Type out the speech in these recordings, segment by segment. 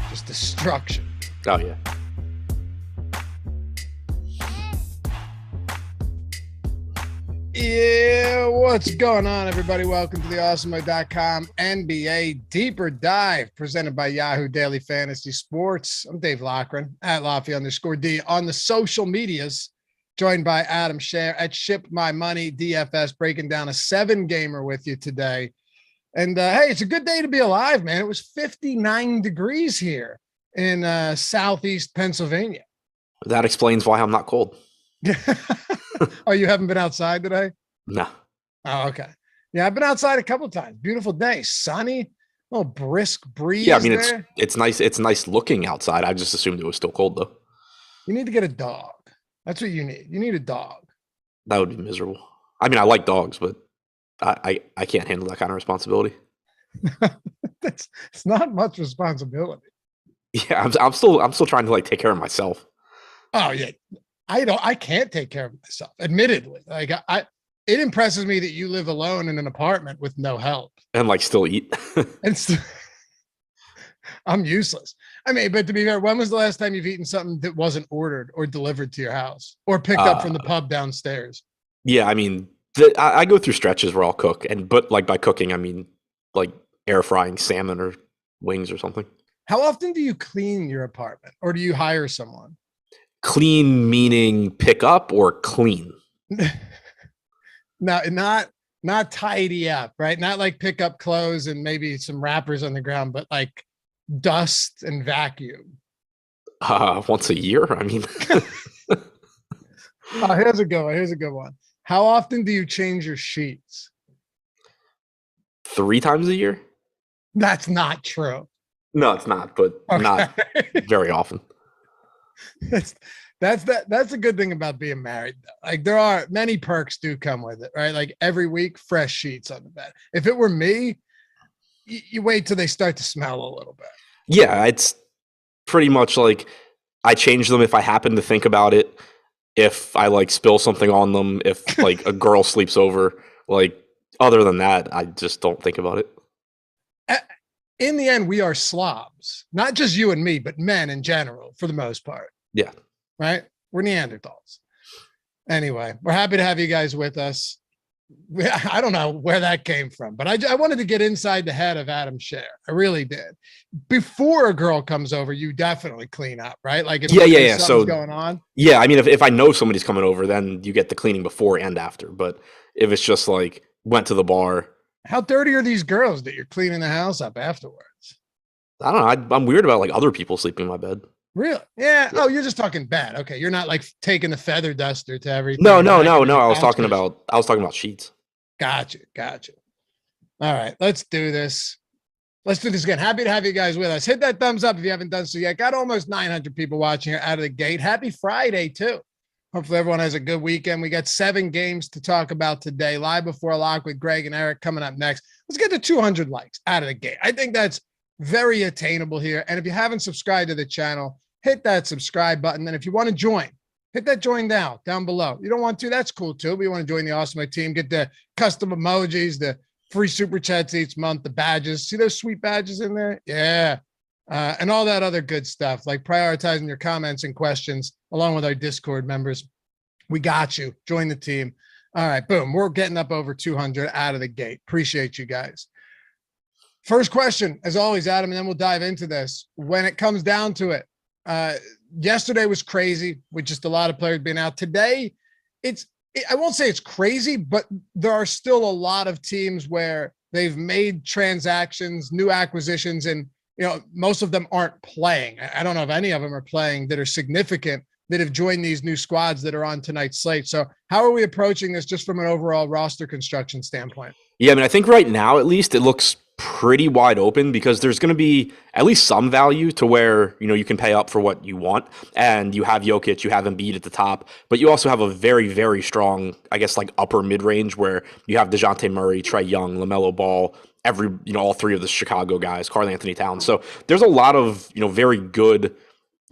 Just destruction. Oh, yeah. Yeah, what's going on, everybody? Welcome to the Awesemo.com NBA Deeper Dive, presented by Yahoo Daily Fantasy Sports. I'm Dave Loughran, at Loughy_D on the social medias, joined by Adam Scherer at Ship My Money DFS, breaking down a 7-gamer with you today. And hey, it's a good day to be alive, man. It was 59 degrees here in southeast Pennsylvania. That explains why I'm not cold. Oh, you haven't been outside today? No. Oh, okay. Yeah, I've been outside a couple of times. Beautiful day, sunny, little brisk breeze. Yeah, I mean there. it's nice. It's nice looking outside. I just assumed it was still cold though. You need to get a dog. That's what you need. You need a dog. That would be miserable. I mean, I like dogs, but I can't handle that kind of responsibility. It's not much responsibility. Yeah, I'm still trying to like take care of myself. Oh yeah. I can't take care of myself, admittedly. Like it impresses me that you live alone in an apartment with no help. And like still eat. I'm useless. I mean, but to be fair, when was the last time you've eaten something that wasn't ordered or delivered to your house or picked up from the pub downstairs? Yeah, I mean, I go through stretches where I'll cook, but like by cooking, I mean like air frying salmon or wings or something. How often do you clean your apartment, or do you hire someone? Clean meaning pick up or clean? No, not tidy up, right? Not like pick up clothes and maybe some wrappers on the ground, but like dust and vacuum. Once a year. I mean, here's a good one. How often do you change your sheets? 3 times a year. That's not true. No, it's not, but Okay. Not very often. That's a good thing about being married, though. Like there are many perks do come with it, right? Like every week, fresh sheets on the bed. If it were me, you wait till they start to smell a little bit. Yeah, it's pretty much like I change them if I happen to think about it. If I like spill something on them, if like a girl sleeps over, like other than that, I just don't think about it. In the end, we are slobs, not just you and me, but men in general, for the most part. Yeah. Right? We're Neanderthals. Anyway, we're happy to have you guys with us. I don't know where that came from, but I wanted to get inside the head of Adam Scherer. I really did. Before a girl comes over, you definitely clean up, right? Like if Yeah. something's So going on. Yeah, I mean, if I know somebody's coming over, then you get the cleaning before and after. But if it's just like went to the bar. How dirty are these girls that you're cleaning the house up afterwards? I don't know. I'm weird about like other people sleeping in my bed. Really? Yeah. Oh, you're just talking bad. Okay. You're not like taking the feather duster to everything. No. I was talking about sheets. Gotcha. All right. Let's do this. Let's do this again. Happy to have you guys with us. Hit that thumbs up if you haven't done so yet. Got almost 900 people watching here out of the gate. Happy Friday too. Hopefully everyone has a good weekend. We got 7 games to talk about today. Live before lock with Greg and Eric coming up next. Let's get to 200 likes out of the gate. I think that's very attainable here. And if you haven't subscribed to the channel, hit that subscribe button. And if you want to join, hit that join down below. You don't want to, that's cool too. But you want to join the Awesemo team, get the custom emojis, the free super chats each month, the badges. See those sweet badges in there? Yeah. And all that other good stuff, like prioritizing your comments and questions along with our Discord members. We got you. Join the team. All right, boom. We're getting up over 200 out of the gate. Appreciate you guys. First question, as always, Adam, and then we'll dive into this. When it comes down to it, yesterday was crazy with just a lot of players being out. Today, I won't say it's crazy, but there are still a lot of teams where they've made transactions, new acquisitions, and most of them aren't playing. I don't know if any of them are playing that are significant that have joined these new squads that are on tonight's slate. So how are we approaching this just from an overall roster construction standpoint? Yeah, I mean, I think right now, at least, it looks pretty wide open because there's going to be at least some value to where, you can pay up for what you want. And you have Jokic, you have Embiid at the top, but you also have a very, very strong, I guess, like upper mid-range where you have DeJounte Murray, Trae Young, LaMelo Ball, all 3 of the Chicago guys, Karl Anthony Towns. So there's a lot of, very good,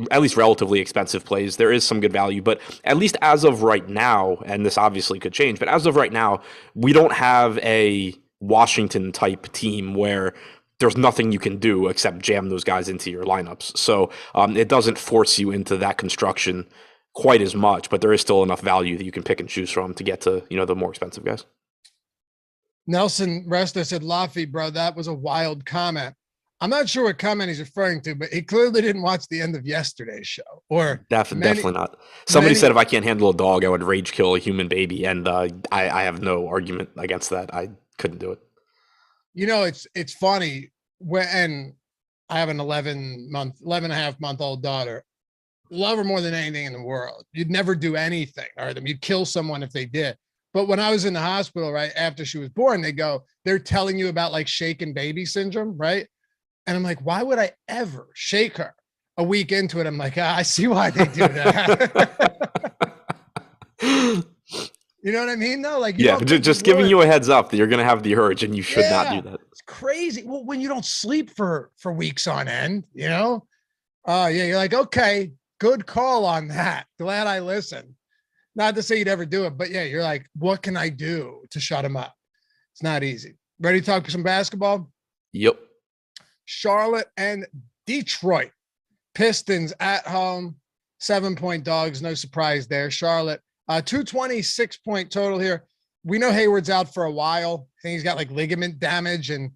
at least relatively expensive plays. There is some good value, but at least as of right now, and this obviously could change, but as of right now, we don't have a Washington type team where there's nothing you can do except jam those guys into your lineups. So it doesn't force you into that construction quite as much, but there is still enough value that you can pick and choose from to get to, the more expensive guys. Nelson Resta said, Loughy, bro, that was a wild comment. I'm not sure what comment he's referring to, but he clearly didn't watch the end of yesterday's show. Or definitely not. Somebody said if I can't handle a dog, I would rage kill a human baby, and I have no argument against that. I couldn't do it. It's funny when I have an 11 and a half month old daughter. Love her more than anything in the world. You'd never do anything, or you'd kill someone if they did. But when I was in the hospital, right after she was born, they're telling you about like shaken baby syndrome, right? And I'm like, why would I ever shake her? A week into it, I'm like, I see why they do that. You know what I mean? No, like, just giving you a heads up that you're going to have the urge and you should not do that. It's crazy. Well, when you don't sleep for weeks on end, you're like, okay, good call on that. Glad I listened. Not to say you'd ever do it, but yeah, you're like, what can I do to shut him up? It's not easy. Ready to talk some basketball? Yep. Charlotte and Detroit Pistons at home, 7-point dogs. No surprise there. Charlotte, 226-point total here. We know Hayward's out for a while. I think he's got like ligament damage, and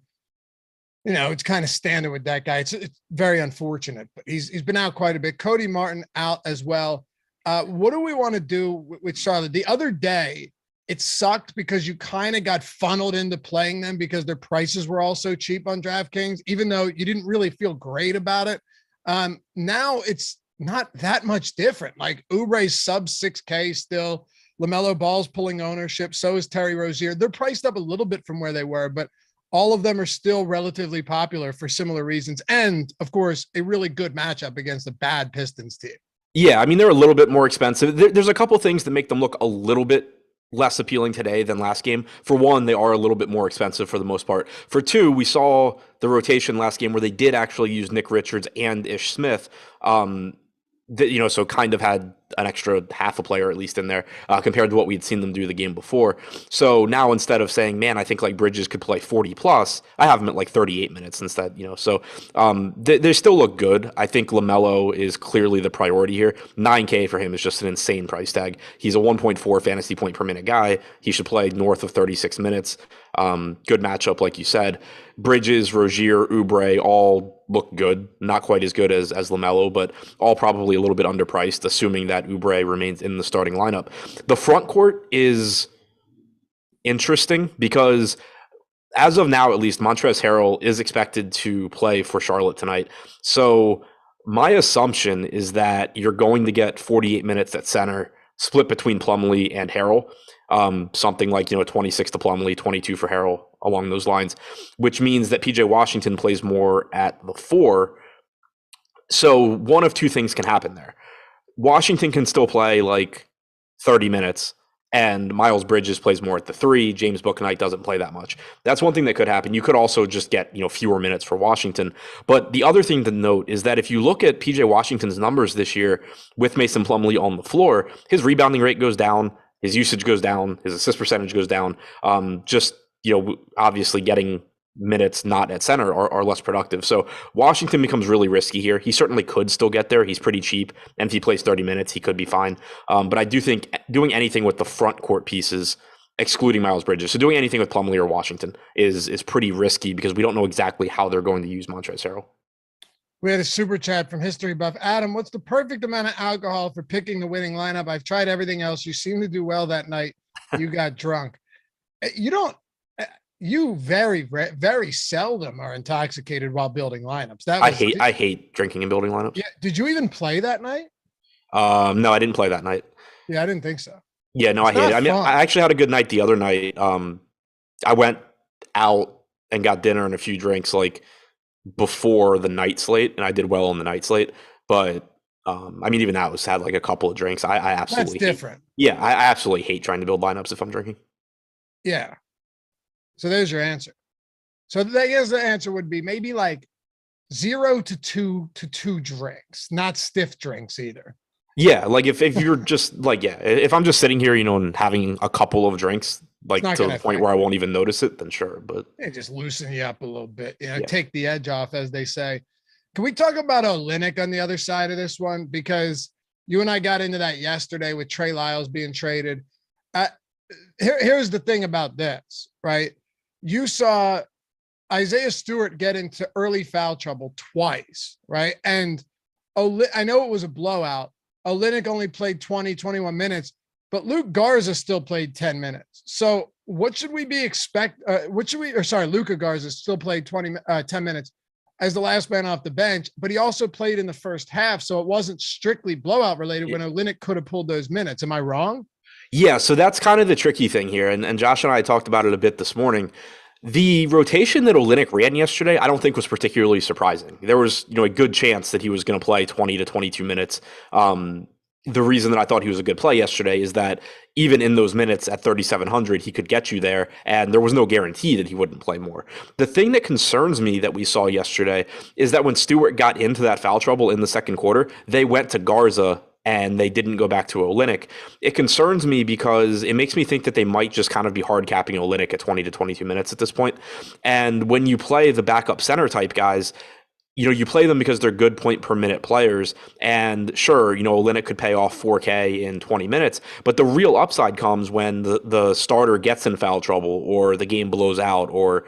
it's kind of standard with that guy. It's very unfortunate, but he's been out quite a bit. Cody Martin out as well. What do we want to do with Charlotte? The other day, it sucked because you kind of got funneled into playing them because their prices were all so cheap on DraftKings, even though you didn't really feel great about it. Now it's not that much different. Like Oubre's sub 6K still. LaMelo Ball's pulling ownership. So is Terry Rozier. They're priced up a little bit from where they were, but all of them are still relatively popular for similar reasons. And of course, a really good matchup against a bad Pistons team. Yeah, I mean, they're a little bit more expensive. There's a couple things that make them look a little bit less appealing today than last game. For one, they are a little bit more expensive for the most part. For two, we saw the rotation last game where they did actually use Nick Richards and Ish Smith. So kind of had an extra half a player at least in there compared to what we'd seen them do the game before. So now instead of saying, man, I think like Bridges could play 40 plus, I have him at like 38 minutes instead, So they still look good. I think LaMelo is clearly the priority here. 9K for him is just an insane price tag. He's a 1.4 fantasy point per minute guy. He should play north of 36 minutes. Good matchup, like you said. Bridges, Rozier, Oubre all look good. Not quite as good as LaMelo, but all probably a little bit underpriced, assuming that Oubre remains in the starting lineup. The front court is interesting because as of now, at least, Montrezl Harrell is expected to play for Charlotte tonight. So my assumption is that you're going to get 48 minutes at center, split between Plumlee and Harrell. Something like, 26 to Plumlee, 22 for Harrell, along those lines, which means that PJ Washington plays more at the 4. So one of two things can happen there. Washington can still play like 30 minutes and Miles Bridges plays more at the 3. James Bouknight doesn't play that much. That's one thing that could happen. You could also just get, fewer minutes for Washington. But the other thing to note is that if you look at PJ Washington's numbers this year with Mason Plumlee on the floor, his rebounding rate goes down. His usage goes down. His assist percentage goes down. Obviously getting minutes not at center are less productive. So Washington becomes really risky here. He certainly could still get there. He's pretty cheap. And if he plays 30 minutes, he could be fine. But I do think doing anything with the front court pieces, excluding Miles Bridges, so doing anything with Plumlee or Washington is pretty risky because we don't know exactly how they're going to use Montrezl Harrell. We had a super chat from History Buff. Adam, what's the perfect amount of alcohol for picking the winning lineup? I've tried everything else. You seem to do well that night. You got drunk. You very, very seldom are intoxicated while building lineups. I hate drinking and building lineups. Yeah. Did you even play that night? No, I didn't play that night. Yeah, I didn't think so. Yeah, no, I hate it. I mean, I actually had a good night the other night. I went out and got dinner and a few drinks like before the night slate, and I did well on the night slate. But even that had like a couple of drinks. I absolutely that's different. I absolutely hate trying to build lineups if I'm drinking. Yeah. So there's your answer. So I guess the answer would be maybe like 0 to 2 drinks, not stiff drinks either. Yeah, like if you're just like, if I'm just sitting here, and having a couple of drinks, like not to gonna the point affect where I won't even notice it, then sure. But just loosen you up a little bit, yeah. take the edge off, as they say. Can we talk about Olynyk on the other side of this one? Because you and I got into that yesterday with Trey Lyles being traded. Here's the thing about this, right? You saw Isaiah Stewart get into early foul trouble twice, right? And I know it was a blowout. Olynyk only played 20, 21 minutes, but Luke Garza still played 10 minutes. So what should we be Luka Garza still played 10 minutes as the last man off the bench, but he also played in the first half. So it wasn't strictly blowout related when Olynyk could have pulled those minutes. Am I wrong? Yeah. So that's kind of the tricky thing here. And Josh and I talked about it a bit this morning. The rotation that Olynyk ran yesterday, I don't think was particularly surprising. There was, a good chance that he was going to play 20 to 22 minutes. The reason that I thought he was a good play yesterday is that even in those minutes at 3,700, he could get you there, and there was no guarantee that he wouldn't play more. The thing that concerns me that we saw yesterday is that when Stewart got into that foul trouble in the second quarter, they went to Garza and they didn't go back to Olynyk. It concerns me because it makes me think that they might just kind of be hard capping Olynyk at 20 to 22 minutes at this point. And when you play the backup center type guys, you play them because they're good point per minute players. And sure, Olynyk could pay off 4K in 20 minutes, but the real upside comes when the starter gets in foul trouble or the game blows out or,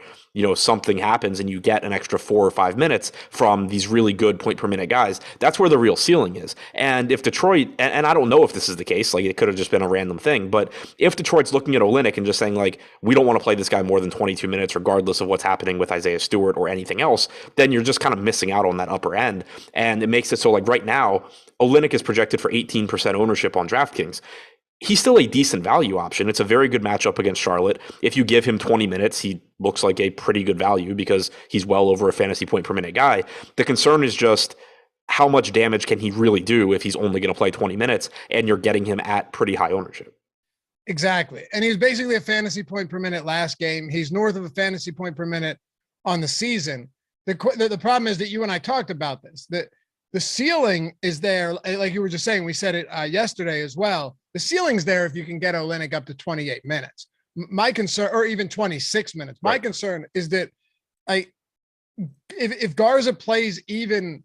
something happens and you get an extra 4 or 5 minutes from these really good point per minute guys. That's where the real ceiling is. And if Detroit, and I don't know if this is the case, like it could have just been a random thing, but if Detroit's looking at Olynyk and just saying like, we don't want to play this guy more than 22 minutes, regardless of what's happening with Isaiah Stewart or anything else, then you're just kind of missing out on that upper end. And it makes it so like right now, Olynyk is projected for 18% ownership on DraftKings. He's still a decent value option. It's a very good matchup against Charlotte. If you give him 20 minutes, he looks like a pretty good value because he's well over a fantasy point per minute guy. The concern is just how much damage can he really do if he's only going to play 20 minutes and you're getting him at pretty high ownership. Exactly. And he was basically a fantasy point per minute last game. He's north of a fantasy point per minute on the season. The problem is that you and I talked about this, that the ceiling is there. Like you were just saying, we said it yesterday as well. The ceiling's there if you can get Olynyk up to 28 minutes. My concern, or even 26 minutes. My concern is that if Garza plays even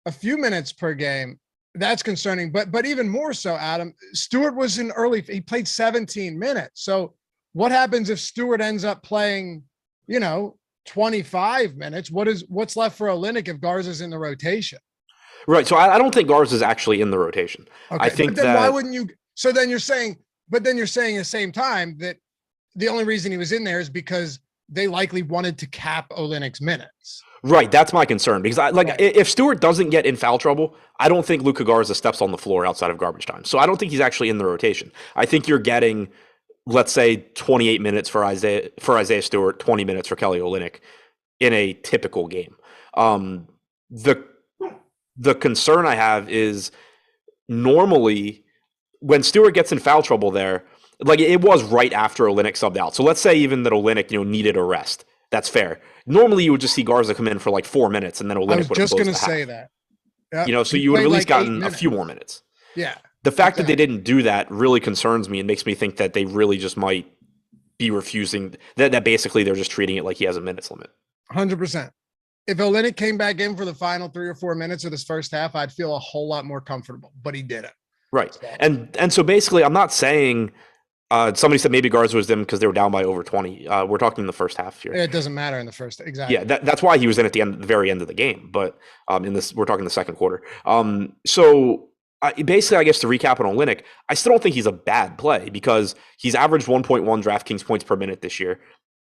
a few minutes per game, that's concerning. But even more so, Adam, Stewart was he played 17 minutes. So what happens if Stewart ends up playing, 25 minutes? What's left for Olynyk if Garza's in the rotation? Right. So I don't think Garza's actually in the rotation. Okay, I think but then why wouldn't you? So then you're saying at the same time that the only reason he was in there is because they likely wanted to cap Olynyk's minutes. Right. That's my concern because if Stewart doesn't get in foul trouble, I don't think Luka Garza steps on the floor outside of garbage time. So I don't think he's actually in the rotation. I think you're getting, let's say, 28 minutes for Isaiah Stewart, 20 minutes for Kelly Olynyk in a typical game. The concern I have is normally when Stewart gets in foul trouble there, like it was right after Olynyk subbed out. So let's say even that Olynyk, needed a rest. That's fair. Normally you would just see Garza come in for like 4 minutes and then Olynyk would have closed the half. I was just going to say that. Yep. So you would have at least gotten a few more minutes. Yeah. The fact that they didn't do that really concerns me and makes me think that they really just might be refusing that basically they're just treating it like he has a minutes limit. 100%. If Olynyk came back in for the final 3 or 4 minutes of this first half, I'd feel a whole lot more comfortable, but he didn't. Right. And so basically I'm not saying somebody said maybe Garza was them because they were down by over 20. We're talking in the first half here. It doesn't matter in the first. Exactly. Yeah. That's why he was in at the very end of the game. But we're talking the second quarter. So basically, I guess to recap on Olynyk, I still don't think he's a bad play because he's averaged 1.1 DraftKings points per minute this year.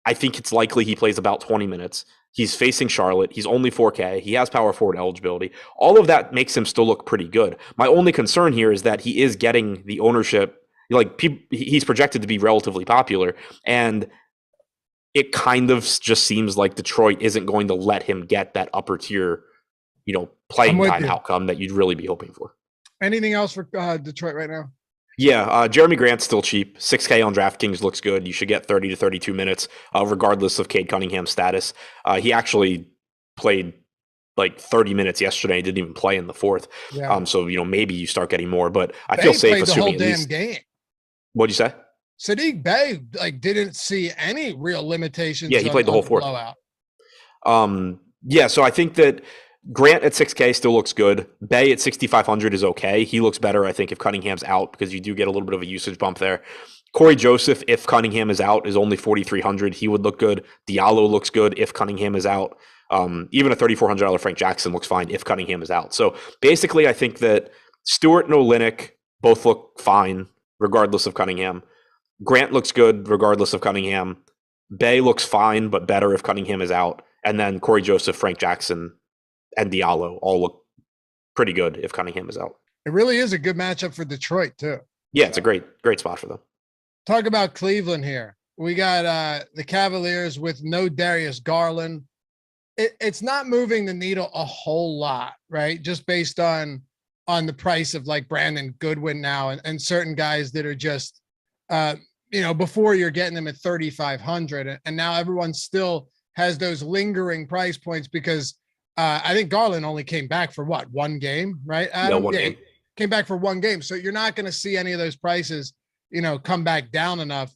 I think it's likely he plays about 20 minutes. He's facing Charlotte. He's only 4K. He has power forward eligibility. All of that makes him still look pretty good. My only concern here is that he is getting the ownership. He's projected to be relatively popular, and it kind of just seems like Detroit isn't going to let him get that upper tier, playing time outcome that you'd really be hoping for. Anything else for Detroit right now? Yeah, Jeremy Grant's still cheap. 6K on DraftKings looks good. You should get 30 to 32 minutes, regardless of Cade Cunningham's status. He actually played like 30 minutes yesterday. He didn't even play in the fourth. Yeah. So maybe you start getting more, but I feel safe assuming the whole damn game. What'd you say? Sadiq Bey didn't see any real limitations. Yeah, he played the whole fourth. Blowout. Yeah, so I think that Grant at 6K still looks good. Bey at 6,500 is okay. He looks better, I think, if Cunningham's out, because you do get a little bit of a usage bump there. Corey Joseph, if Cunningham is out, is only 4,300. He would look good. Diallo looks good if Cunningham is out. Even a $3,400 Frank Jackson looks fine if Cunningham is out. So basically, I think that Stewart and Olynyk both look fine, regardless of Cunningham. Grant looks good, regardless of Cunningham. Bey looks fine, but better if Cunningham is out. And then Corey Joseph, Frank Jackson, and Diallo all look pretty good if Cunningham is out. It really is a good matchup for Detroit, too. Yeah, it's a great spot for them. Talk about Cleveland here. We got the Cavaliers with no Darius Garland. It's not moving the needle a whole lot, right? Just based on the price of like Brandon Goodwin now and certain guys that are just, before you're getting them at 3,500. And now everyone still has those lingering price points because I think Garland only came back for what, one game, right? No, one game. Came back for one game. So you're not going to see any of those prices, come back down enough.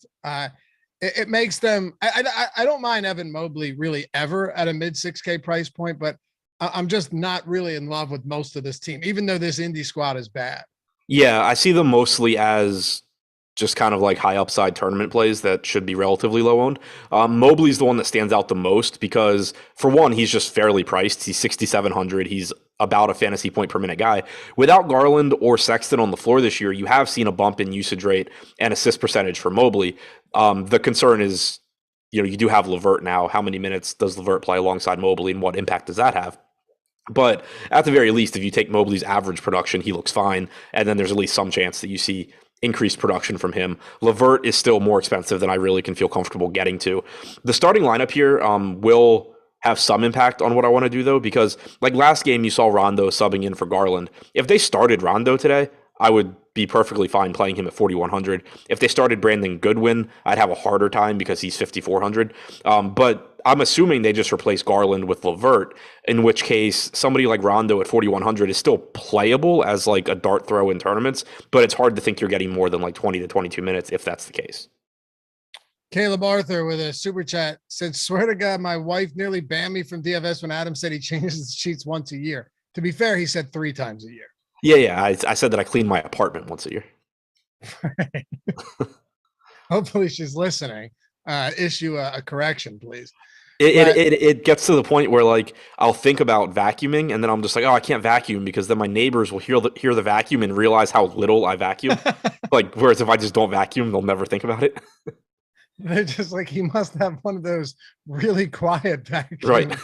It makes them, I don't mind Evan Mobley really ever at a mid 6K price point, but I'm just not really in love with most of this team, even though this Indy squad is bad. Yeah, I see them mostly as just kind of like high upside tournament plays that should be relatively low owned. Mobley's the one that stands out the most because, for one, he's just fairly priced. He's 6,700. He's about a fantasy point per minute guy. Without Garland or Sexton on the floor this year, you have seen a bump in usage rate and assist percentage for Mobley. The concern is, you do have LeVert now. How many minutes does LeVert play alongside Mobley, and what impact does that have? But at the very least, if you take Mobley's average production, he looks fine. And then there's at least some chance that you see increased production from him. LeVert is still more expensive than I really can feel comfortable getting to. The starting lineup here will have some impact on what I want to do, though, because like last game, you saw Rondo subbing in for Garland. If they started Rondo today, I would be perfectly fine playing him at 4,100. If they started Brandon Goodwin, I'd have a harder time because he's 5,400. But I'm assuming they just replace Garland with LeVert, in which case somebody like Rondo at 4,100 is still playable as like a dart throw in tournaments, but it's hard to think you're getting more than like 20 to 22 minutes if that's the case. Caleb Arthur with a super chat said, swear to God, my wife nearly banned me from DFS when Adam said he changes the sheets once a year. To be fair, he said 3 times a year. Yeah. I said that I clean my apartment once a year. Hopefully she's listening. Issue a correction, please. It gets to the point where like I'll think about vacuuming and then I'm just like, oh, I can't vacuum because then my neighbors will hear the vacuum and realize how little I vacuum. Like, whereas if I just don't vacuum, they'll never think about it. They're just like, he must have one of those really quiet vacuums. Right.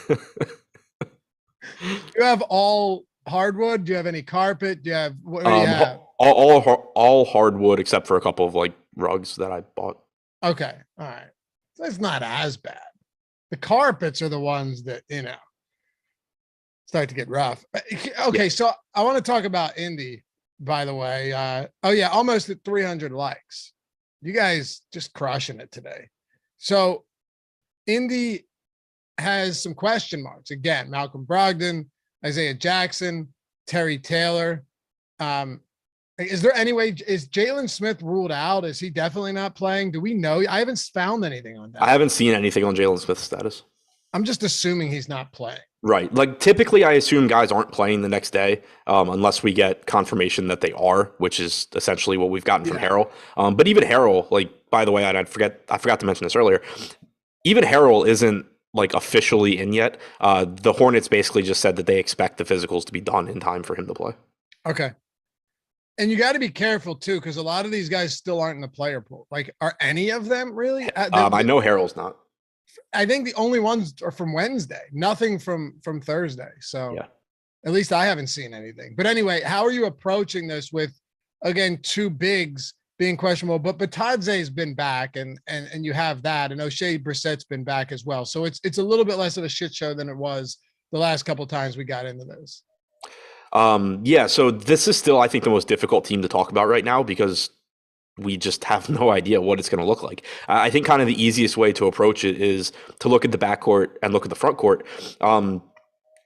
You have all hardwood? Do you have any carpet? Do you have what do you have? All hardwood except for a couple of like rugs that I bought. Okay. All right. So it's not as bad. The carpets are the ones that, start to get rough. Okay. Yeah. So I want to talk about Indy, by the way. Almost at 300 likes. You guys just crushing it today. So Indy has some question marks. Again, Malcolm Brogdon, Isaiah Jackson, Terry Taylor. Is there any way, is Jalen Smith ruled out? Is he definitely not playing? Do we know? I haven't found anything on that. I haven't seen anything on Jalen Smith's status. I'm just assuming he's not playing. Right. Like typically I assume guys aren't playing the next day unless we get confirmation that they are, which is essentially what we've gotten from Harrell. But even Harrell, like, by the way, I forgot to mention this earlier. Even Harrell isn't like officially in yet. The Hornets basically just said that they expect the physicals to be done in time for him to play. Okay. And you got to be careful too, because a lot of these guys still aren't in the player pool. Like, are any of them really? I know Harrell's not. I think the only ones are from Wednesday, nothing from Thursday. So at least I haven't seen anything. But anyway, how are you approaching this with, again, 2 bigs being questionable, but Batadze's been back and you have that, and O'Shea Brissett's been back as well. So it's a little bit less of a shit show than it was the last couple of times we got into this. So this is still, I think, the most difficult team to talk about right now because we just have no idea what it's going to look like. I think kind of the easiest way to approach it is to look at the backcourt and look at the front court.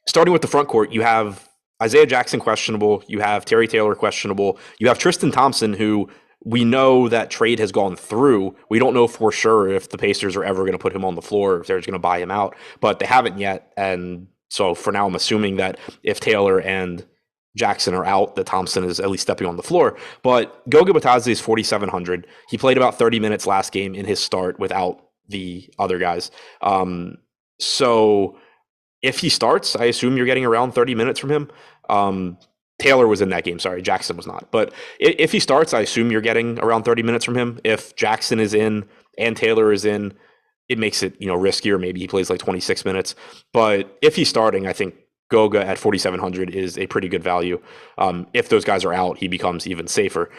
Starting with the front court, you have Isaiah Jackson questionable, you have Terry Taylor questionable, you have Tristan Thompson, who We know that trade has gone through. We don't know for sure if the Pacers are ever going to put him on the floor, or if they're just going to buy him out, but they haven't yet. And so for now, I'm assuming that if Taylor and Jackson are out, that Thompson is at least stepping on the floor. But Goga Bitadze is 4,700. He played about 30 minutes last game in his start without the other guys. So if he starts, I assume you're getting around 30 minutes from him. Taylor was in that game. Sorry, Jackson was not. But if he starts, I assume you're getting around 30 minutes from him. If Jackson is in and Taylor is in, it makes it, riskier. Maybe he plays like 26 minutes. But if he's starting, I think Goga at 4,700 is a pretty good value. If those guys are out, he becomes even safer.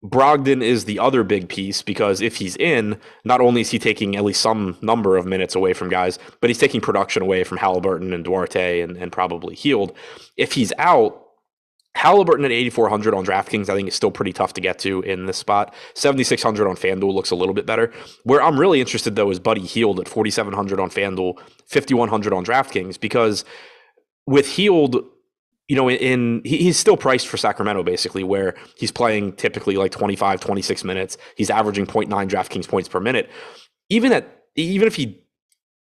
Brogdon is the other big piece, because if he's in, not only is he taking at least some number of minutes away from guys, but he's taking production away from Halliburton and Duarte and probably Hield. If he's out, Halliburton at 8,400 on DraftKings, I think is still pretty tough to get to in this spot. 7,600 on FanDuel looks a little bit better. Where I'm really interested, though, is Buddy Hield at 4,700 on FanDuel, 5,100 on DraftKings, because with Hield, he's still priced for Sacramento, basically, where he's playing typically like 25, 26 minutes. He's averaging 0.9 DraftKings points per minute. Even if he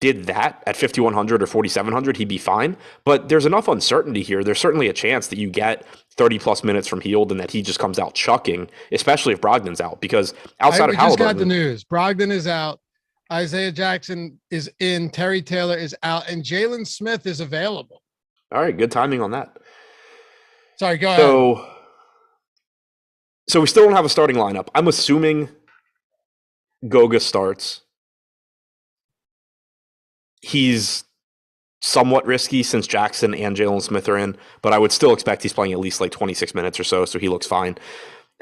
did that at 5,100 or 4,700, he'd be fine. But there's enough uncertainty here. There's certainly a chance that you get 30 plus minutes from Hield and that he just comes out chucking, especially if Brogdon's out, because outside of Halliburton. We just got the news. Brogdon is out. Isaiah Jackson is in. Terry Taylor is out, and Jalen Smith is available. All right. Good timing on that. Sorry, go ahead. So we still don't have a starting lineup. I'm assuming Goga starts. He's somewhat risky since Jackson and Jalen Smith are in, but I would still expect he's playing at least like 26 minutes or so he looks fine.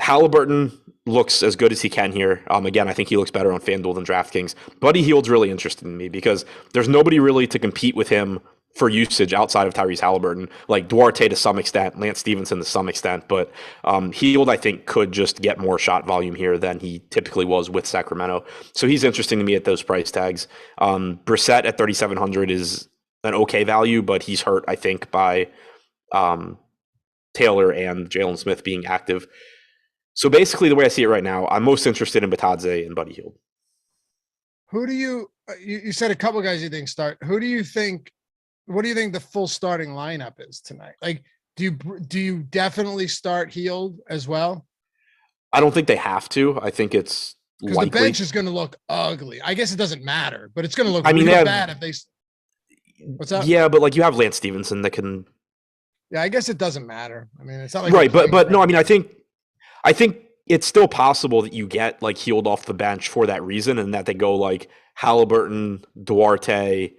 Halliburton looks as good as he can here. Again, I think he looks better on FanDuel than DraftKings. Buddy Hield's really interested in me because there's nobody really to compete with him for usage outside of Tyrese Halliburton, like Duarte to some extent, Lance Stevenson to some extent, but Hield, I think, could just get more shot volume here than he typically was with Sacramento. So he's interesting to me at those price tags. Brissett at 3,700 is an okay value, but he's hurt, I think, by Taylor and Jalen Smith being active. So basically, the way I see it right now, I'm most interested in Bitadze and Buddy Hield. Who do you said a couple guys you think start. What do you think the full starting lineup is tonight? Like, do you definitely start Hield as well? I don't think they have to. I think it's likely. The bench is going to look ugly. I guess it doesn't matter, but it's going to look bad if they. What's up? Yeah, but like you have Lance Stevenson that can. Yeah, I guess it doesn't matter. I mean, it's not like right, but no. I mean, I think it's still possible that you get like Hield off the bench for that reason, and that they go like Halliburton, Duarte.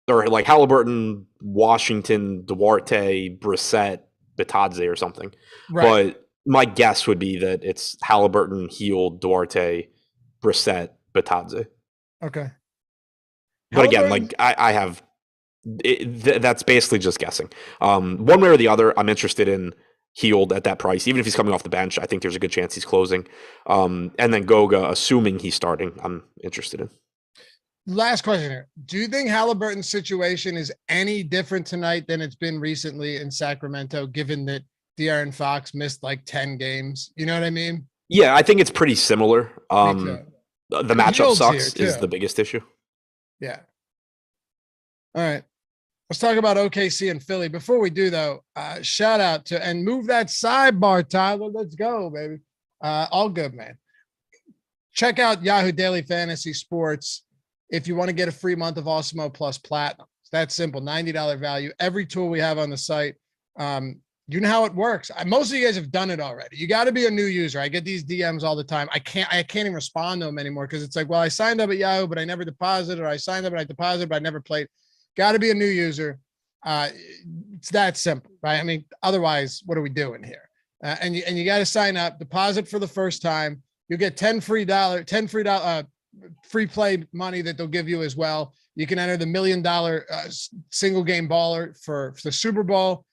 Or like Halliburton, Washington, Duarte, Brissett, Bitadze or something. Right. But my guess would be that it's Halliburton, Hield, Duarte, Brissett, Bitadze. Okay. But again, like I have that's basically just guessing. One way or the other, I'm interested in Hield at that price. Even if he's coming off the bench, I think there's a good chance he's closing. And then Goga, assuming he's starting, I'm interested in. Last question here. Do you think Halliburton's situation is any different tonight than it's been recently in Sacramento, given that De'Aaron Fox missed like 10 games? You know what I mean? Yeah, I think it's pretty similar. The matchup sucks is the biggest issue. Yeah. All right. Let's talk about OKC and Philly. Before we do, though, shout out to and move that sidebar, Tyler. Let's go, baby. All good, man. Check out Yahoo Daily Fantasy Sports if you want to get a free month of Awesemo Plus Platinum. It's that simple, $90 value. Every tool we have on the site. You know how it works. Most of you guys have done it already. You got to be a new user. I get these DMs all the time. I can't even respond to them anymore because it's like, well, I signed up at Yahoo, but I never deposited, or I signed up and I deposited, but I never played. Got to be a new user. It's that simple, right? I mean, otherwise, what are we doing here? And you got to sign up, deposit for the first time. You'll get $10 free play money that they'll give you as well. You can enter the $1 million single game baller for the Super Bowl.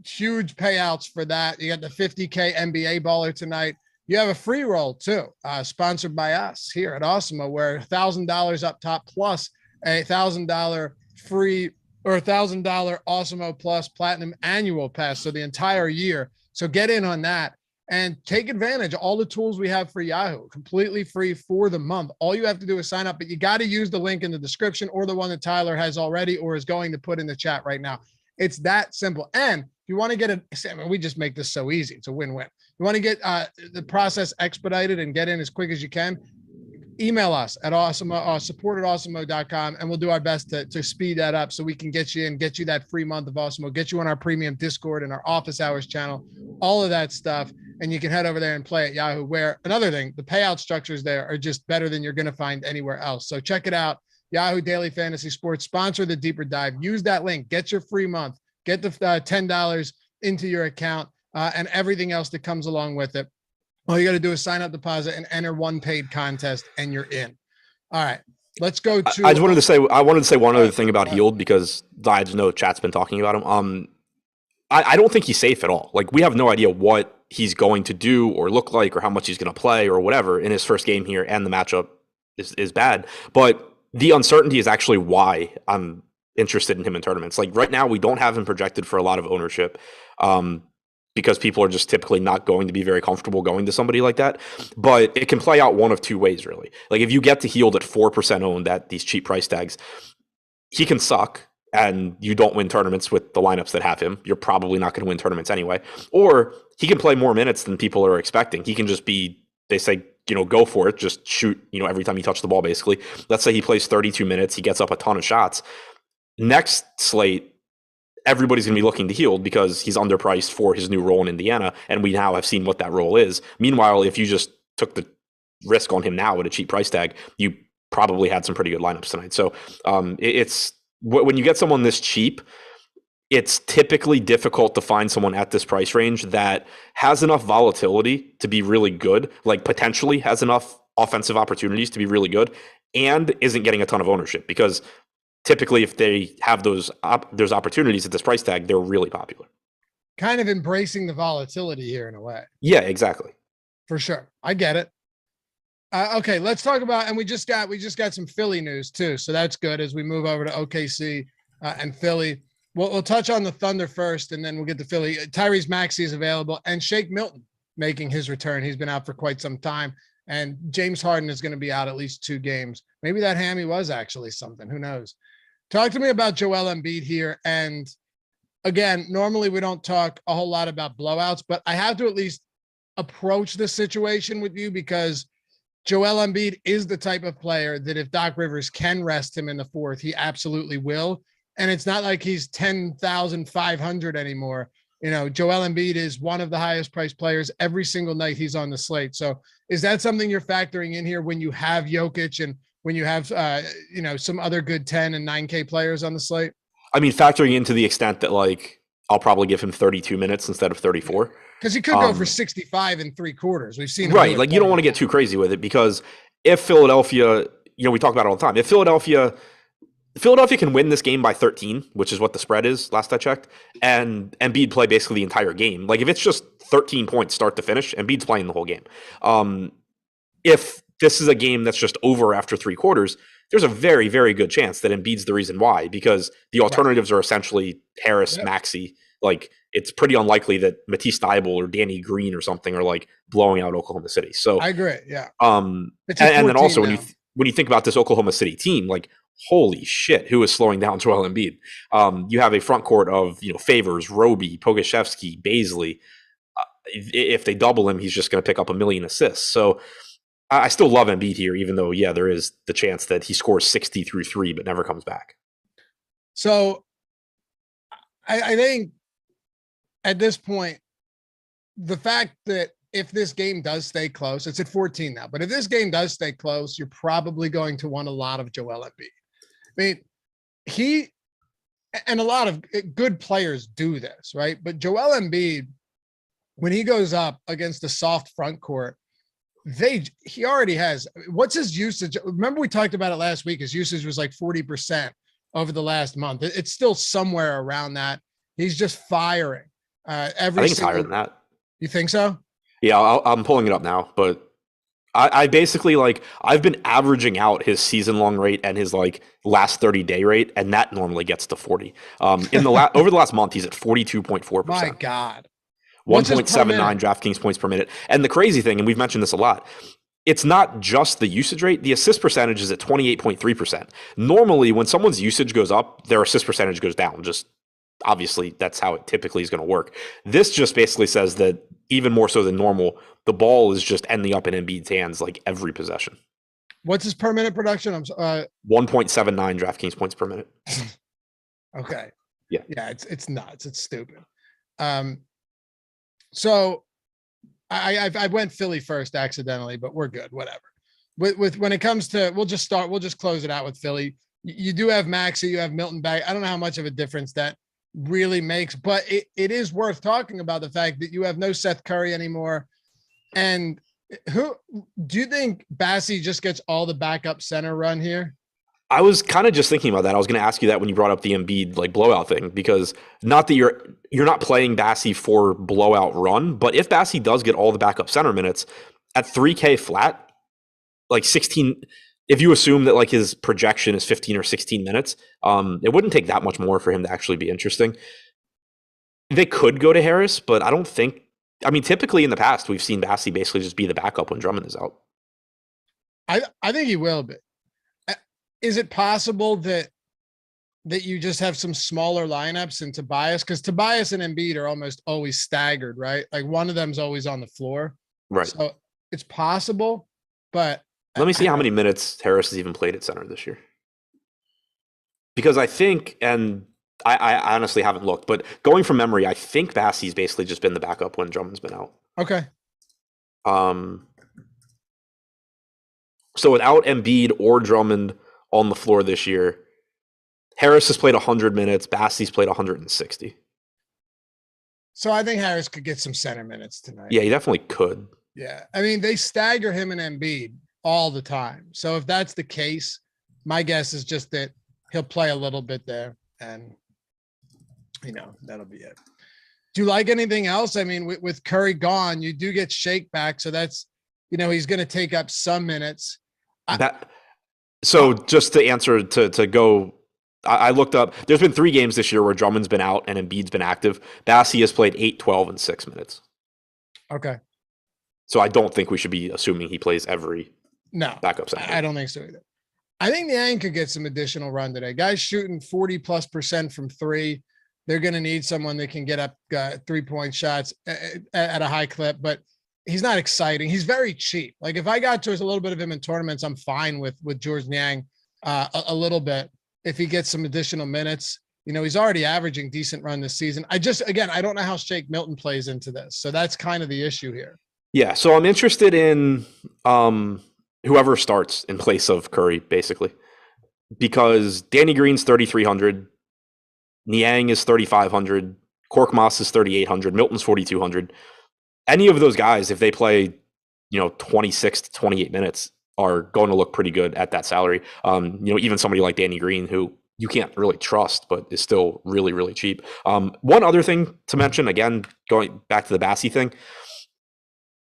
Huge payouts for that. You got the $50K NBA baller tonight. You have a free roll too, sponsored by us here at Awesemo, where $1,000 up top plus a $1,000 free or $1,000 Awesemo Plus Platinum annual pass. So the entire year. So get in on that. and take advantage of all the tools we have for Yahoo, completely free for the month. All you have to do is sign up, but you got to use the link in the description or the one that Tyler has already or is going to put in the chat right now. It's that simple. And if you want to get we just make this so easy. It's a win-win. You want to get the process expedited and get in as quick as you can, email us at support@awesemo.com, and we'll do our best to speed that up so we can get you in, get you that free month of Awesemo, get you on our premium Discord and our office hours channel, all of that stuff. And you can head over there and play at Yahoo, where another thing, the payout structures there are just better than you're going to find anywhere else. So check it out. Yahoo Daily Fantasy Sports, sponsor the Deeper Dive. Use that link, get your free month, get the $10 into your account and everything else that comes along with it. All you got to do is sign up, deposit, and enter one paid contest, and you're in. All right, let's go to. I wanted to say one other thing about Hield, because I just know chat's been talking about him. I don't think he's safe at all. Like, we have no idea what he's going to do or look like or how much he's going to play or whatever in his first game here, and the matchup is bad. But the uncertainty is actually why I'm interested in him in tournaments. Like, right now, we don't have him projected for a lot of ownership. Because people are just typically not going to be very comfortable going to somebody like that. But it can play out one of two ways, really. Like, if you get to Hield at 4% owned at these cheap price tags, he can suck and you don't win tournaments with the lineups that have him. You're probably not going to win tournaments anyway. Or he can play more minutes than people are expecting. He can just be, they say, go for it, just shoot, every time you touch the ball, basically. Let's say he plays 32 minutes, he gets up a ton of shots. Next slate, everybody's going to be looking to Hield because he's underpriced for his new role in Indiana, and we now have seen what that role is. Meanwhile, if you just took the risk on him now at a cheap price tag, you probably had some pretty good lineups tonight. So it's when you get someone this cheap, it's typically difficult to find someone at this price range that has enough volatility to be really good, like potentially has enough offensive opportunities to be really good, and isn't getting a ton of ownership, because typically, if they have those opportunities at this price tag, they're really popular. Kind of embracing the volatility here in a way. Yeah, exactly. For sure. I get it. Okay, let's talk about, and we just got some Philly news too. So that's good as we move over to OKC and Philly. We'll touch on the Thunder first, and then we'll get to Philly. Tyrese Maxey is available, and Shake Milton making his return. He's been out for quite some time. And James Harden is going to be out at least 2 games. Maybe that hammy was actually something. Who knows? Talk to me about Joel Embiid here. And again, normally we don't talk a whole lot about blowouts, but I have to at least approach this situation with you because Joel Embiid is the type of player that if Doc Rivers can rest him in the fourth, he absolutely will. And it's not like he's 10,500 anymore. Joel Embiid is one of the highest priced players every single night he's on the slate. So is that something you're factoring in here when you have Jokic and when you have, some other good 10 and 9K players on the slate? I mean, factoring into the extent that, like, I'll probably give him 32 minutes instead of 34. Because he could go for 65 in 3/4. We've seen right. Like, you don't want to get too crazy with it, because if Philadelphia, we talk about it all the time. If Philadelphia can win this game by 13, which is what the spread is last I checked, and Embiid play basically the entire game. Like, if it's just 13 points start to finish, Embiid's playing the whole game. If this is a game that's just over after 3/4, there's a very, very good chance that Embiid's the reason why, because the alternatives are essentially Harris, Maxey. Like, it's pretty unlikely that Matisse Thybulle or Danny Green or something are like blowing out Oklahoma City. So I agree. Yeah. And then also when you think about this Oklahoma City team, like, holy shit, who is slowing down Joel Embiid? You have a front court of, Favors, Roby, Pogashevsky, Baisley. If they double him, he's just going to pick up 1 million assists. So I still love Embiid here, even though, there is the chance that he scores 60 through 3, but never comes back. So I think at this point, the fact that if this game does stay close, it's at 14 now, but if this game does stay close, you're probably going to want a lot of Joel Embiid. I mean, he and a lot of good players do this, right? But Joel Embiid, when he goes up against a soft front court, he already has, what's his usage? Remember we talked about it last week. His usage was like 40% over the last month. It's still somewhere around that. He's just firing. I think it's higher than that. You think so? Yeah, I'm pulling it up now, but I basically, like, I've been averaging out his season-long rate and his, like, last 30-day rate, and that normally gets to 40. Over the last month, he's at 42.4%. My God. What's his per 1.79 minute? DraftKings points per minute. And the crazy thing, and we've mentioned this a lot, it's not just the usage rate. The assist percentage is at 28.3%. Normally, when someone's usage goes up, their assist percentage goes down. Just obviously, that's how it typically is going to work. This just basically says that even more so than normal, the ball is just ending up in Embiid's hands like every possession. What's his per minute production? 1.79 DraftKings points per minute. Okay. Yeah. Yeah, it's nuts. It's stupid. So I went Philly first accidentally, but we're good. Whatever. With when it comes to, we'll just close it out with Philly. You do have Maxey, you have Milton back. I don't know how much of a difference that really makes, but it is worth talking about the fact that you have no Seth Curry anymore. And who do you think Bassey just gets all the backup center run here? I was kind of just thinking about that. I was going to ask you that when you brought up the Embiid like blowout thing, because not that you're not playing Bassey for blowout run, but if Bassey does get all the backup center minutes at 3K flat, like 16, if you assume that like his projection is 15 or 16 minutes, it wouldn't take that much more for him to actually be interesting. They could go to Harris, but I don't think. I mean, typically in the past, we've seen Bassey basically just be the backup when Drummond is out. I think he will be. Is it possible that you just have some smaller lineups and Tobias? Because Tobias and Embiid are almost always staggered, right? Like one of them's always on the floor. Right. So it's possible, but let me see how many minutes Harris has even played at center this year. Because I think, and I honestly haven't looked, but going from memory, I think Bassey's basically just been the backup when Drummond's been out. Okay. So without Embiid or Drummond on the floor this year, Harris has played 100 minutes. Bassey's played 160. So I think Harris could get some center minutes tonight. Yeah, he definitely could. Yeah. I mean, they stagger him and Embiid all the time. So if that's the case, my guess is just that he'll play a little bit there and, that'll be it. Do you like anything else? I mean, with Curry gone, you do get Shake back. So that's, he's going to take up some minutes. So just to answer to go, I looked up, there's been 3 games this year where Drummond's been out and Embiid's been active. Bassey has played 8, 12, and 6 minutes. Okay. So I don't think we should be assuming he plays every backup center. I don't think so either. I think Niang could get some additional run today. Guys shooting 40+% from 3. They're going to need someone that can get up 3-point shots at a high clip, but he's not exciting. He's very cheap. Like if I got to a little bit of him in tournaments, I'm fine with George Niang a little bit. If he gets some additional minutes, he's already averaging decent run this season. I don't know how Shake Milton plays into this. So that's kind of the issue here. Yeah. So I'm interested in whoever starts in place of Curry, basically, because Danny Green's 3,300. Niang is 3,500. Korkmaz is 3,800. Milton's 4,200. Any of those guys, if they play, 26 to 28 minutes, are going to look pretty good at that salary. Even somebody like Danny Green, who you can't really trust, but is still really, really cheap. One other thing to mention, again, going back to the Bassey thing.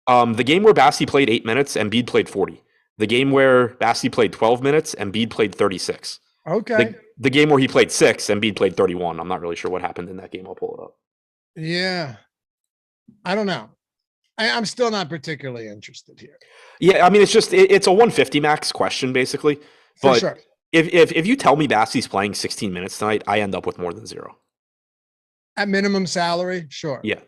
The game where Bassey played 8 minutes, Embiid played 40. The game where Bassey played 12 minutes, Embiid played 36. Okay. The game where he played 6, Embiid played 31. I'm not really sure what happened in that game. I'll pull it up. Yeah. I don't know. I'm still not particularly interested here. Yeah, I mean, it's a 150 max question, basically. But for sure. If you tell me Bassey's playing 16 minutes tonight, I end up with more than 0. At minimum salary, sure. Yeah.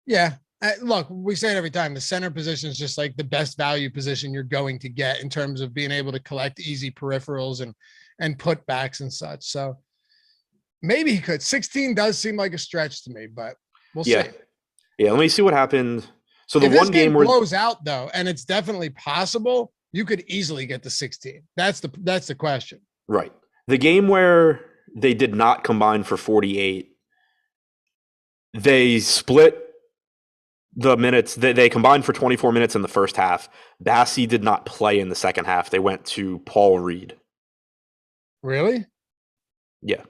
Yeah. Look, we say it every time. The center position is just like the best value position you're going to get in terms of being able to collect easy peripherals and putbacks and such. So maybe he could. 16 does seem like a stretch to me, but we'll see. Yeah, let me see what happened. So the if one game where blows out though, and it's definitely possible, you could easily get to 16. That's the question. Right. The game where they did not combine for 48, they split the minutes. They combined for 24 minutes in the first half. Bassey did not play in the second half. They went to Paul Reed. Really? Yeah.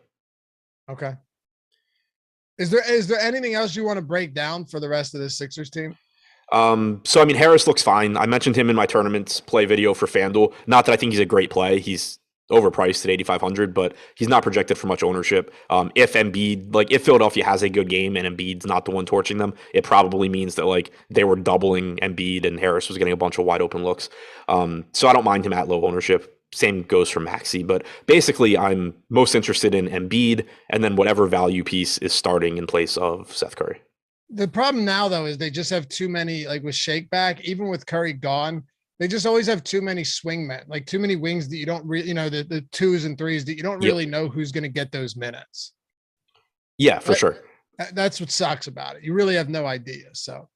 Okay. Is there anything else you want to break down for the rest of this Sixers team? So I mean, Harris looks fine. I mentioned him in my tournaments play video for FanDuel. Not that I think he's a great play. He's overpriced at 8,500, but he's not projected for much ownership. If Philadelphia has a good game and Embiid's not the one torching them, it probably means that like they were doubling Embiid and Harris was getting a bunch of wide open looks. So I don't mind him at low ownership. Same goes for Maxey, but basically I'm most interested in Embiid and then whatever value piece is starting in place of Seth Curry. The problem now though is they just have too many, like with Shakeback, even with Curry gone, they just always have too many swingmen, like too many wings that you don't really, the 2s and 3s that you don't really know who's going to get those minutes. Yeah, for sure. That's what sucks about it. You really have no idea. So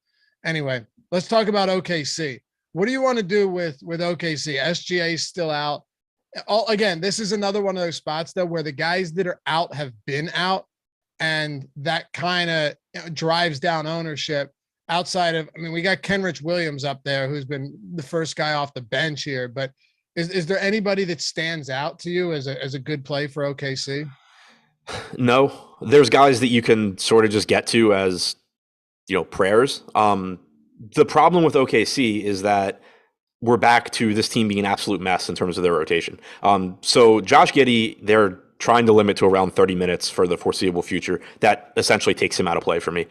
anyway, let's talk about OKC. What do you want to do with OKC? SGA is still out. Again, this is another one of those spots though, where the guys that are out have been out, and that kind of drives down ownership. Outside of, we got Kenrich Williams up there, who's been the first guy off the bench here, but is there anybody that stands out to you as a good play for OKC? No, there's guys that you can sort of just get to as, prayers. The problem with OKC is that we're back to this team being an absolute mess in terms of their rotation. So Josh Giddey, they're trying to limit to around 30 minutes for the foreseeable future. That essentially takes him out of play for me.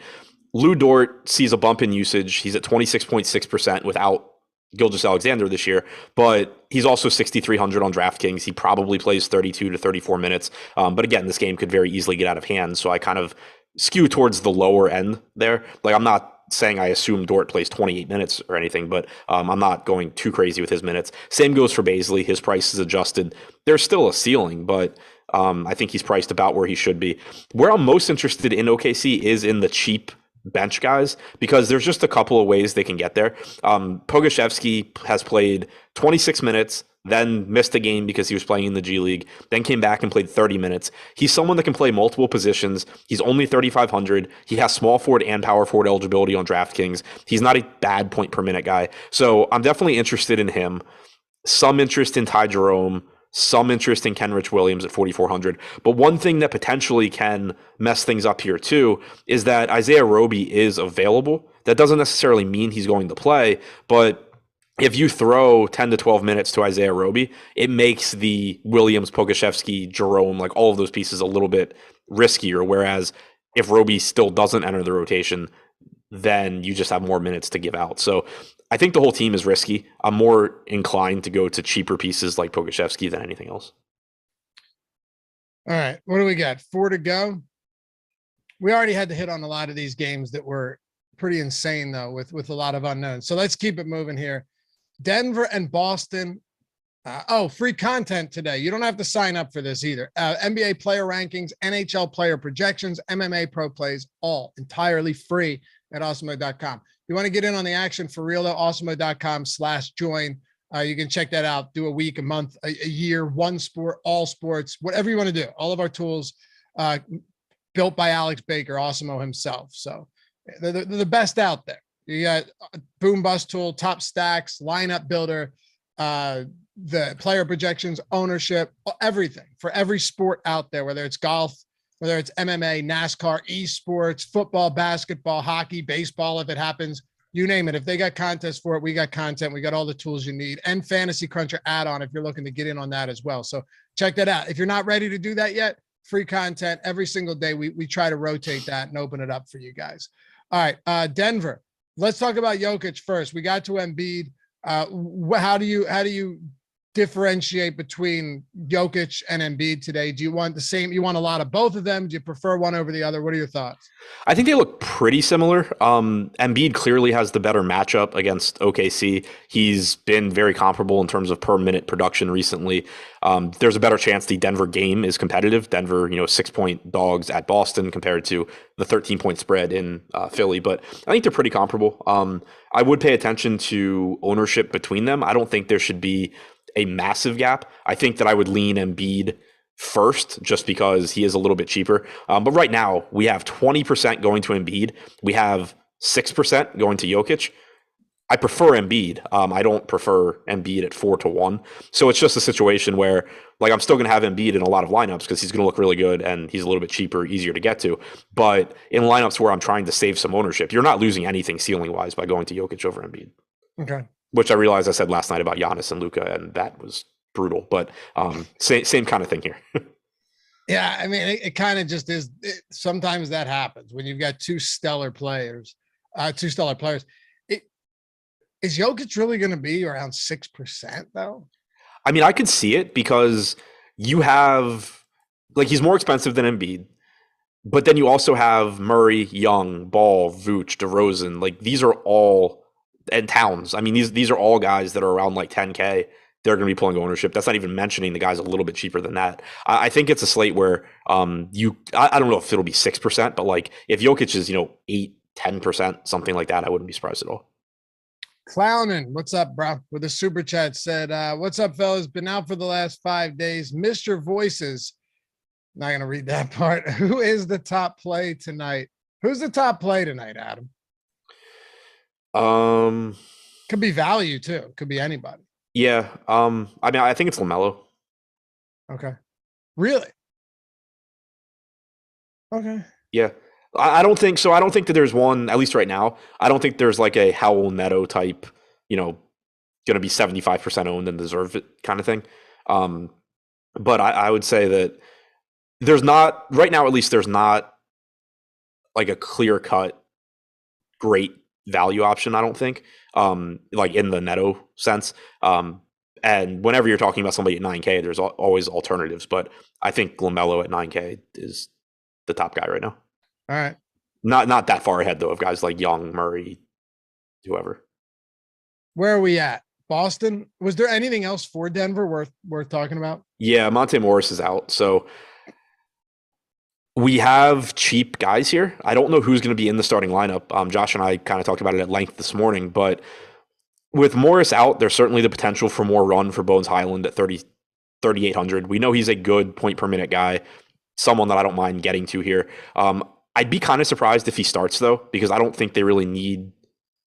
Lou Dort sees a bump in usage. He's at 26.6% without Gilgeous-Alexander this year, but he's also 6,300 on DraftKings. He probably plays 32 to 34 minutes. But again, this game could very easily get out of hand. So I kind of skew towards the lower end there. Like, I'm not saying I assume Dort plays 28 minutes or anything, but I'm not going too crazy with his minutes. Same goes for Bazley. His price is adjusted. There's still a ceiling, but I think he's priced about where he should be. Where I'm most interested in OKC is in the cheap bench guys, because there's just a couple of ways they can get there. Pogoshevsky has played 26 minutes, then missed a game because he was playing in the G League, then came back and played 30 minutes. He's someone that can play multiple positions. He's only 3,500. He has small forward and power forward eligibility on DraftKings. He's not a bad point per minute guy. So I'm definitely interested in him. Some interest in Ty Jerome, some interest in Kenrich Williams at 4,400. But one thing that potentially can mess things up here too is that Isaiah Roby is available. That doesn't necessarily mean he's going to play, but if you throw 10 to 12 minutes to Isaiah Roby, it makes the Williams, Pogoshevsky, Jerome, like all of those pieces a little bit riskier. Whereas if Roby still doesn't enter the rotation, then you just have more minutes to give out. So I think the whole team is risky. I'm more inclined to go to cheaper pieces like Pogoshevsky than anything else. All right. What do we got? 4 to go. We already had to hit on a lot of these games that were pretty insane though, with a lot of unknowns. So let's keep it moving here. Denver and Boston. Free content today. You don't have to sign up for this either. NBA player rankings, NHL player projections, MMA pro plays, all entirely free at awesemo.com. You want to get in on the action for real though, awesemo.com/join. You can check that out. Do a week, a month, a year, one sport, all sports, whatever you want to do. All of our tools built by Alex Baker, Awesemo himself. So they're the best out there. You got Boom Bust Tool, Top Stacks, Lineup Builder, the player projections, ownership, everything for every sport out there, whether it's golf, whether it's MMA, NASCAR, esports, football, basketball, hockey, baseball, if it happens, you name it. If they got contests for it, we got content. We got all the tools you need, and Fantasy Cruncher add-on if you're looking to get in on that as well. So check that out. If you're not ready to do that yet, free content every single day. We try to rotate that and open it up for you guys. All right, Denver. Let's talk about Jokic first. We got to Embiid. How do you differentiate between Jokic and Embiid today? Do you want the same? You want a lot of both of them? Do you prefer one over the other? What are your thoughts? I think they look pretty similar. Embiid clearly has the better matchup against OKC. He's been very comparable in terms of per minute production recently. There's a better chance the Denver game is competitive. Denver, 6-point dogs at Boston compared to the 13-point spread in Philly. But I think they're pretty comparable. I would pay attention to ownership between them. I don't think there should be a massive gap. I think that I would lean Embiid first just because he is a little bit cheaper. But right now we have 20% going to Embiid. We have 6% going to Jokic. I prefer Embiid. I don't prefer Embiid at 4-1. So it's just a situation where I'm still going to have Embiid in a lot of lineups because he's going to look really good and he's a little bit cheaper, easier to get to. But in lineups where I'm trying to save some ownership, you're not losing anything ceiling wise by going to Jokic over Embiid. Okay. Which I realized I said last night about Giannis and Luka, and that was brutal. But same kind of thing here. Yeah, I mean, it kind of just is. Sometimes that happens when you've got two stellar players. Is Jokic really going to be around 6% though? I mean, I could see it because you have he's more expensive than Embiid, but then you also have Murray, Young, Ball, Vooch, DeRozan. Like these are all and Towns. I mean, these are all guys that are around like 10K. They're going to be pulling ownership. That's not even mentioning the guys a little bit cheaper than that. I think it's a slate where I don't know if it'll be 6%, but like if Jokic is 8-10%, something like that, I wouldn't be surprised at all. Clowning, what's up, bro? With a super chat said, what's up, fellas? Been out for the last 5 days. Missed your voices. Not gonna read that part. Who is the top play tonight? Who's the top play tonight, Adam? Could be value too. Could be anybody. Yeah. I mean, I think it's LaMelo. Okay. Really? Okay. Yeah. I don't think so. I don't think that there's one, at least right now. I don't think there's like a Howell Neto type, going to be 75% owned and deserve it kind of thing. But I would say that there's not, right now at least, there's not like a clear cut great value option, I don't think, like in the Neto sense. And whenever you're talking about somebody at 9K, there's always alternatives. But I think LaMelo at 9K is the top guy right now. All right. Not that far ahead though of guys like Young, Murray, whoever. Where are we at? Boston? Was there anything else for Denver worth talking about? Yeah, Monte Morris is out. So we have cheap guys here. I don't know who's going to be in the starting lineup. Josh and I kind of talked about it at length this morning, but with Morris out, there's certainly the potential for more run for Bones Highland at 3,800. We know he's a good point per minute guy, someone that I don't mind getting to here. I'd be kind of surprised if he starts though, because I don't think they really need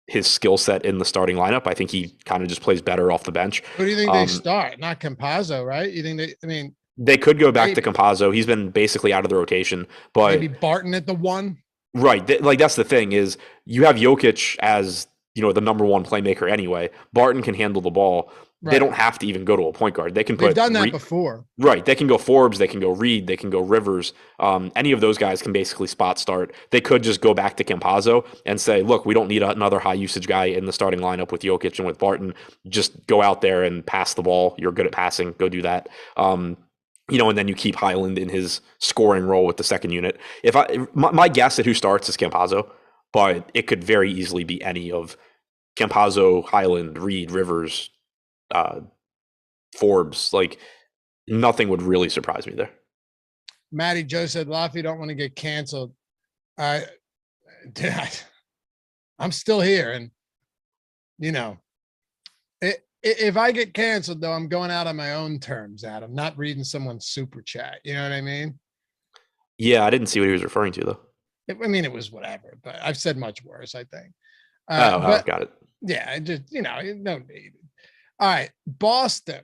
his skill set in the starting lineup. I think he kind of just plays better off the bench. Who do you think they start? Not Campazzo, right? You think they could go back to Campazzo. He's been basically out of the rotation, but maybe Barton at the 1. Right. That's the thing is you have Jokic as, the number one playmaker anyway. Barton can handle the ball. Right. They don't have to even go to a point guard. They can They've done that before. Right. They can go Forbes. They can go Reed. They can go Rivers. Any of those guys can basically spot start. They could just go back to Campazzo and say, look, we don't need another high usage guy in the starting lineup with Jokic and with Barton. Just go out there and pass the ball. You're good at passing. Go do that. And then you keep Highland in his scoring role with the second unit. My guess at who starts is Campazzo, but it could very easily be any of Campazzo, Highland, Reed, Rivers, Forbes. Like nothing would really surprise me there. Matty Joe said, Loughy don't want to get canceled. I'm still here. And, if I get canceled, though, I'm going out on my own terms, Adam, not reading someone's super chat. You know what I mean? Yeah, I didn't see what he was referring to, though. It was whatever, but I've said much worse, I think. Got it. Yeah, just, no need. All right, Boston.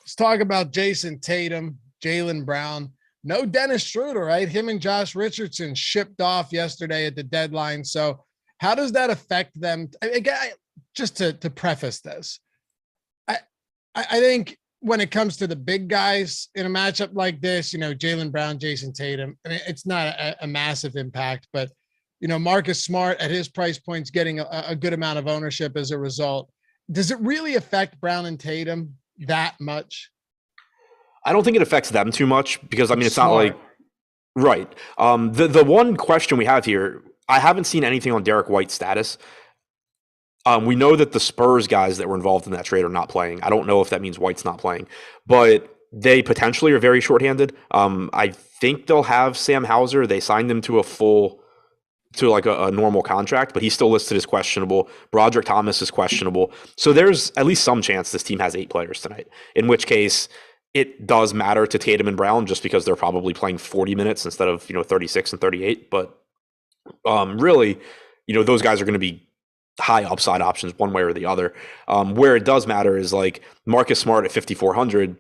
Let's talk about Jason Tatum, Jaylen Brown. No Dennis Schroeder, right? Him and Josh Richardson shipped off yesterday at the deadline. So how does that affect them? Just to preface this, I think when it comes to the big guys in a matchup like this, Jaylen Brown, Jason Tatum, it's not a massive impact, but, Marcus Smart at his price point's getting a good amount of ownership as a result. Does it really affect Brown and Tatum that much? I don't think it affects them too much because, it's Smart. Not like – right. The one question we have here, I haven't seen anything on Derek White's status. We know that the Spurs guys that were involved in that trade are not playing. I don't know if that means White's not playing, but they potentially are very shorthanded. I think they'll have Sam Hauser. They signed him to a normal contract, but he's still listed as questionable. Broderick Thomas is questionable. So there's at least some chance this team has 8 players tonight, in which case it does matter to Tatum and Brown just because they're probably playing 40 minutes instead of, 36 and 38. But really, those guys are going to be high upside options one way or the other. Where it does matter is like Marcus Smart at 5,400.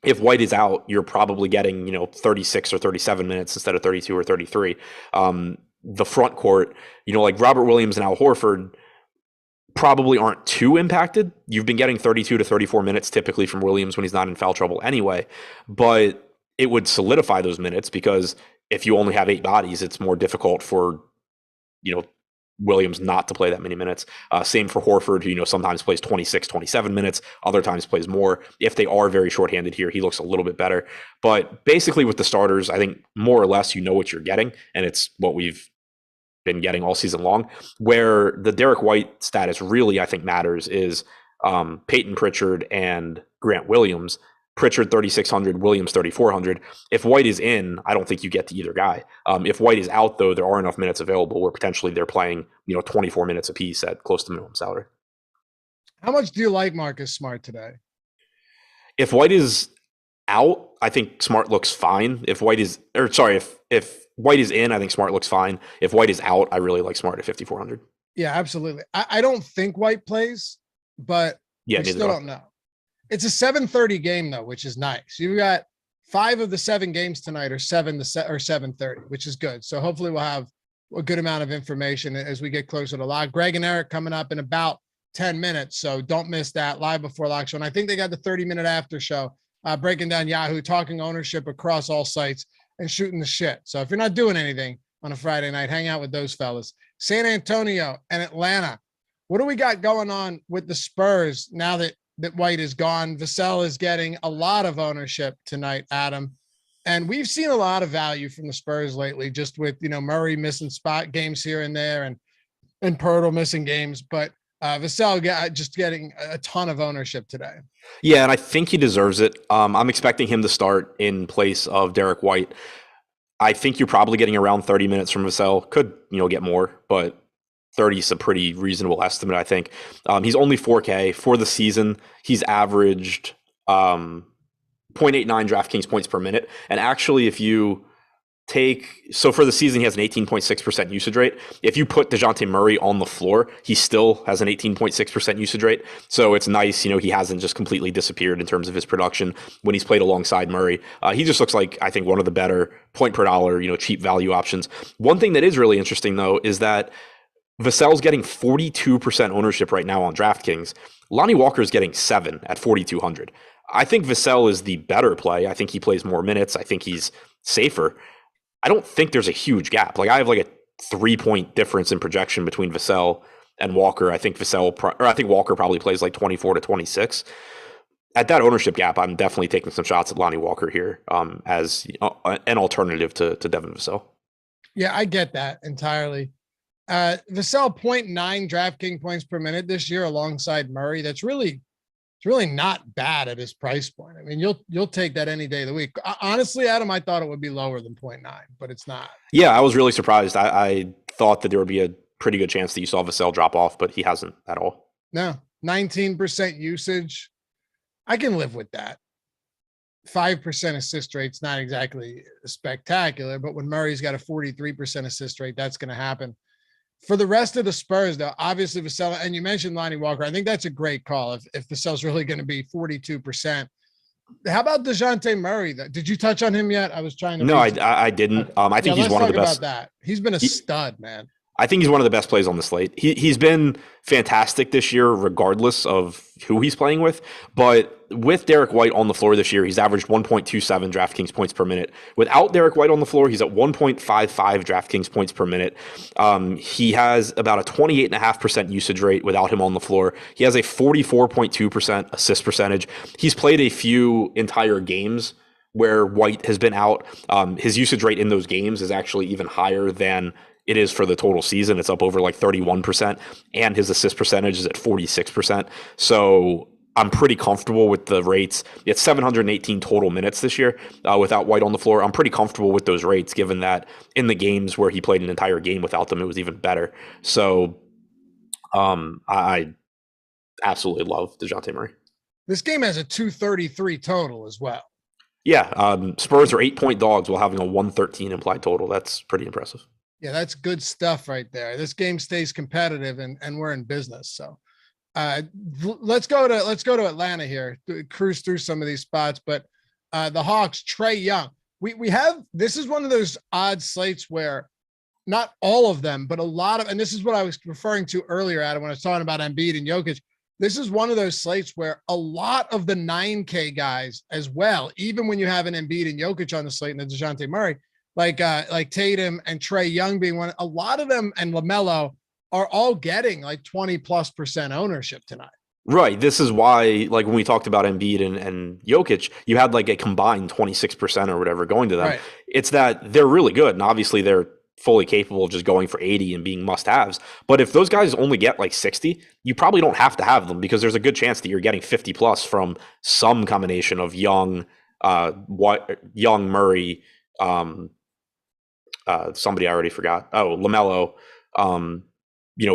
If White is out, you're probably getting, 36 or 37 minutes instead of 32 or 33. The front court, like Robert Williams and Al Horford probably aren't too impacted. You've been getting 32 to 34 minutes typically from Williams when he's not in foul trouble anyway, but it would solidify those minutes because if you only have 8 bodies, it's more difficult for, Williams not to play that many minutes. Same for Horford, who, sometimes plays 26, 27 minutes, other times plays more. If they are very shorthanded here, he looks a little bit better. But basically with the starters, I think more or less you know what you're getting, and it's what we've been getting all season long. Where the Derek White status really, I think, matters is Peyton Pritchard and Grant Williams. Pritchard 3,600, Williams 3,400. If White is in, I don't think you get to either guy. If White is out, though, there are enough minutes available where potentially they're playing 24 minutes apiece at close to minimum salary. How much do you like Marcus Smart today? If White is out, I think Smart looks fine. If White is in, I think Smart looks fine. If White is out, I really like Smart at 5,400. Yeah, absolutely. I don't think White plays, but we still don't know. It's a 7:30 game though, which is nice. You've got 5 of the 7 games tonight are 7:30, which is good. So hopefully we'll have a good amount of information as we get closer to lock. Greg and Eric coming up in about 10 minutes. So don't miss that live before lock show. And I think they got the 30-minute after show breaking down Yahoo, talking ownership across all sites and shooting the shit. So if you're not doing anything on a Friday night, hang out with those fellas. San Antonio and Atlanta. What do we got going on with the Spurs now that White is gone? Vassell is getting a lot of ownership tonight, Adam. And we've seen a lot of value from the Spurs lately, just with, Murray missing spot games here and there and Pirtle missing games. But Vassell just getting a ton of ownership today. Yeah, and I think he deserves it. I'm expecting him to start in place of Derek White. I think you're probably getting around 30 minutes from Vassell. Could, get more, but 30 is a pretty reasonable estimate, I think. He's only 4K for the season. He's averaged 0.89 DraftKings points per minute. And actually, if you so for the season, he has an 18.6% usage rate. If you put DeJounte Murray on the floor, he still has an 18.6% usage rate. So it's nice, he hasn't just completely disappeared in terms of his production when he's played alongside Murray. He just looks like, I think, one of the better point per dollar, cheap value options. One thing that is really interesting, though, is that Vassell's getting 42% ownership right now on DraftKings. Lonnie Walker is getting 7 at 4,200. I think Vassell is the better play. I think he plays more minutes. I think he's safer. I don't think there's a huge gap. Like I have like a 3-point difference in projection between Vassell and Walker. I think Walker probably plays like 24 to 26. At that ownership gap, I'm definitely taking some shots at Lonnie Walker here as an alternative to Devin Vassell. Yeah, I get that entirely. Vassell 0.9 DraftKings points per minute this year alongside Murray. It's really not bad at his price point. I mean, you'll take that any day of the week. Honestly, Adam, I thought it would be lower than 0.9, but it's not. Yeah, I was really surprised. I thought that there would be a pretty good chance that you saw Vassell drop off, but he hasn't at all. No, 19% usage. I can live with that. 5% assist rate's not exactly spectacular, but when Murray's got a 43% assist rate, that's going to happen. For the rest of the Spurs, though, obviously Vassell, and you mentioned Lonnie Walker. I think that's a great call if Vassell's really going to be 42%. How about DeJounte Murray? Did you touch on him yet? I was trying to. No, I didn't. I think he's one of the best. About that. He's been a stud, man. I think he's one of the best plays on the slate. He's been fantastic this year, regardless of who he's playing with. But with Derek White on the floor this year, he's averaged 1.27 DraftKings points per minute. Without Derek White on the floor, he's at 1.55 DraftKings points per minute. He has about a 28.5% usage rate without him on the floor. He has a 44.2% assist percentage. He's played a few entire games where White has been out. His usage rate in those games is actually even higher than it is for the total season. It's up over like 31%, and his assist percentage is at 46%. So I'm pretty comfortable with the rates. It's 718 total minutes this year without White on the floor. I'm pretty comfortable with those rates, given that in the games where he played an entire game without them, it was even better. So I absolutely love DeJounte Murray. This game has a 233 total as well. Yeah, Spurs are 8-point dogs while having a 113 implied total. That's pretty impressive. Yeah, that's good stuff right there. This game stays competitive, and we're in business. So let's go to Atlanta here, cruise through some of these spots. But the Hawks, Trae Young. We have, this is one of those odd slates where not all of them, but a lot of, and this is what I was referring to earlier, Adam, when I was talking about Embiid and Jokic. This is one of those slates where a lot of the 9K guys as well, even when you have an Embiid and Jokic on the slate and the DeJounte Murray, like Tatum and Trae Young being one, a lot of them and LaMelo are all getting like 20+% ownership tonight. Right. This is why, like when we talked about Embiid and Jokic, you had like a combined 26% or whatever going to them. Right. It's that they're really good. And obviously they're fully capable of just going for 80 and being must-haves. But if those guys only get like 60, you probably don't have to have them because there's a good chance that you're getting 50 plus from some combination of Young, Murray, somebody I already forgot. Oh, LaMelo,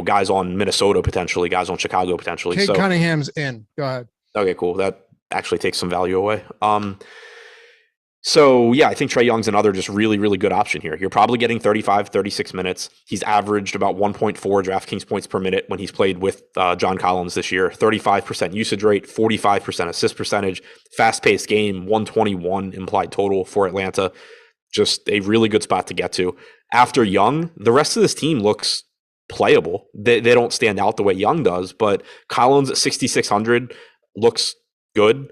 guys on Minnesota potentially, guys on Chicago potentially. Kate Cunningham's in. Go ahead. Okay, cool. That actually takes some value away. So yeah, I think Trae Young's another just really, really good option here. You're probably getting 35, 36 minutes. He's averaged about 1.4 DraftKings points per minute when he's played with John Collins this year. 35% usage rate, 45% assist percentage, fast-paced game, 121 implied total for Atlanta. Just a really good spot to get to. After Young, the rest of this team looks playable. They don't stand out the way Young does, but Collins at 6,600 looks good.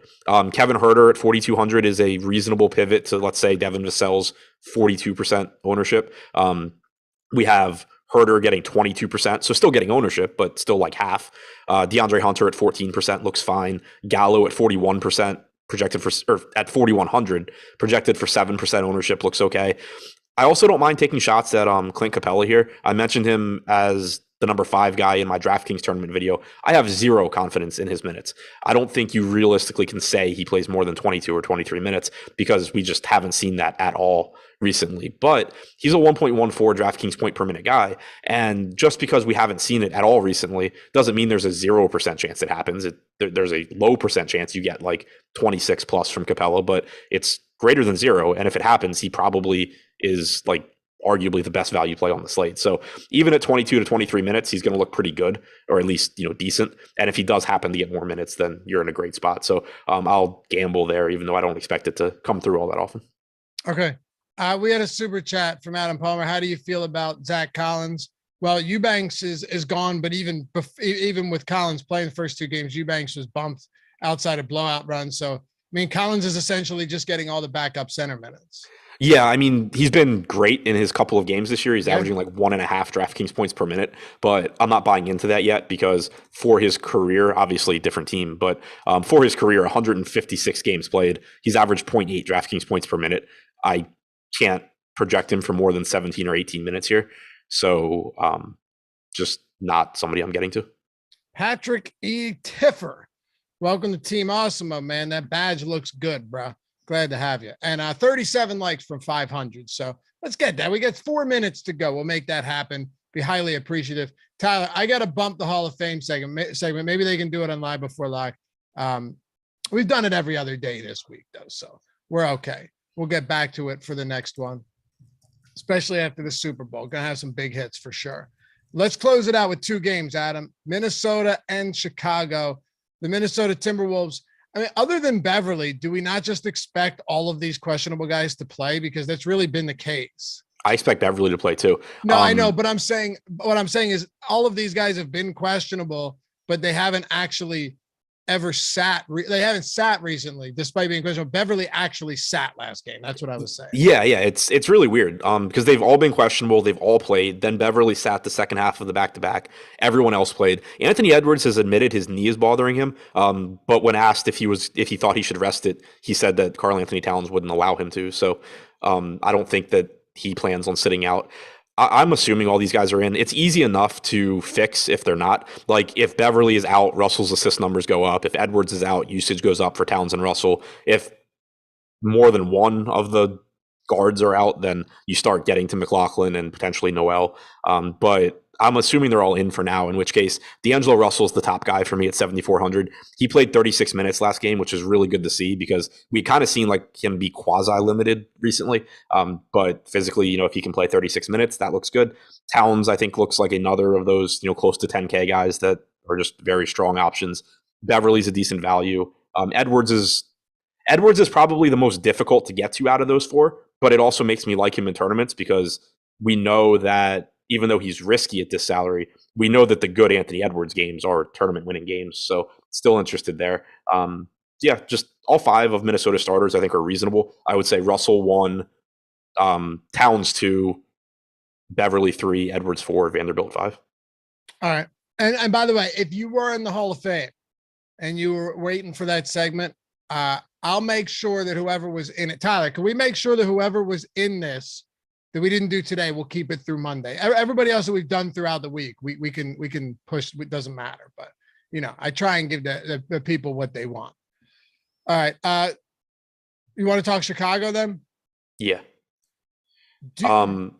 Kevin Huerter at 4,200 is a reasonable pivot to, let's say, Devin Vassell's 42% ownership. We have Huerter getting 22%, so still getting ownership, but still like half. DeAndre Hunter at 14% looks fine. Gallo at 41%, projected for, or at 4,100, projected for 7% ownership, looks okay. I also don't mind taking shots at Clint Capella here. I mentioned him as the number 5 guy in my DraftKings tournament video. I have zero confidence in his minutes. I don't think you realistically can say he plays more than 22 or 23 minutes because we just haven't seen that at all recently. But he's a 1.14 DraftKings point per minute guy. And just because we haven't seen it at all recently doesn't mean there's a 0% chance it happens. There's a low percent chance you get like 26 plus from Capella, but it's greater than 0. And if it happens, he probably is like arguably the best value play on the slate. So even at 22 to 23 minutes, he's going to look pretty good, or at least, decent. And if he does happen to get more minutes, then you're in a great spot. So I'll gamble there, even though I don't expect it to come through all that often. Okay. We had a super chat from Adam Palmer. How do you feel about Zach Collins? Well, Eubanks is gone, but even with Collins playing the first 2 games, Eubanks was bumped outside of blowout runs. So, Collins is essentially just getting all the backup center minutes. Yeah, he's been great in his couple of games this year. He's averaging like 1.5 DraftKings points per minute, but I'm not buying into that yet because for his career, obviously different team, but for his career, 156 games played, he's averaged 0.8 DraftKings points per minute. I can't project him for more than 17 or 18 minutes here. So just not somebody I'm getting to. Patrick E. Tiffer. Welcome to Team Awesemo, man. That badge looks good, bro. Glad to have you. And 37 likes from 500. So let's get that. We got 4 minutes to go. We'll make that happen. Be highly appreciative. Tyler, I got to bump the Hall of Fame segment. Maybe they can do it on Live Before Lock. We've done it every other day this week, though. So we're okay. We'll get back to it for the next one, especially after the Super Bowl. Going to have some big hits for sure. Let's close it out with 2 games, Adam. Minnesota and Chicago. The Minnesota Timberwolves. Other than Beverly, do we not just expect all of these questionable guys to play? Because that's really been the case. I expect Beverly to play too. No, I know, but what I'm saying is all of these guys have been questionable, but they haven't actually ever sat. They haven't sat recently, despite being questionable. Beverly actually sat last game. That's what I was saying. Yeah. It's really weird because they've all been questionable. They've all played. Then Beverly sat the second half of the back-to-back. Everyone else played. Anthony Edwards has admitted his knee is bothering him. But when asked if he thought he should rest it, he said that Karl Anthony Towns wouldn't allow him to. So I don't think that he plans on sitting out. I'm assuming all these guys are in. It's easy enough to fix if they're not. Like if Beverly is out, Russell's assist numbers go up. If Edwards is out, usage goes up for Towns and Russell. If more than one of the guards are out, then you start getting to McLaughlin and potentially Noel. But I'm assuming they're all in for now, in which case D'Angelo Russell's the top guy for me at 7,400. He played 36 minutes last game, which is really good to see because we kind of seen like him be quasi-limited recently. But physically, if he can play 36 minutes, that looks good. Towns, I think, looks like another of those, close to 10K guys that are just very strong options. Beverly's a decent value. Edwards is probably the most difficult to get to out of those 4, but it also makes me like him in tournaments because we know that even though he's risky at this salary, we know that the good Anthony Edwards games are tournament winning games. So still interested there. Yeah, just all 5 of Minnesota starters I think are reasonable. I would say Russell 1, Towns 2, Beverly 3, Edwards 4, Vanderbilt 5. All right. And by the way, if you were in the Hall of Fame and you were waiting for that segment, I'll make sure that whoever was in it, Tyler, can we make sure that whoever was in this that we didn't do today, we'll keep it through Monday. Everybody else that we've done throughout the week, we can push. It doesn't matter, but I try and give the people what they want. All right. You want to talk Chicago then? Yeah. Go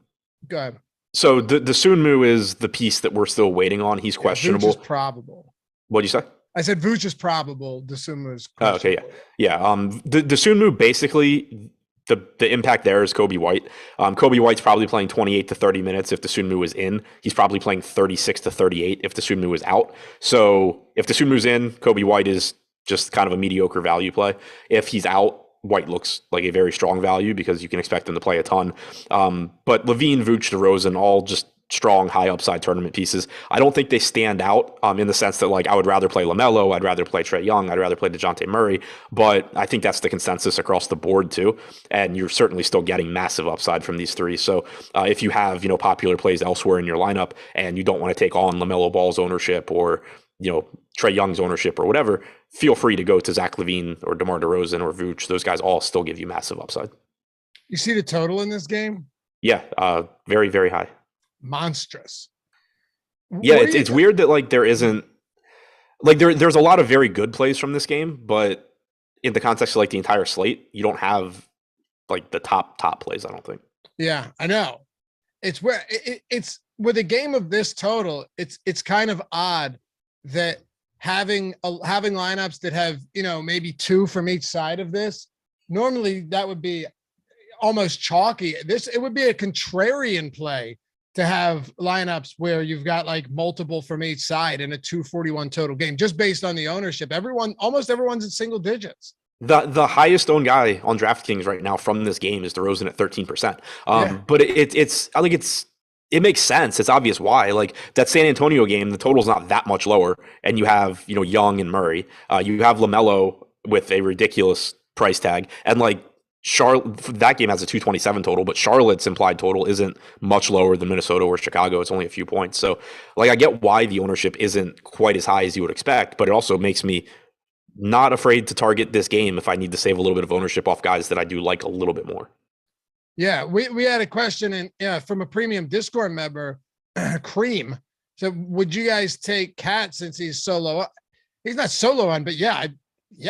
ahead. So the Sunmu is the piece that we're still waiting on. He's questionable. Vooch is probable. What'd you say? I said Vooch is probable. The Sunmu is questionable. Okay, yeah. The Sunmu, basically, the impact there is Kobe White. Kobe White's probably playing 28 to 30 minutes if the Sunmu is in. He's probably playing 36 to 38 if the Sunmu is out. So if the Sunmu's in, Kobe White is just kind of a mediocre value play. If he's out, White looks like a very strong value because you can expect him to play a ton. But Levine, Vooch, DeRozan, all just strong, high upside tournament pieces. I don't think they stand out in the sense that, like, I would rather play LaMelo, I'd rather play Trae Young, I'd rather play DeJounte Murray, but I think that's the consensus across the board too. And you're certainly still getting massive upside from these 3. So if you have, popular plays elsewhere in your lineup and you don't want to take on LaMelo Ball's ownership or, Trae Young's ownership or whatever, feel free to go to Zach LaVine or DeMar DeRozan or Vooch. Those guys all still give you massive upside. You see the total in this game? Yeah, very, very high. Monstrous. Yeah, it's weird that, like, there isn't, like, there's a lot of very good plays from this game, but in the context of, like, the entire slate, you don't have, like, the top plays, I don't think. Yeah, I know. It's where it's with a game of this total, it's kind of odd that having lineups that have, maybe 2 from each side of this, normally that would be almost chalky. It would be a contrarian play to have lineups where you've got, like, multiple from each side in a 241 total game, just based on the ownership. Almost everyone's in single digits. The highest owned guy on DraftKings right now from this game is DeRozan at 13%. But I think it makes sense. It's obvious why. Like, that San Antonio game, the total's not that much lower, and you have, Young and Murray. You have LaMelo with a ridiculous price tag, and, like, that game has a 227 total, but Charlotte's implied total isn't much lower than Minnesota or Chicago. It's only a few points. So, like, I get why the ownership isn't quite as high as you would expect, but it also makes me not afraid to target this game if I need to save a little bit of ownership off guys that I do like a little bit more. Yeah, we had a question from a premium Discord member, Cream. So would you guys take Cat since he's solo? He's not solo on, but yeah,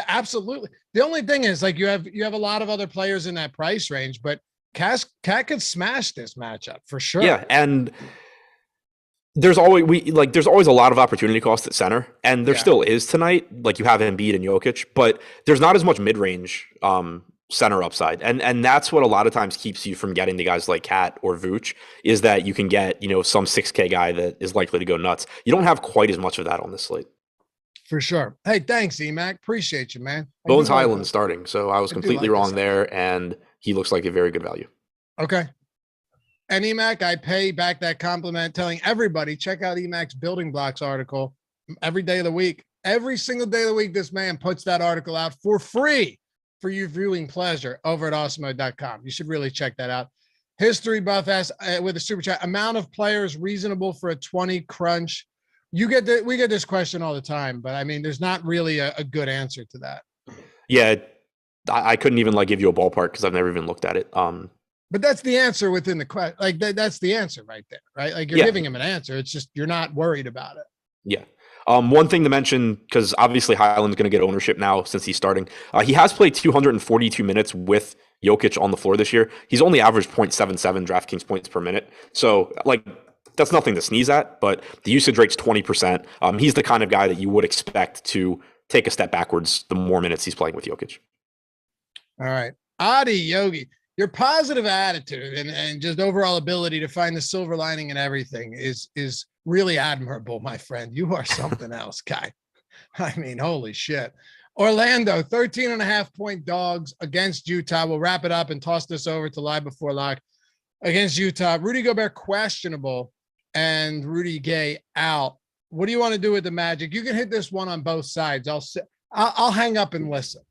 absolutely. The only thing is, like, you have a lot of other players in that price range, but Cat could smash this matchup for sure. Yeah, and there's always a lot of opportunity cost at center, and there still is tonight. Like, you have Embiid and Jokic, but there's not as much mid-range center upside, and that's what a lot of times keeps you from getting the guys like Cat or Vooch, is that you can get some 6K guy that is likely to go nuts. You don't have quite as much of that on this slate. For sure. Hey, thanks, Emac. Appreciate you, man. Bones Highland starting, so I was completely wrong there, and he looks like a very good value. Okay. And Emac, I pay back that compliment, telling everybody, check out Emac's Building Blocks article every day of the week. Every single day of the week, this man puts that article out for free for your viewing pleasure over at Awesemo.com. You should really check that out. History buff asks with a super chat, amount of players reasonable for a 20 crunch. We get this question all the time, but I mean, there's not really a good answer to that. Yeah, I couldn't even, like, give you a ballpark because I've never even looked at it. But that's the answer within the question. Like, that's the answer right there, right? Like, you're giving him an answer. It's just you're not worried about it. Yeah. One thing to mention, because obviously Highland's going to get ownership now since he's starting. He has played 242 minutes with Jokic on the floor this year. He's only averaged 0.77 DraftKings points per minute. So, like, that's nothing to sneeze at, but the usage rate's 20%. He's the kind of guy that you would expect to take a step backwards the more minutes he's playing with Jokic. All right. Adi Yogi, your positive attitude and just overall ability to find the silver lining in everything is really admirable, my friend. You are something else, guy. I mean, holy shit. Orlando, 13.5 point dogs against Utah. We'll wrap it up and toss this over to Live Before Lock. against Utah. Rudy Gobert questionable and Rudy Gay out. What do you want to do with the Magic? You can hit this one on both sides. I'll hang up and listen.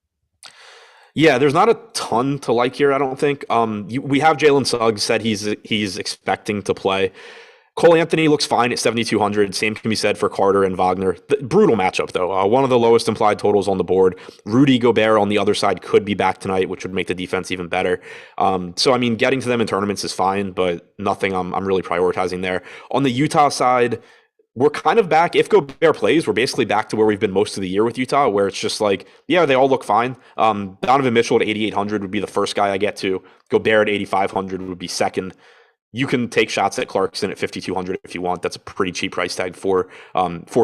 Yeah, there's not a ton to like here, I don't think. We have Jalen Suggs said he's expecting to play. Cole Anthony looks fine at 7,200. Same can be said for Carter and Wagner. Brutal matchup, though. One of the lowest implied totals on the board. Rudy Gobert on the other side could be back tonight, which would make the defense even better. So, I mean, getting to them in tournaments is fine, but nothing I'm really prioritizing there. On the Utah side, we're kind of back. If Gobert plays, we're basically back to where we've been most of the year with Utah, where it's just like, yeah, they all look fine. Donovan Mitchell at 8,800 would be the first guy I get to. Gobert at 8,500 would be second. You can take shots at Clarkson at 5,200 if you want. That's a pretty cheap price tag for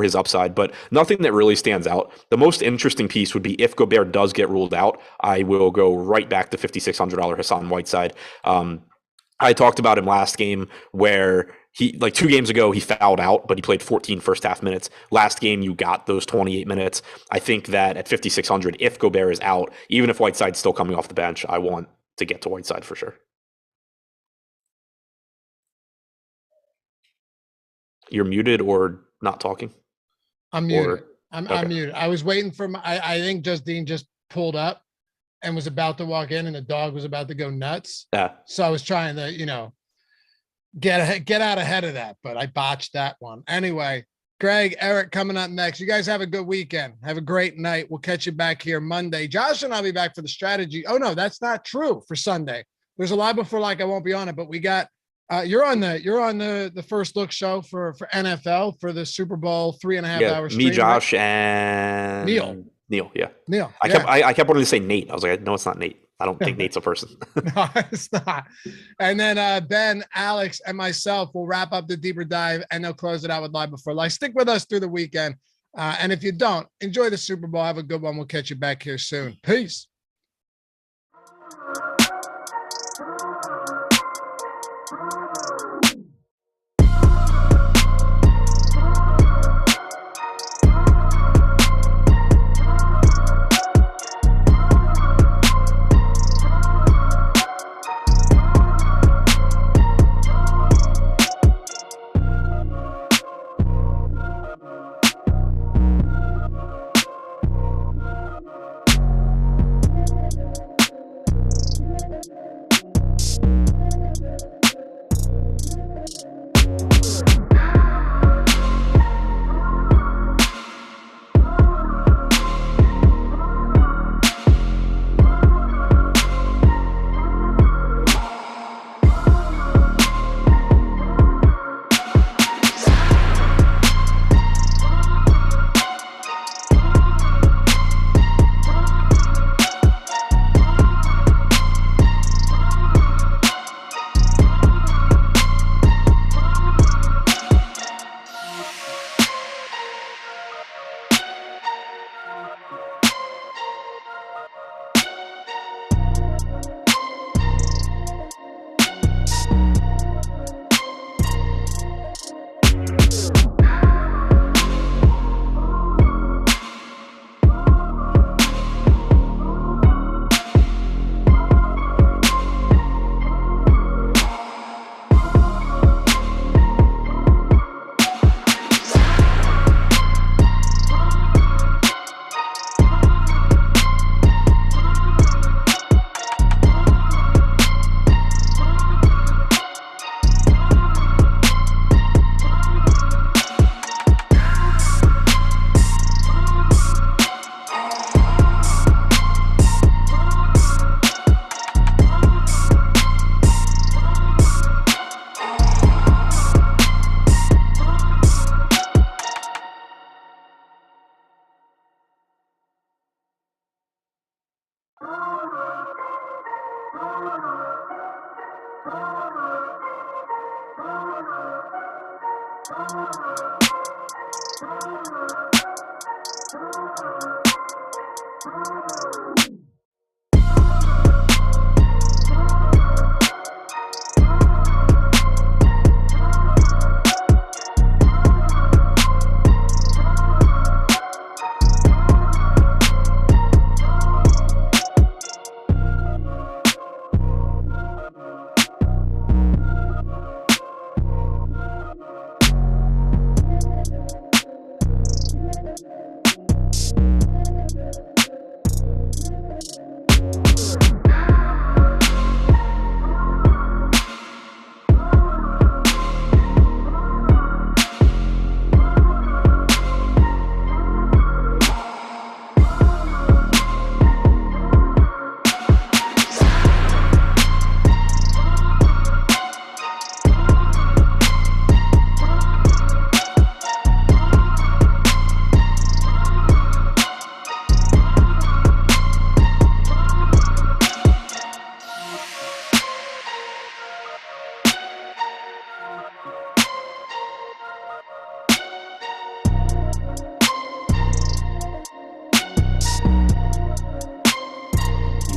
his upside, but nothing that really stands out. The most interesting piece would be if Gobert does get ruled out, I will go right back to $5,600 Hassan Whiteside. I talked about him last game where he, like 2 games ago, he fouled out, but he played 14 first half minutes. Last game, you got those 28 minutes. I think that at 5,600, if Gobert is out, even if Whiteside's still coming off the bench, I want to get to Whiteside for sure. You're muted or not talking? I'm muted. I'm muted. I was waiting for I think Justine just pulled up and was about to walk in and the dog was about to go nuts. Yeah. So I was trying to, get out ahead of that, but I botched that one. Anyway, Greg, Eric coming up next. You guys have a good weekend. Have a great night. We'll catch you back here Monday. Josh and I'll be back for the strategy. Oh no, that's not true for Sunday. There's a lot before I won't be on it, but we got you're on the first look show for NFL for the Super Bowl 3.5 hour stream. Me, Josh, right? And Neil. Yeah. Neil. I kept wanting to say Nate. I was like, no, it's not Nate. I don't think Nate's a person. No, it's not. And then Ben, Alex, and myself will wrap up the deeper dive and they'll close it out with Live Before Live. Stick with us through the weekend. And if you don't, enjoy the Super Bowl. Have a good one. We'll catch you back here soon. Peace.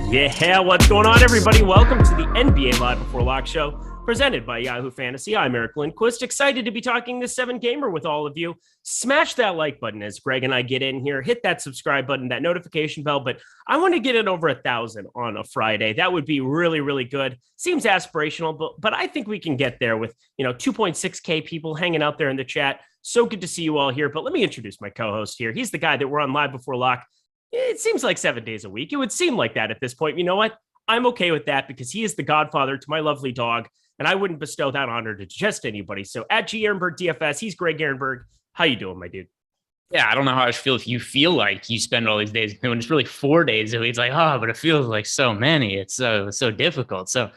Yeah, what's going on, everybody? Welcome to the NBA Live Before Lock show, presented by Yahoo Fantasy. I'm Lindquist, excited to be talking this 7-gamer with all of you. Smash that like button as Greg and I get in here. Hit that subscribe button, that notification bell. But I want to get it over 1,000 on a Friday. That would be really, really good. Seems aspirational, but I think we can get there with 2.6K people hanging out there in the chat. So good to see you all here. But let me introduce my co-host here. He's the guy that we're on Live Before Lock. It seems like 7 days a week. It would seem like that at this point. You know what? I'm okay with that because he is the godfather to my lovely dog, and I wouldn't bestow that honor to just anybody. So at Ehrenberg DFS, he's Greg Ehrenberg. How you doing, my dude? Yeah, I don't know how I feel if you feel like you spend all these days when it's really 4 days a week. It's like, but it feels like so many. It's so difficult, so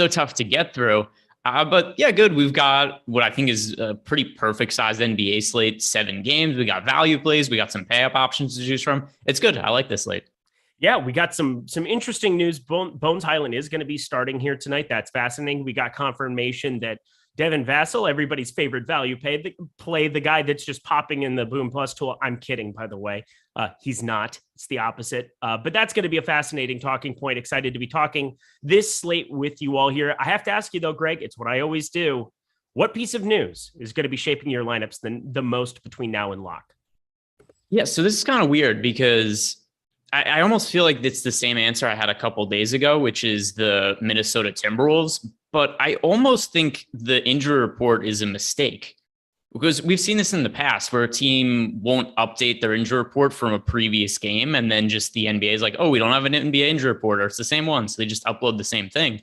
tough to get through. But yeah, good. We've got what I think is a pretty perfect sized NBA slate, 7 games. We got value plays. We got some pay up options to choose from. It's good. I like this slate. Yeah, we got some interesting news. Bones Highland is going to be starting here tonight. That's fascinating. We got confirmation that Devin Vassell, everybody's favorite value play, the guy that's just popping in the Boom Plus tool. I'm kidding, by the way. He's not. It's the opposite. But that's going to be a fascinating talking point. Excited to be talking this slate with you all here. I have to ask you, though, Greg, it's what I always do. What piece of news is going to be shaping your lineups the most between now and lock? Yeah, so this is kind of weird because I almost feel like it's the same answer I had a couple of days ago, which is the Minnesota Timberwolves. But I almost think the injury report is a mistake because we've seen this in the past where a team won't update their injury report from a previous game. And then just the NBA is like, we don't have an NBA injury report, or it's the same one. So they just upload the same thing.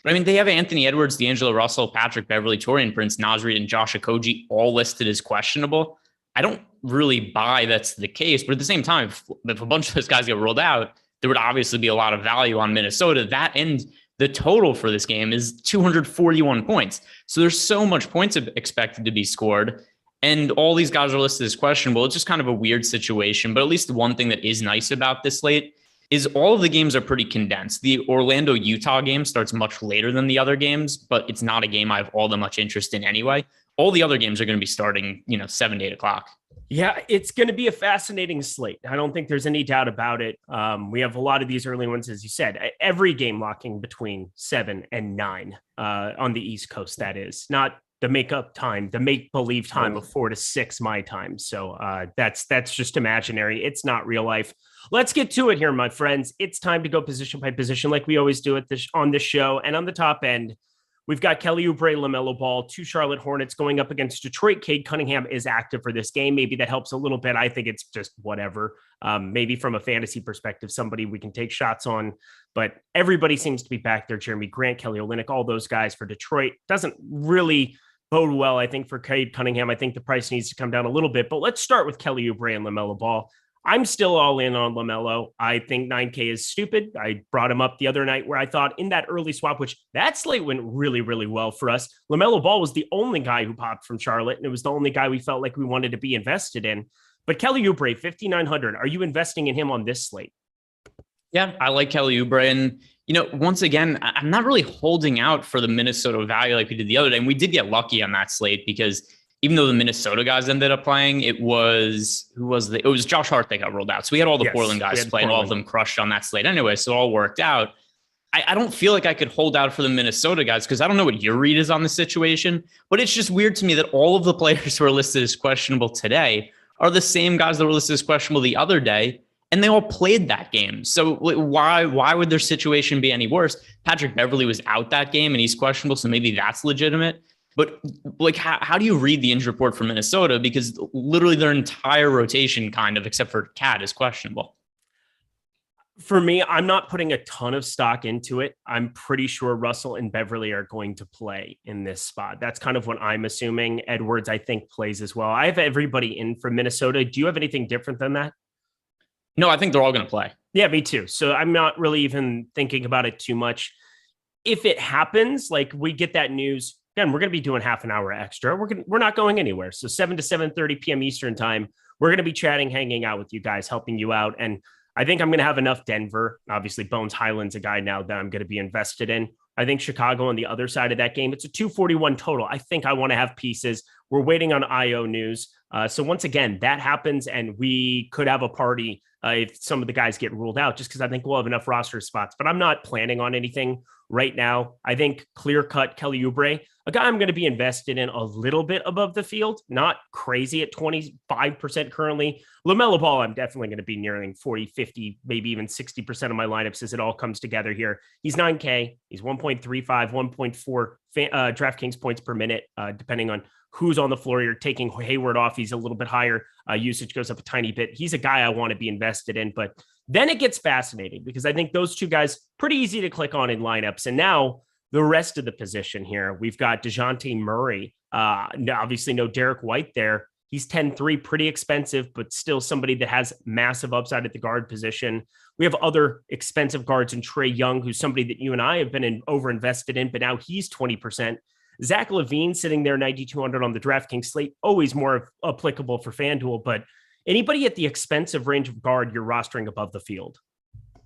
But I mean, they have Anthony Edwards, D'Angelo Russell, Patrick Beverley, Taurean Prince, Naz Reid, and Josh Okogie all listed as questionable. I don't really buy that's the case. But at the same time, if a bunch of those guys get rolled out, there would obviously be a lot of value on Minnesota. That and the total for this game is 241 points. So there's so much points expected to be scored. And all these guys are listed as questionable. It's just kind of a weird situation. But at least the one thing that is nice about this slate is all of the games are pretty condensed. The Orlando-Utah game starts much later than the other games, but it's not a game I have all that much interest in anyway. All the other games are going to be starting, 7 to 8 o'clock. Yeah, it's going to be a fascinating slate. I don't think there's any doubt about it. We have a lot of these early ones, as you said, every game locking between 7 and 9 on the East Coast. That is not the makeup time, the make-believe time of 4 to 6 my time. So that's just imaginary. It's not real life. Let's get to it here, my friends. It's time to go position by position like we always do on this show. And on the top end, we've got Kelly Oubre, LaMelo Ball, 2 Charlotte Hornets going up against Detroit. Cade Cunningham is active for this game. Maybe that helps a little bit. I think it's just whatever. Maybe from a fantasy perspective, somebody we can take shots on. But everybody seems to be back there. Jeremy Grant, Kelly Olynyk, all those guys for Detroit. Doesn't really bode well, I think, for Cade Cunningham. I think the price needs to come down a little bit. But let's start with Kelly Oubre and LaMelo Ball. I'm still all in on LaMelo. I think 9K is stupid. I brought him up the other night where I thought in that early swap, which that slate went really, really well for us. LaMelo Ball was the only guy who popped from Charlotte, and it was the only guy we felt like we wanted to be invested in. But Kelly Oubre, 5,900. Are you investing in him on this slate? Yeah, I like Kelly Oubre. And, once again, I'm not really holding out for the Minnesota value like we did the other day. And we did get lucky on that slate because even though the Minnesota guys ended up playing, it was Josh Hart that got rolled out. So we had all the Portland guys playing, all of them crushed on that slate anyway. So it all worked out. I don't feel like I could hold out for the Minnesota guys because I don't know what your read is on the situation, but it's just weird to me that all of the players who are listed as questionable today are the same guys that were listed as questionable the other day, and they all played that game. So why would their situation be any worse? Patrick Beverley was out that game and he's questionable, so maybe that's legitimate. But how do you read the injury report for Minnesota? Because literally their entire rotation except for Cat is questionable. For me, I'm not putting a ton of stock into it. I'm pretty sure Russell and Beverley are going to play in this spot. That's kind of what I'm assuming. Edwards, I think, plays as well. I have everybody in for Minnesota. Do you have anything different than that? No, I think they're all going to play. Yeah, me too. So I'm not really even thinking about it too much. If it happens, we get that news, again, we're going to be doing half an hour extra. We're not going anywhere. So 7 to 7:30 p.m. Eastern time, we're going to be chatting, hanging out with you guys, helping you out. And I think I'm going to have enough Denver. Obviously, Bones Highland's a guy now that I'm going to be invested in. I think Chicago on the other side of that game, it's a 241 total. I think I want to have pieces. We're waiting on IO news. So once again, that happens, and we could have a party if some of the guys get ruled out, just because I think we'll have enough roster spots. But I'm not planning on anything right now. I think clear-cut Kelly Oubre, a guy I'm going to be invested in a little bit above the field, not crazy at 25% currently. LaMelo Ball, I'm definitely going to be nearing 40, 50, maybe even 60% of my lineups as it all comes together here. He's 9K. He's 1.35, 1.4 DraftKings points per minute, depending on who's on the floor. You're taking Hayward off. He's a little bit higher. Usage goes up a tiny bit. He's a guy I want to be invested in, but then it gets fascinating because I think those two guys pretty easy to click on in lineups. And now the rest of the position here, we've got DeJounte Murray. Obviously no Derek White there. He's 10-3, pretty expensive, but still somebody that has massive upside at the guard position. We have other expensive guards in Trae Young, who's somebody that you and I have been over-invested in, but now he's 20%. Zach LaVine sitting there 9,200 on the DraftKings slate, always more applicable for FanDuel, but anybody at the expensive range of guard you're rostering above the field?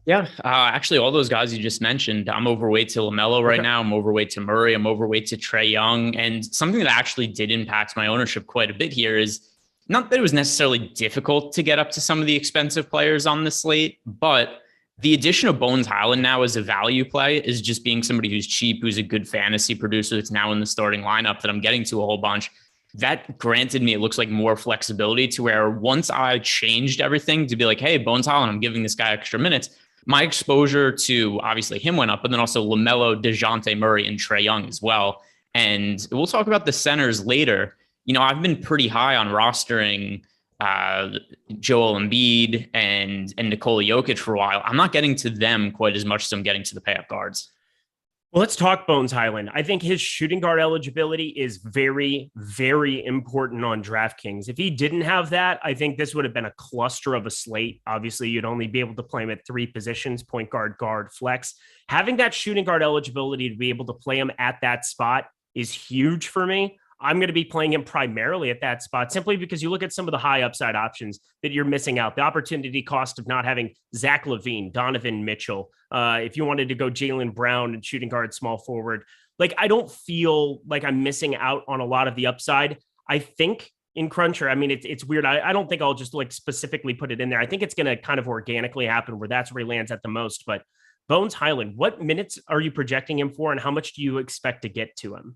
Yeah, actually, all those guys you just mentioned, I'm overweight to LaMelo right now. I'm overweight to Murray. I'm overweight to Trae Young. And something that actually did impact my ownership quite a bit here is not that it was necessarily difficult to get up to some of the expensive players on the slate, but the addition of Bones Highland now as a value play is just being somebody who's cheap, who's a good fantasy producer that's now in the starting lineup that I'm getting to a whole bunch. That granted me, it looks like more flexibility to where once I changed everything to be like, hey, Bones Highland, I'm giving this guy extra minutes. My exposure to obviously him went up, but then also LaMelo, DeJounte Murray, and Trae Young as well. And we'll talk about the centers later. You know, I've been pretty high on rostering Joel Embiid and Nikola Jokic for a while. I'm not getting to them quite as much as I'm getting to the pay-up guards. Well, let's talk Bones Highland. I think his shooting guard eligibility is very, very important on DraftKings. If he didn't have that, I think this would have been a cluster of a slate. Obviously, you'd only be able to play him at 3 positions, point guard, guard, flex. Having that shooting guard eligibility to be able to play him at that spot is huge for me. I'm going to be playing him primarily at that spot simply because you look at some of the high upside options that you're missing out. The opportunity cost of not having Zach LaVine, Donovan Mitchell. If you wanted to go Jaylen Brown and shooting guard, small forward, like I don't feel like I'm missing out on a lot of the upside. I think in Cruncher, I mean, it's weird. I don't think I'll just like specifically put it in there. I think it's going to kind of organically happen where that's where he lands at the most. But Bones Highland, what minutes are you projecting him for and how much do you expect to get to him?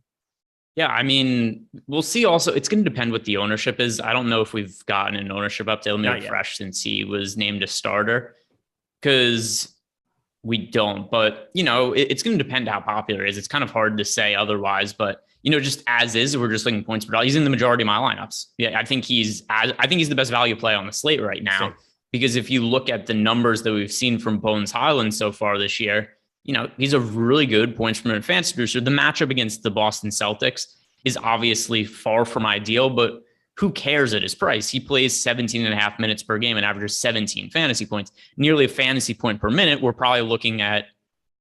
Yeah, I mean, we'll see also. It's going to depend what the ownership is. I don't know if we've gotten an ownership update. Let me refresh since he was named a starter because we don't. But, you know, it's going to depend how popular it is. It's kind of hard to say otherwise. But, you know, just as is, we're just looking points per dollar. He's in the majority of my lineups. Yeah, I think he's the best value play on the slate right now. Same. Because if you look at the numbers that we've seen from Bones Highland so far this year, you know, he's a really good points per minute fantasy producer. The matchup against the Boston Celtics is obviously far from ideal, but who cares at his price? He plays 17 and a half minutes per game and averages 17 fantasy points, nearly a fantasy point per minute. We're probably looking at,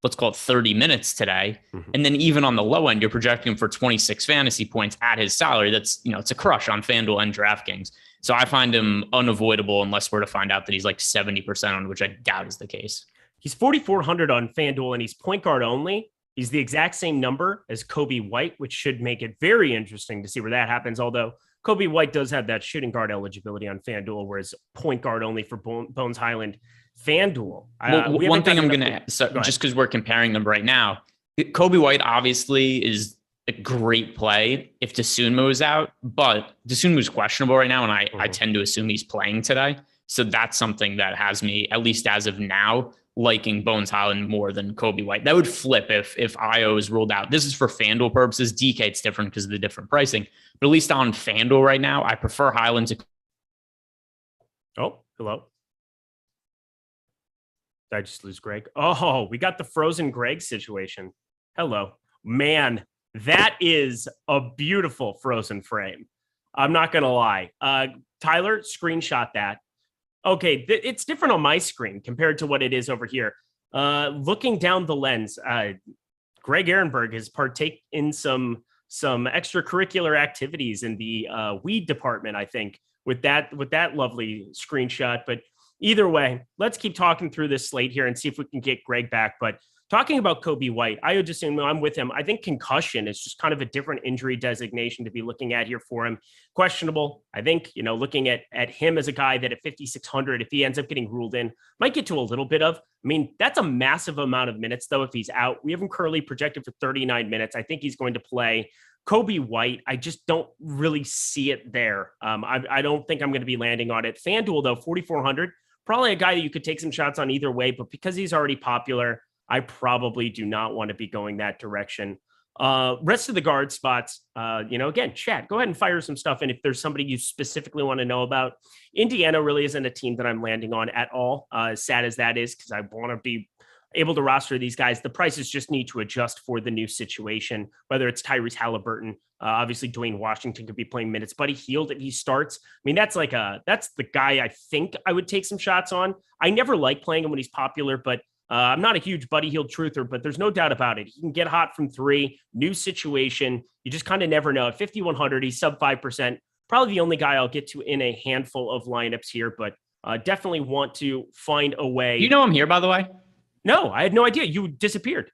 let's call it 30 minutes today. Mm-hmm. And then even on the low end, you're projecting him for 26 fantasy points at his salary. That's, you know, it's a crush on FanDuel and DraftKings. So I find him unavoidable unless we're to find out that he's like 70% on, which I doubt is the case. He's 4,400 on FanDuel and he's point guard only. He's the exact same number as Kobe White, which should make it very interesting to see where that happens. Although Kobe White does have that shooting guard eligibility on FanDuel, whereas point guard only for Bones Highland. FanDuel. One thing I'm going to, just because we're comparing them right now, Kobe White obviously is a great play if Dosunmu is out, but Dosunmu is questionable right now, and I tend to assume he's playing today. So that's something that has me, at least as of now, liking Bones Highland more than Kobe White. That would flip if IO is ruled out. This is for FanDuel purposes. DK, it's different because of the different pricing. But at least on FanDuel right now, I prefer Highland to... Oh, hello. Did I just lose Greg? Oh, we got the frozen Greg situation. Hello. Man, that is a beautiful frozen frame. I'm not going to lie. Tyler, screenshot that. Okay, it's different on my screen compared to what it is over here. Looking down the lens, Greg Ehrenberg has partaken in some extracurricular activities in the weed department, I think, with that lovely screenshot. But either way, let's keep talking through this slate here and see if we can get Greg back. But Talking about Kobe White, I would just assume I'm with him. I think concussion is just kind of a different injury designation to be looking at here for him. Questionable. I think, looking at him as a guy that at 5,600, if he ends up getting ruled in, might get to a little bit of. I mean, that's a massive amount of minutes, though, if he's out. We have him currently projected for 39 minutes. I think he's going to play. Kobe White, I just don't really see it there. I don't think I'm going to be landing on it. FanDuel, though, 4,400, probably a guy that you could take some shots on either way, but because he's already popular, I probably do not want to be going that direction. Rest of the guard spots, again, chat, go ahead and fire some stuff in if there's somebody you specifically want to know about. Indiana really isn't a team that I'm landing on at all, as sad as that is, because I want to be able to roster these guys. The prices just need to adjust for the new situation, whether it's Tyrese Halliburton. Obviously, Dwayne Washington could be playing minutes. Buddy Hield, if he starts, I mean, that's the guy I think I would take some shots on. I never like playing him when he's popular, but I'm not a huge Buddy Hield truther, but there's no doubt about it. He can get hot from three, new situation. You just kind of never know. At 5,100, he's sub 5%. Probably the only guy I'll get to in a handful of lineups here, but definitely want to find a way. You know I'm here, by the way? No, I had no idea. You disappeared.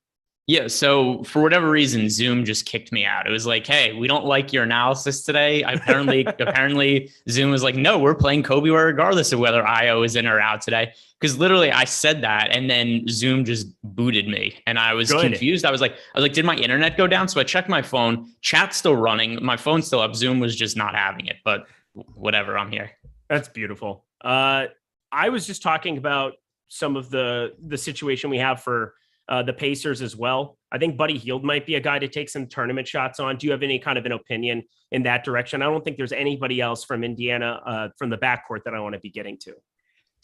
Yeah, so for whatever reason, Zoom just kicked me out. It was like, hey, we don't like your analysis today. Apparently, Zoom was like, no, we're playing Kobe regardless of whether IO is in or out today. Because literally I said that, and then Zoom just booted me, and I was confused. I was like, did my internet go down? So I checked my phone. Chat's still running. My phone's still up. Zoom was just not having it. But whatever, I'm here. That's beautiful. I was just talking about some of the situation we have for the Pacers as well. I think Buddy Hield might be a guy to take some tournament shots on. Do you have any kind of an opinion in that direction? I don't think there's anybody else from Indiana from the backcourt that I want to be getting to.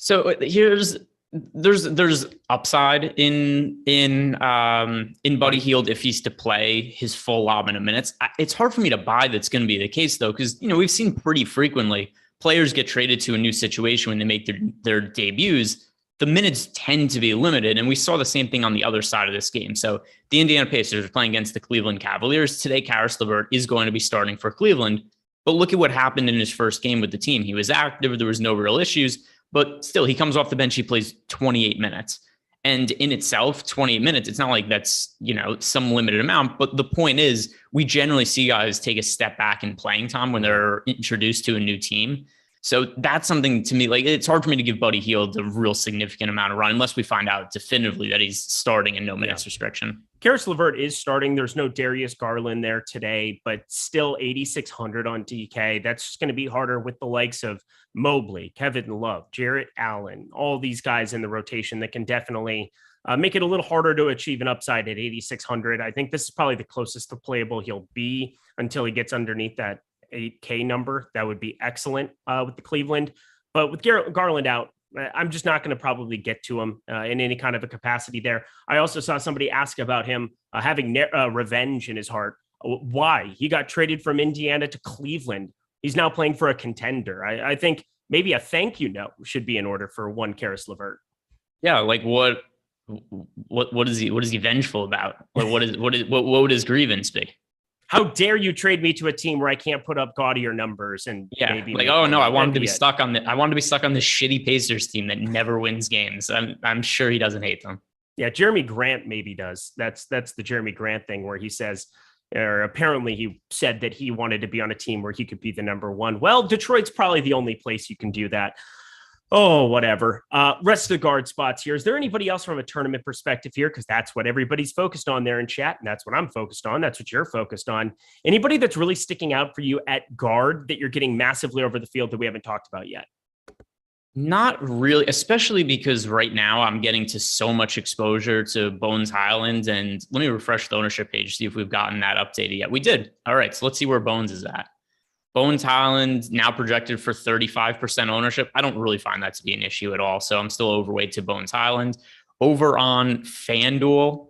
So there's upside in Buddy Hield if he's to play his full allotment of minutes. It's hard for me to buy that's going to be the case though, because we've seen pretty frequently players get traded to a new situation when they make their debuts. The minutes tend to be limited, and we saw the same thing on the other side of this game. So the Indiana Pacers are playing against the Cleveland Cavaliers. Today, Karis LeVert is going to be starting for Cleveland, but look at what happened in his first game with the team. He was active. There was no real issues, but still, he comes off the bench. He plays 28 minutes. And in itself, 28 minutes, it's not like that's, some limited amount. But the point is, we generally see guys take a step back in playing time when they're introduced to a new team. So that's something to me, like it's hard for me to give Buddy Hield a real significant amount of run unless we find out definitively that he's starting and no minutes restriction. Karis LeVert is starting. There's no Darius Garland there today, but still 8,600 on DK. That's just going to be harder with the likes of Mobley, Kevin Love, Jarrett Allen, all these guys in the rotation that can definitely make it a little harder to achieve an upside at 8,600. I think this is probably the closest to playable he'll be until he gets underneath that 8K number. That would be excellent with the Cleveland. But with Garland out, I'm just not going to probably get to him in any kind of a capacity there. I also saw somebody ask about him having revenge in his heart. Why? He got traded from Indiana to Cleveland. He's now playing for a contender. I think maybe a thank you note should be in order for one Karis LeVert. Yeah, like what is he vengeful about? Like what would his grievance be? How dare you trade me to a team where I can't put up gaudier numbers? And maybe like, oh no, I want to be stuck on this shitty Pacers team that never wins games. I'm sure he doesn't hate them. Yeah, Jeremy Grant maybe does. That's the Jeremy Grant thing where he says, or apparently he said that he wanted to be on a team where he could be the number one. Well, Detroit's probably the only place you can do that. Oh, whatever. Rest of the guard spots here. Is there anybody else from a tournament perspective here? Because that's what everybody's focused on there in chat. And that's what I'm focused on. That's what you're focused on. Anybody that's really sticking out for you at guard that you're getting massively over the field that we haven't talked about yet? Not really, especially because right now I'm getting to so much exposure to Bones Highland. And let me refresh the ownership page, see if we've gotten that updated yet. We did. All right. So let's see where Bones is at. Bones Highland now projected for 35% ownership. I don't really find that to be an issue at all. So I'm still overweight to Bones Highland. Over on FanDuel,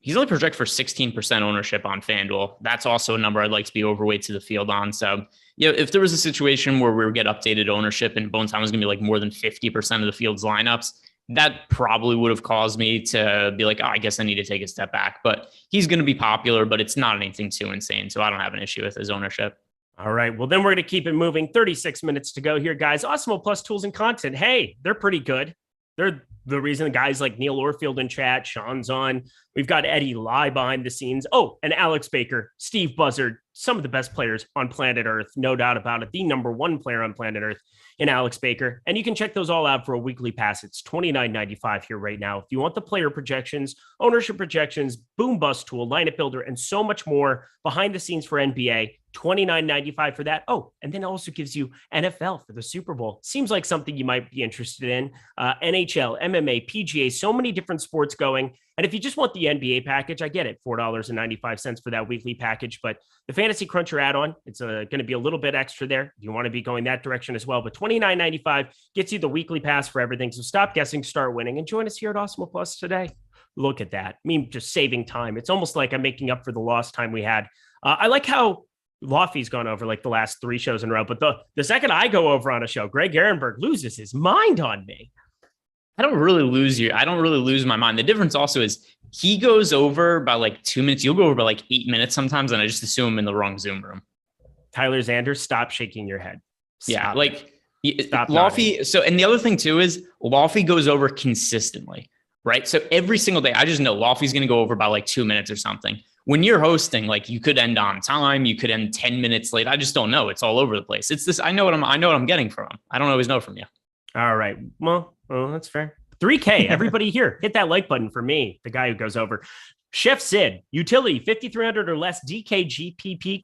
he's only projected for 16% ownership on FanDuel. That's also a number I'd like to be overweight to the field on. So, if there was a situation where we would get updated ownership and Bones Highland was going to be like more than 50% of the field's lineups, that probably would have caused me to be like, I guess I need to take a step back. But he's going to be popular, but it's not anything too insane. So I don't have an issue with his ownership. All right. Well, then we're going to keep it moving. 36 minutes to go here, guys. Awesemo Plus tools and content. Hey, they're pretty good. They're the reason guys like Neil Orfield in chat, Sean's on. We've got Eddie Lai behind the scenes. Oh, and Alex Baker, Steve Buzzard, some of the best players on planet Earth, no doubt about it. The number one player on planet Earth in Alex Baker. And you can check those all out for a weekly pass. It's $29.95 here right now. If you want the player projections, ownership projections, boom bust tool, lineup builder, and so much more behind the scenes for NBA, $29.95 for that. Oh, and then it also gives you NFL for the Super Bowl. Seems like something you might be interested in. NHL, MMA, PGA, so many different sports going. And if you just want the NBA package, I get it, $4.95 for that weekly package. But the Fantasy Cruncher add-on, it's going to be a little bit extra there. You want to be going that direction as well. But $29.95 gets you the weekly pass for everything. So stop guessing, start winning, and join us here at Awesemo Plus today. Look at that. I mean, just saving time. It's almost like I'm making up for the lost time we had. I like how Loughy's gone over like the last 3 shows in a row. But the second I go over on a show, Greg Ehrenberg loses his mind on me. I don't really lose my mind. The difference also is he goes over by like 2 minutes. You'll go over by like 8 minutes sometimes, and I just assume I'm in the wrong Zoom room. Tyler Xander, stop shaking your head. Stop Loughy. So, and the other thing too is Loughy goes over consistently, right? So every single day, I just know Loughy's going to go over by like 2 minutes or something. When you're hosting, like you could end on time, you could end 10 minutes late. I just don't know. It's all over the place. It's this. I know what I'm getting from him. I don't always know from you. All right. Well, that's fair. 3K. Everybody here, hit that like button for me, the guy who goes over. Chef Sid, utility 5,300 or less DKGPP ?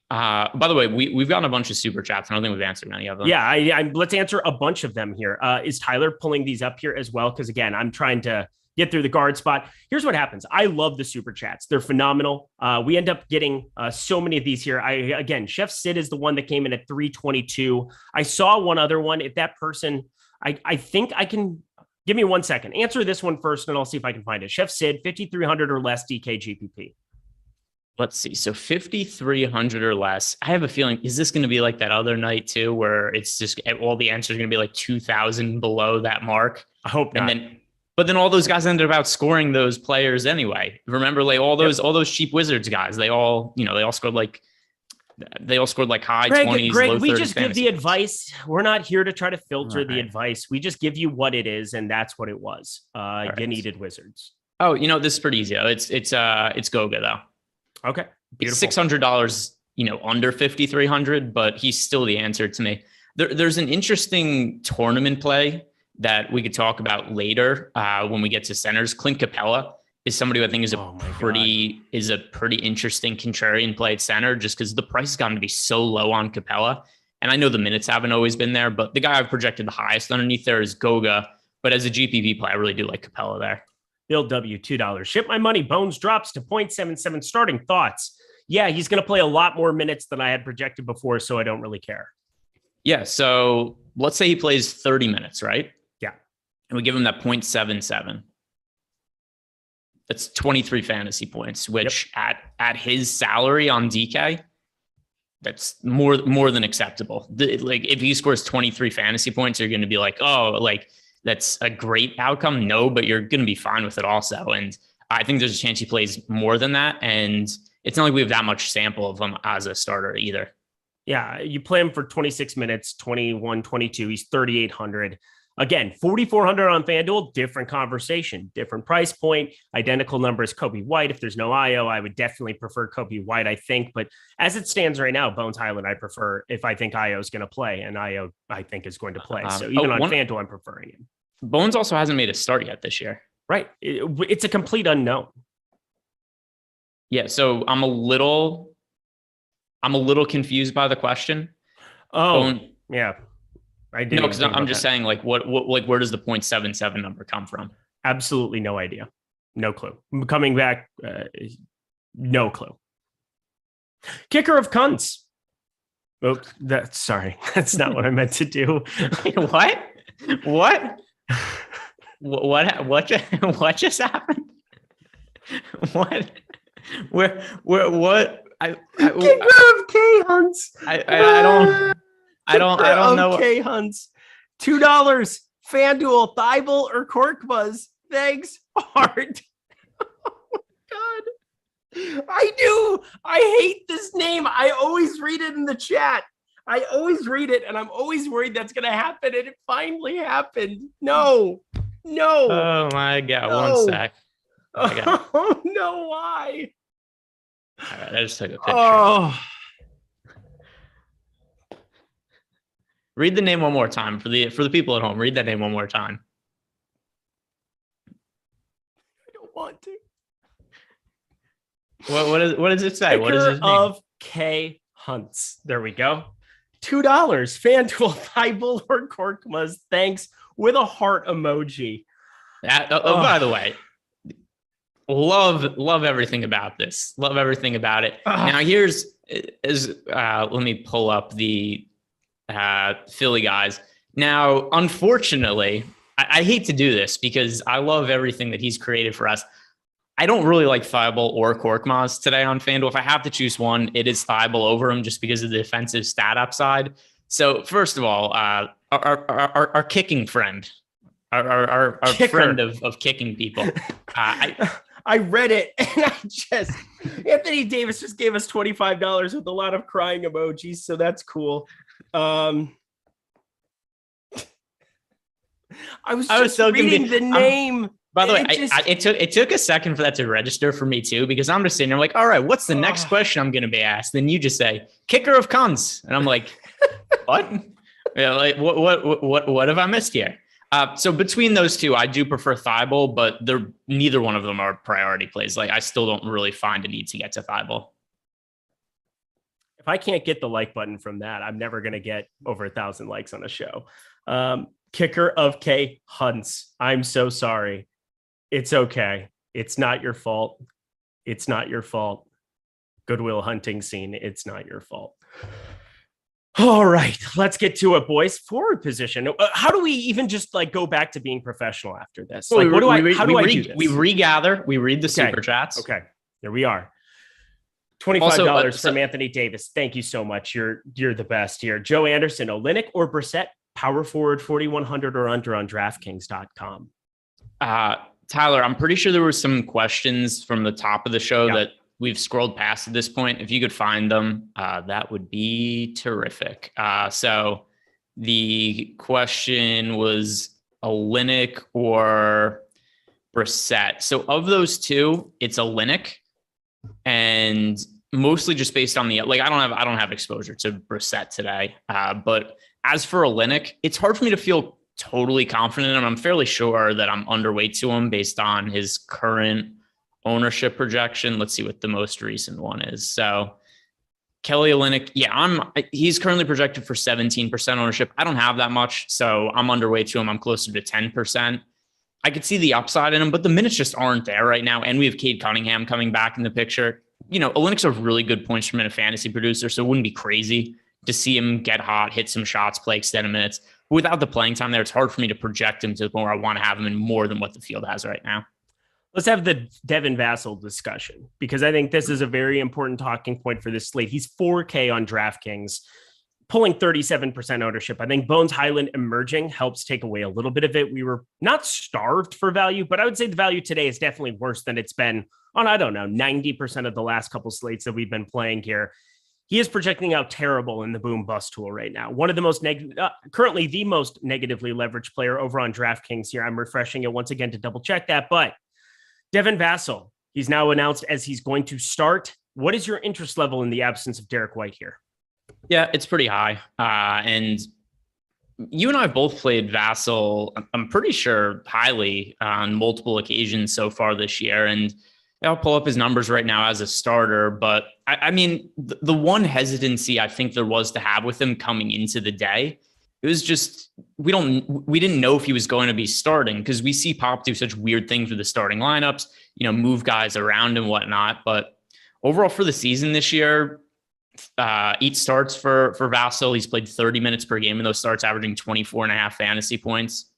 By the way, we've gotten a bunch of super chats. I don't think we've answered any of them. Yeah, let's answer a bunch of them here. Is Tyler pulling these up here as well? Because again, I'm trying to get through the guard spot. Here's what happens. I love the super chats. They're phenomenal. We end up getting so many of these here. Again, Chef Sid is the one that came in at 322. I saw one other one. If that person, I think I can, give me 1 second. Answer this one first, and I'll see if I can find it. Chef Sid, 5,300 or less DKGPP. Let's see. So 5,300 or less. I have a feeling, is this going to be like that other night too, where it's just all the answers are going to be like 2,000 below that mark? I hope not. But then all those guys ended up outscoring those players anyway. Remember, like all those cheap Wizards guys, they all scored like high 20s. Greg, low 30s we just give the fantasy. Advice. We're not here to try to filter the advice. We just give you what it is, and that's what it was. You needed Wizards. Oh, this is pretty easy. It's Goga though. Okay, beautiful. It's $600, under 5,300, but he's still the answer to me. There's an interesting tournament play that we could talk about later when we get to centers. Clint Capella is somebody who I think is a pretty interesting contrarian play at center, just because the price is going to be so low on Capella. And I know the minutes haven't always been there, but the guy I've projected the highest underneath there is Goga. But as a GPP play, I really do like Capella there. Bill W, $2. Ship my money. Bones drops to 0.77. Starting thoughts. Yeah, he's going to play a lot more minutes than I had projected before, so I don't really care. Yeah, so let's say he plays 30 minutes, right? Yeah. And we give him that 0.77. That's 23 fantasy points, which at his salary on DK, that's more than acceptable. If he scores 23 fantasy points, you're going to be like, oh, like that's a great outcome. No, but you're going to be fine with it also. And I think there's a chance he plays more than that. And it's not like we have that much sample of him as a starter either. Yeah, you play him for 26 minutes, 21, 22. He's 3,800. Again, 4,400 on FanDuel, different conversation, different price point, identical numbers. Kobe White. If there's no IO, I would definitely prefer Kobe White, I think. But as it stands right now, Bones Highland, I prefer if I think IO is going to play, and IO, I think, is going to play. So even on FanDuel, I'm preferring him. Bones also hasn't made a start yet this year. Right. It's a complete unknown. Yeah, so I'm a little confused by the question. Yeah. I didn't. No, because I'm just saying, like, what, where does the 0.77 number come from? Absolutely no idea. No clue. Coming back, no clue. Kicker of cunts. Oh, sorry. That's not what I meant to do. What? What just happened? What? What? Kicker of K hunts. I don't know. Okay, Hunts. $2. FanDuel, Thibault, or Cork Buzz. Thanks, Art. Oh my God. I hate this name. I always read it in the chat. I always read it, and I'm always worried that's going to happen, and it finally happened. No. Oh my God. No. 1 sec. Oh, no, why? All right, I just took a picture. Oh. Read the name one more time for the people at home. Read that name one more time. I don't want to. What does it say? What is his name? Of K Hunts. There we go. $2. FanDuel, Thibault, or Korkmaz. Thanks, with a heart emoji. By the way, love everything about this. Love everything about it. Now let me pull up the Philly guys. Now, unfortunately, I hate to do this because I love everything that he's created for us. I don't really like Thibault or Korkmaz today on FanDuel. If I have to choose one, it is Thibault over him just because of the defensive stat upside. So first of all, our kicking friend, our friend of kicking people. I read it and Anthony Davis just gave us $25 with a lot of crying emojis. So that's cool. I was so reading the name. By the way, it took a second for that to register for me too, because I'm just sitting there like, all right, what's the next question I'm going to be asked? Then you just say kicker of cons. And I'm like, what? Yeah, like what have I missed here? So between those two, I do prefer Thibault, but neither one of them are priority plays. Like I still don't really find a need to get to Thibault. If I can't get the like button from that, I'm never going to get over 1,000 likes on a show. Kicker of K Hunts. I'm so sorry. It's okay. It's not your fault. It's not your fault. Goodwill Hunting scene. It's not your fault. All right, let's get to it, boys. Forward position. How do we even just like go back to being professional after this? Like, how do I do this? We regather. We read the super chats. Okay, there we are. $25 from Anthony Davis. Thank you so much. You're the best here. Joe Anderson, Olynyk or Brissett? Power forward 4,100 or under on DraftKings.com. Tyler, I'm pretty sure there were some questions from the top of the show that we've scrolled past at this point. If you could find them, that would be terrific. So the question was Olynyk or Brissett. So of those two, it's Olynyk, and mostly just based on I don't have exposure to Brissett today. But as for Olynyk, it's hard for me to feel totally confident in him. I'm fairly sure that I'm underweight to him based on his current ownership projection. Let's see what the most recent one is. So Kelly Olynyk, he's currently projected for 17% ownership. I don't have that much, so I'm underweight to him. I'm closer to 10%. I could see the upside in him, but the minutes just aren't there right now. And we have Cade Cunningham coming back in the picture. Olynyk's a really good points per minute fantasy producer, so it wouldn't be crazy to see him get hot, hit some shots, play extended minutes. But without the playing time there, it's hard for me to project him to the point where I want to have him in more than what the field has right now. Let's have the Devin Vassell discussion, because I think this is a very important talking point for this slate. He's 4K on DraftKings, pulling 37% ownership. I think Bones Highland emerging helps take away a little bit of it. We were not starved for value, but I would say the value today is definitely worse than it's been on, 90% of the last couple slates that we've been playing here. He is projecting out terrible in the boom bust tool right now. One of the most currently the most negatively leveraged player over on DraftKings here. I'm refreshing it once again to double check that, but Devin Vassell, he's now announced as he's going to start. What is your interest level in the absence of Derek White here? Yeah, it's pretty high. And you and I have both played Vassell, I'm pretty sure, highly on multiple occasions so far this year. And I'll pull up his numbers right now as a starter. But I mean, the one hesitancy I think there was to have with him coming into the day, it was just, we didn't know if he was going to be starting, because we see Pop do such weird things with the starting lineups, move guys around and whatnot. But overall for the season this year, 8 starts for Vassell. He's played 30 minutes per game in those starts, averaging 24.5 fantasy points.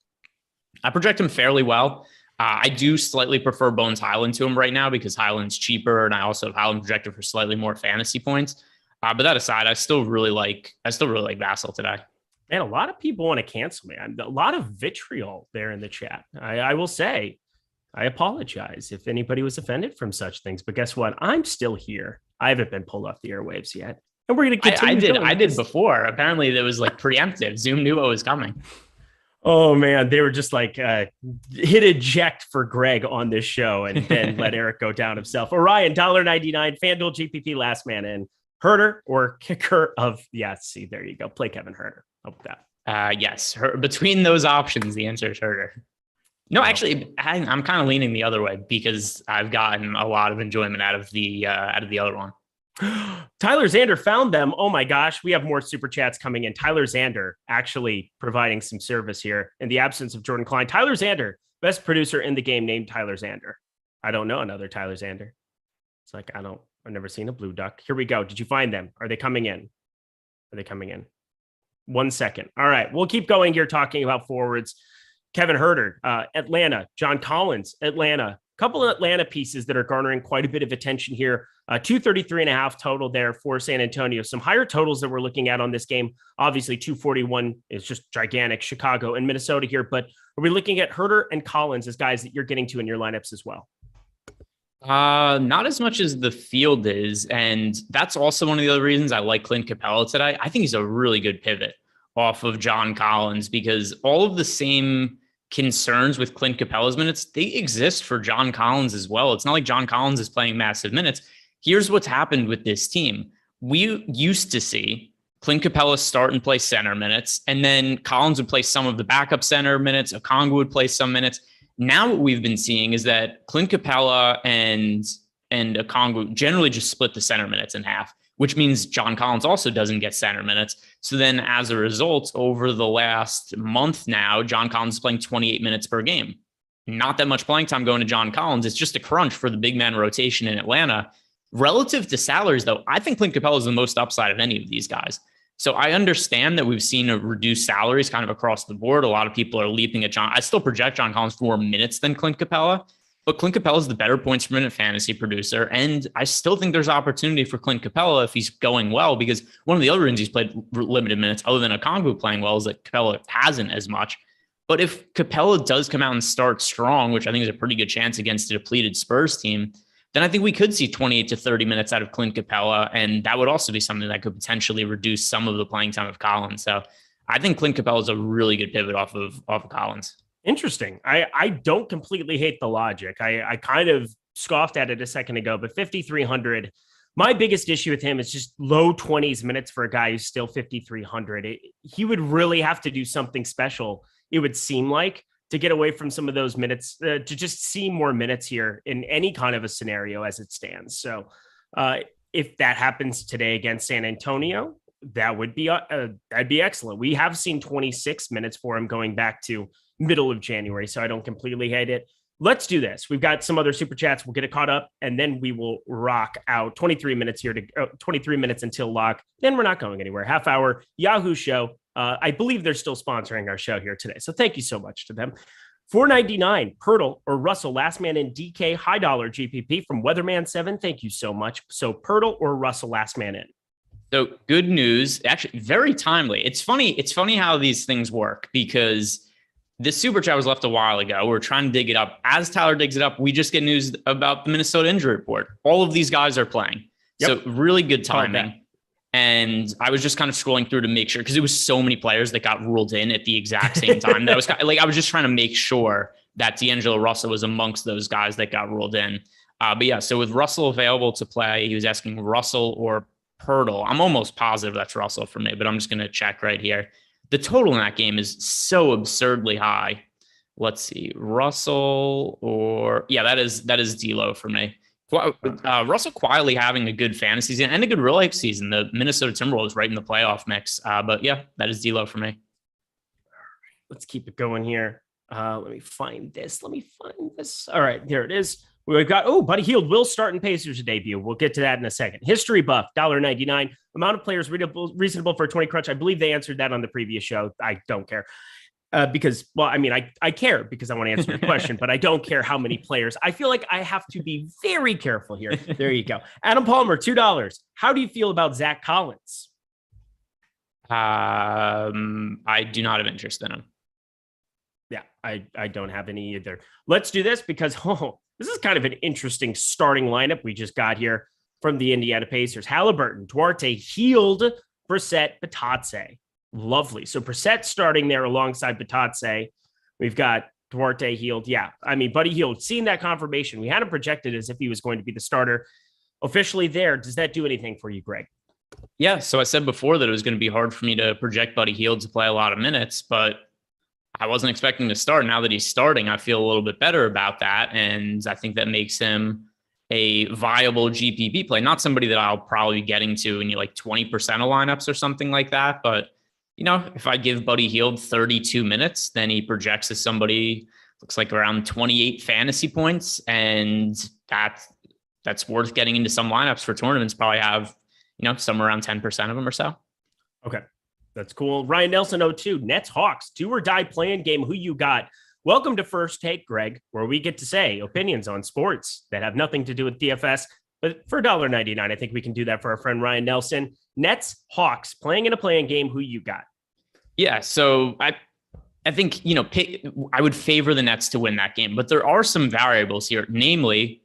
I project him fairly well. I do slightly prefer Bones Highland to him right now because Highland's cheaper, and I also have Highland projected for slightly more fantasy points. But that aside, I still really like Vassell today. Man, a lot of people want to cancel me. A lot of vitriol there in the chat. I will say, I apologize if anybody was offended from such things, but guess what? I'm still here. I haven't been pulled off the airwaves yet. And we're going to continue. I did before. Apparently there was like preemptive. Zoom knew what was coming. Oh man, they were just like hit eject for Greg on this show and then let Eric go down himself. Orion, $1.99, FanDuel GPP last man in. Herder or kicker of see, there you go. Play Kevin Herder. How about that? Yes. Between those options, the answer is Herder. No, actually, I'm kind of leaning the other way because I've gotten a lot of enjoyment out of the other one. Tyler Zander found them. Oh my gosh, we have more super chats coming in. Tyler Zander actually providing some service here in the absence of Jordan Klein. Tyler Zander, best producer in the game, named Tyler Zander. I don't know another Tyler Zander. It's like I've never seen a blue duck. Here we go. Did you find them? Are they coming in? 1 second. All right, we'll keep going here talking about forwards. Kevin Herder, Atlanta. John Collins, Atlanta. Couple of Atlanta pieces that are garnering quite a bit of attention here. 233.5 total there for San Antonio. Some higher totals that we're looking at on this game. Obviously, 241 is just gigantic. Chicago and Minnesota here. But are we looking at Herder and Collins as guys that you're getting to in your lineups as well? Not as much as the field is. And that's also one of the other reasons I like Clint Capella today. I think he's a really good pivot off of John Collins because all of the same concerns with Clint Capella's minutes, they exist for John Collins as well. It's not like John Collins is playing massive minutes. Here's what's happened with this team. We used to see Clint Capella start and play center minutes, and then Collins would play some of the backup center minutes. Okongwu would play some minutes. Now what we've been seeing is that Clint Capella and Okongwu generally just split the center minutes in half, which means John Collins also doesn't get center minutes. So then as a result, over the last month now, John Collins is playing 28 minutes per game. Not that much playing time going to John Collins. It's just a crunch for the big man rotation in Atlanta. Relative to salaries, though, I think Clint Capella is the most upside of any of these guys. So I understand that we've seen a reduced salaries kind of across the board. A lot of people are leaping at John. I still project John Collins for more minutes than Clint Capella. But Clint Capella is the better points per minute fantasy producer. And I still think there's opportunity for Clint Capella if he's going well, because one of the other reasons he's played limited minutes other than Okongwu playing well is that Capella hasn't as much. But if Capella does come out and start strong, which I think is a pretty good chance against a depleted Spurs team, then I think we could see 28 to 30 minutes out of Clint Capella. And that would also be something that could potentially reduce some of the playing time of Collins. So I think Clint Capella is a really good pivot off of Collins. Interesting. I don't completely hate the logic. I kind of scoffed at it a second ago, but 5,300. My biggest issue with him is just low 20s minutes for a guy who's still 5,300. He would really have to do something special, it would seem like, to get away from some of those minutes, to just see more minutes here in any kind of a scenario as it stands. So if that happens today against San Antonio, that would be that'd be excellent. We have seen 26 minutes for him going back to middle of January, so I don't completely hate it. Let's do this. We've got some other super chats. We'll get it caught up, and then we will rock out 23 minutes here 23 minutes until lock. Then we're not going anywhere. Half hour Yahoo show. I believe they're still sponsoring our show here today, so thank you so much to them. $4.99 Pirtle or Russell, last man in DK, high dollar GPP from Weatherman 7. Thank you so much. So Pirtle or Russell, last man in. So good news, actually very timely. It's funny how these things work, because this super chat was left a while ago. We're trying to dig it up. As Tyler digs it up, we just get news about the Minnesota injury report. All of these guys are playing. Yep. So really good timing. And I was just kind of scrolling through to make sure, because it was so many players that got ruled in at the exact same time. That was kind of, like, I was just trying to make sure that D'Angelo Russell was amongst those guys that got ruled in. But yeah, so with Russell available to play, he was asking Russell or Pirtle. I'm almost positive that's Russell for me, but I'm just going to check right here. The total in that game is so absurdly high. Let's see, Russell or that is D'Lo for me. Russell quietly having a good fantasy season and a good real life season. The Minnesota Timberwolves right in the playoff mix. But yeah, that is D'Lo for me. Let's keep it going here. Let me find this. All right, there it is. We've got, Buddy Hield will start in Pacers' debut. We'll get to that in a second. History buff, $1.99. Amount of players reasonable for a 20 crunch. I believe they answered that on the previous show. I don't care. Because, I care because I want to answer your question, but I don't care how many players. I feel like I have to be very careful here. There you go. Adam Palmer, $2. How do you feel about Zach Collins? I do not have interest in him. Yeah, I don't have any either. Let's do this because, this is kind of an interesting starting lineup we just got here. from the Indiana Pacers. Halliburton, Duarte, Hield, Brissett, Batatse. Lovely. So Brissett starting there alongside Batatse. We've got Duarte, Hield. Yeah, I mean, Buddy Hield, seeing that confirmation, we had him projected as if he was going to be the starter. Officially there, does that do anything for you, Greg? Yeah, so I said before that it was going to be hard for me to project Buddy Hield to play a lot of minutes, but I wasn't expecting him to start. Now that he's starting, I feel a little bit better about that, and I think that makes him a viable GPP play. Not somebody that I'll probably be getting to in like 20% of lineups or something like that, but if I give Buddy Hield 32 minutes, then he projects as somebody looks like around 28 fantasy points, and that's worth getting into some lineups for tournaments. Probably have somewhere around 10% of them or so. Okay, that's cool. Ryan Nelson 02, Nets Hawks, do or die playing game. Who you got? Welcome to First Take, Greg, where we get to say opinions on sports that have nothing to do with DFS. But for $1.99, I think we can do that for our friend Ryan Nelson. Nets Hawks playing in a playing game. Who you got? Yeah, so I think I would favor the Nets to win that game, but there are some variables here, namely,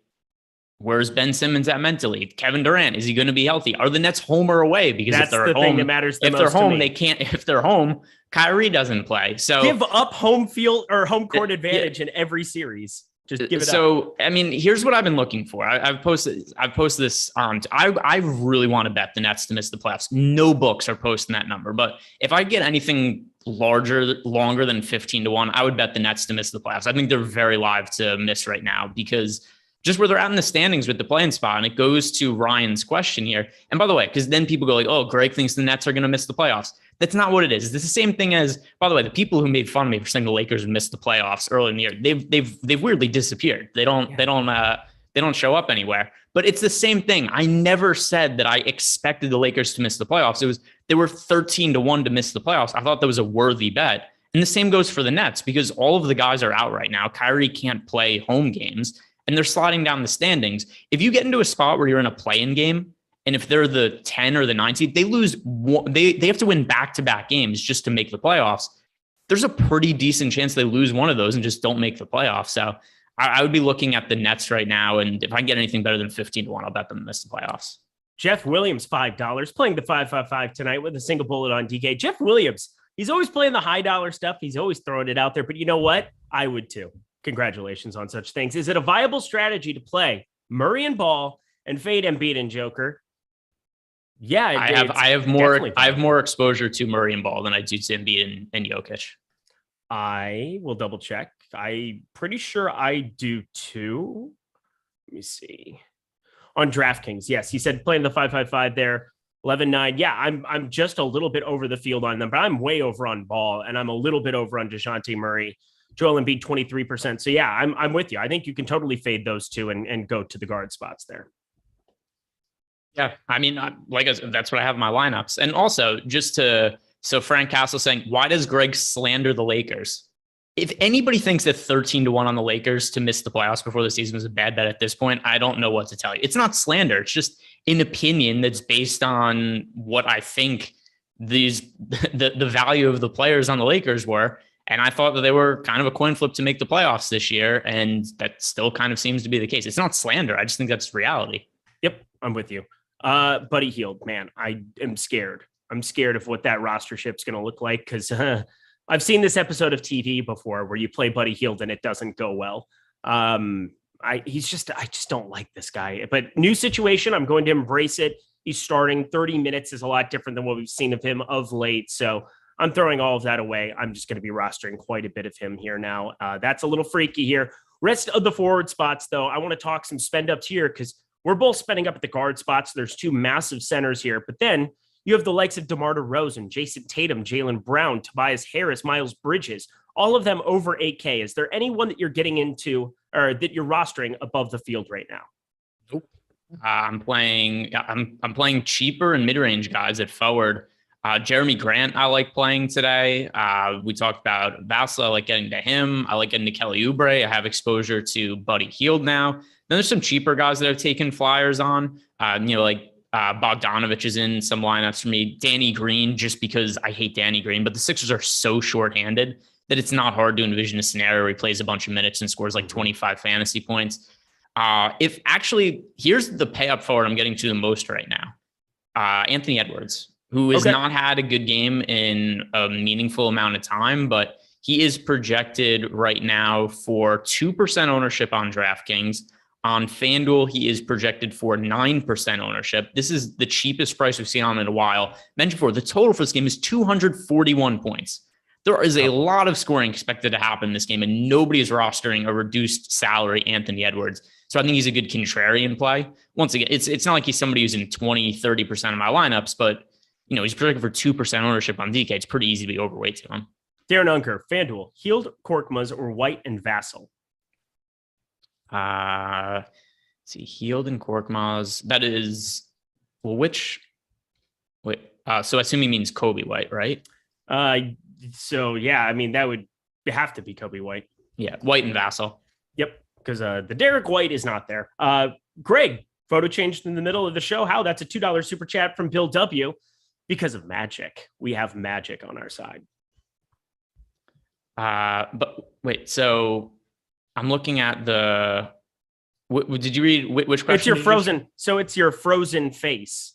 where's Ben Simmons at mentally? Kevin Durant, is he going to be healthy? Are the Nets home or away? Because that's if they're the home, thing that matters the if most they're home, to me. they can't. If they're home, Kyrie doesn't play. So give up home field or home court advantage in every series. Just give it up. So, I mean, here's what I've been looking for. I've posted this on. I really want to bet the Nets to miss the playoffs. No books are posting that number, but if I get anything longer than 15-1, I would bet the Nets to miss the playoffs. I think they're very live to miss right now because just where they're at in the standings with the playing spot. And it goes to Ryan's question here. And by the way, because then people go like, oh, Greg thinks the Nets are going to miss the playoffs. That's not what it is. It's the same thing as, by the way, the people who made fun of me for saying the Lakers would miss the playoffs early in the year. They've weirdly disappeared. They don't show up anywhere. But it's the same thing. I never said that I expected the Lakers to miss the playoffs. They were 13-1 to miss the playoffs. I thought that was a worthy bet. And the same goes for the Nets because all of the guys are out right now. Kyrie can't play home games and they're sliding down the standings. If you get into a spot where you're in a play-in game, and if they're the 10 or the 9 seed, they lose. They have to win back-to-back games just to make the playoffs. There's a pretty decent chance they lose one of those and just don't make the playoffs. So I would be looking at the Nets right now. And if I can get anything better than 15-1, I'll bet them to miss the playoffs. Jeff Williams, $5, playing the 555 tonight with a single bullet on DK. Jeff Williams, he's always playing the high dollar stuff. He's always throwing it out there. But you know what? I would too. Congratulations on such things. Is it a viable strategy to play Murray and Ball and fade Embiid and Joker? Yeah, I have more exposure to Murray and Ball than I do to Embiid and Jokic. I will double check. I'm pretty sure I do too. Let me see. On DraftKings, yes, he said playing the 555 there, 11-9. Yeah, I'm just a little bit over the field on them, but I'm way over on Ball, and I'm a little bit over on DeJounte Murray. Joel Embiid 23%. So yeah, I'm with you. I think you can totally fade those two and go to the guard spots there. Yeah, I mean, that's what I have in my lineups. And also, so Frank Castle saying, why does Greg slander the Lakers? If anybody thinks that 13-1 on the Lakers to miss the playoffs before the season was a bad bet at this point, I don't know what to tell you. It's not slander. It's just an opinion that's based on what I think the value of the players on the Lakers were. And I thought that they were kind of a coin flip to make the playoffs this year. And that still kind of seems to be the case. It's not slander. I just think that's reality. Yep, I'm with you. Buddy Hield, man, I am scared. I'm scared of what that roster ship's going to look like because I've seen this episode of TV before where you play Buddy Hield and it doesn't go well. I just don't like this guy. But new situation, I'm going to embrace it. He's starting 30 minutes is a lot different than what we've seen of him of late. So I'm throwing all of that away. I'm just going to be rostering quite a bit of him here now. That's a little freaky here. Rest of the forward spots, though, I want to talk some spend ups here because we're both spending up at the guard spots. There's two massive centers here, but then you have the likes of DeMar DeRozan, Jason Tatum, Jaylen Brown, Tobias Harris, Miles Bridges, all of them over 8K. Is there anyone that you're getting into or that you're rostering above the field right now? Nope. I'm playing cheaper and mid-range guys at forward. Jeremy Grant, I like playing today. We talked about Vassell. I like getting to him. I like getting to Kelly Oubre. I have exposure to Buddy Hield now. Then there's some cheaper guys that have taken flyers on, Bogdanovich is in some lineups for me. Danny Green, just because I hate Danny Green, but the Sixers are so shorthanded that it's not hard to envision a scenario where he plays a bunch of minutes and scores like 25 fantasy points. If actually, here's the pay up forward I'm getting to the most right now. Anthony Edwards, who has not had a good game in a meaningful amount of time, but he is projected right now for 2% ownership on DraftKings. On FanDuel, he is projected for 9% ownership. This is the cheapest price we've seen on him in a while. Mentioned before, the total for this game is 241 points. There is a lot of scoring expected to happen in this game, and nobody is rostering a reduced salary Anthony Edwards. So I think he's a good contrarian play. Once again, it's not like he's somebody who's in 20, 30% of my lineups, but he's projected for 2% ownership on DK. It's pretty easy to be overweight to him. Darren Unker, FanDuel, Healed, Korkmaz, or White and Vassell? Let's see, Healed and Korkmaz. That is, well, so I assume he means Kobe White, right? So yeah, I mean, that would have to be Kobe White. Yeah, White and Vassell. Yep, because the Derek White is not there. Greg, photo changed in the middle of the show. How? That's a $2 super chat from Bill W. Because of Magic. We have Magic on our side. But wait, so I'm looking at the. Did you read which question? It's your frozen. So it's your frozen face.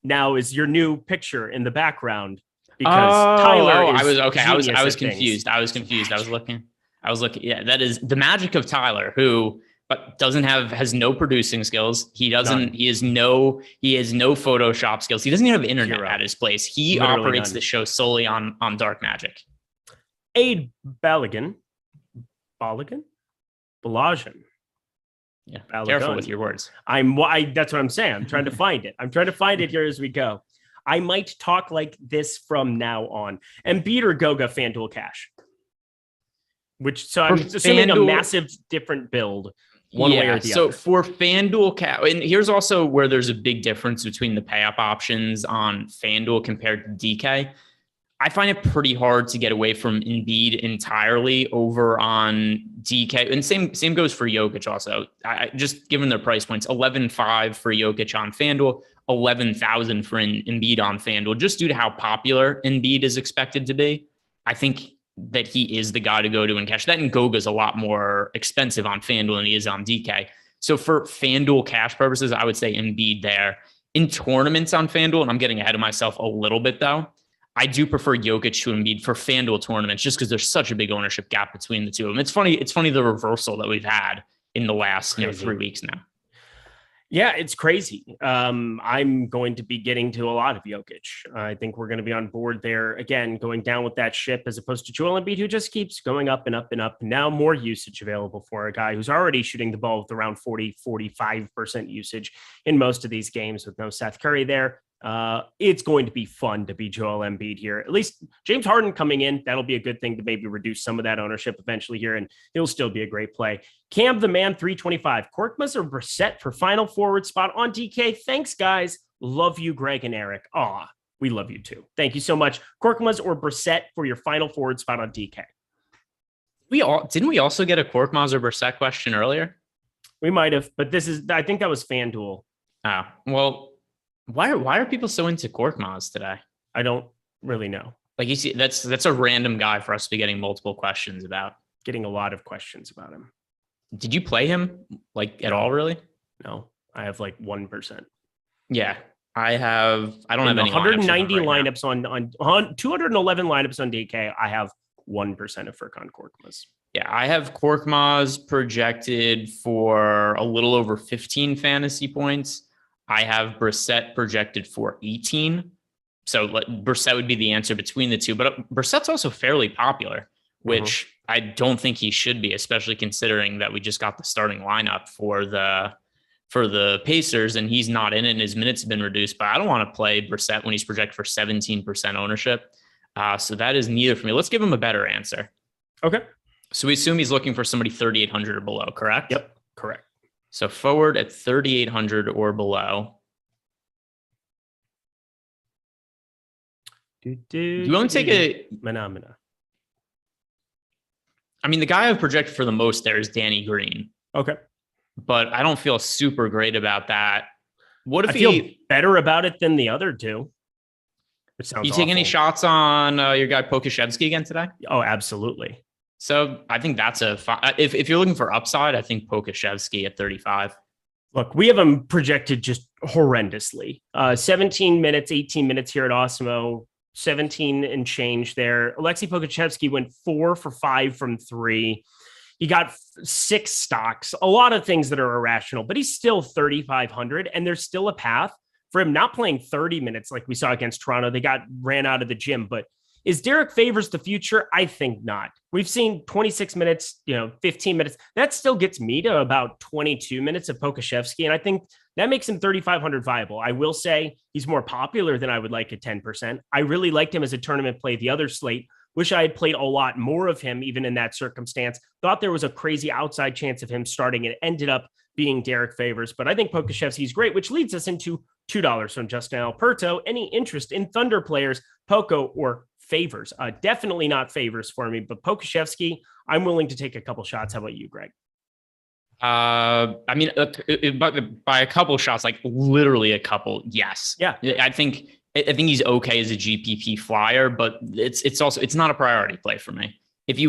Now is your new picture in the background because Tyler. I was confused. I was confused. I was looking. Yeah, that is the magic of Tyler, who but has no producing skills. He doesn't. None. He has no Photoshop skills. He doesn't even have internet at his place. He literally operates the show solely on dark magic. Aid Balagan. Yeah, careful with your words. That's what I'm saying. I'm trying to find it. I'm trying to find it here as we go. I might talk like this from now on. Embiid or Goga FanDuel cash. I'm assuming a massive different build one way or the other. So for FanDuel cash, and here's also where there's a big difference between the pay up options on FanDuel compared to DK. I find it pretty hard to get away from Embiid entirely over on DK. And same goes for Jokic also. Just given their price points, 11.5 for Jokic on FanDuel, 11,000 for Embiid on FanDuel, just due to how popular Embiid is expected to be. I think that he is the guy to go to and cash. That and Goga's a lot more expensive on FanDuel than he is on DK. So for FanDuel cash purposes, I would say Embiid there. In tournaments on FanDuel, and I'm getting ahead of myself a little bit though, I do prefer Jokic to Embiid for FanDuel tournaments just because there's such a big ownership gap between the two of them. It's funny the reversal that we've had in the last 3 weeks now. Yeah, it's crazy. I'm going to be getting to a lot of Jokic. I think we're going to be on board there again, going down with that ship as opposed to Joel Embiid, who just keeps going up and up and up. Now more usage available for a guy who's already shooting the ball with around 45% usage in most of these games with no Seth Curry there. It's going to be fun to be Joel Embiid here. At least James Harden coming in, that'll be a good thing to maybe reduce some of that ownership eventually here, and it'll still be a great play. Cam the Man 325. Korkmaz or Brissett for final forward spot on DK. Thanks, guys. Love you, Greg and Eric. We love you too. Thank you so much. Korkmaz or Brissett for your final forward spot on DK. Didn't we also get a Korkmaz or Brissett question earlier? We might have, but I think that was FanDuel. Oh, well. Why are people so into Korkmaz today? I don't really know. Like you see, that's a random guy for us to be getting multiple questions about. Getting a lot of questions about him. Did you play him at all? Really? No, I have 1%. Yeah, I have. I don't have any 190 lineups on 211 lineups on DK. I have 1% of Furkan Korkmaz. Yeah, I have Korkmaz projected for a little over 15 fantasy points. I have Brissett projected for 18. So Brissett would be the answer between the two. But Brissett's also fairly popular, which I don't think he should be, especially considering that we just got the starting lineup for the Pacers and he's not in it and his minutes have been reduced. But I don't want to play Brissett when he's projected for 17% ownership. So that is neither for me. Let's give him a better answer. Okay. So we assume he's looking for somebody 3,800 or below, correct? Yep, correct. So forward at 3,800 or below. You won't take a Phenomena. I mean, the guy I've projected for the most there is Danny Green. Okay. But I don't feel super great about that. What if I feel better about it than the other two? You take any shots on your guy Pokashevsky again today? Oh, absolutely. So I think that's if you're looking for upside, I think Pokashevsky at 35. Look, we have him projected just horrendously. 17 minutes, 18 minutes here at Awesemo, 17 and change there. Alexei Pokachevsky went 4 for 5 from 3. He got 6 stocks, a lot of things that are irrational, but he's still 3,500, and there's still a path for him not playing 30 minutes like we saw against Toronto. They ran out of the gym, but is Derek Favors the future? I think not. We've seen 26 minutes, 15 minutes. That still gets me to about 22 minutes of Pokashevsky, and I think that makes him 3,500 viable. I will say he's more popular than I would like at 10%. I really liked him as a tournament play the other slate. Wish I had played a lot more of him, even in that circumstance. Thought there was a crazy outside chance of him starting. It ended up being Derek Favors, but I think Pokashevsky's great, which leads us into $2 from Justin Alberto. Any interest in Thunder players, Poko or Favors? Definitely not Favors for me, but Pokashevsky, I'm willing to take a couple shots. How about you, Greg? I mean, by a couple shots, like literally a couple. Yes. Yeah. I think he's okay as a GPP flyer, but it's not a priority play for me. If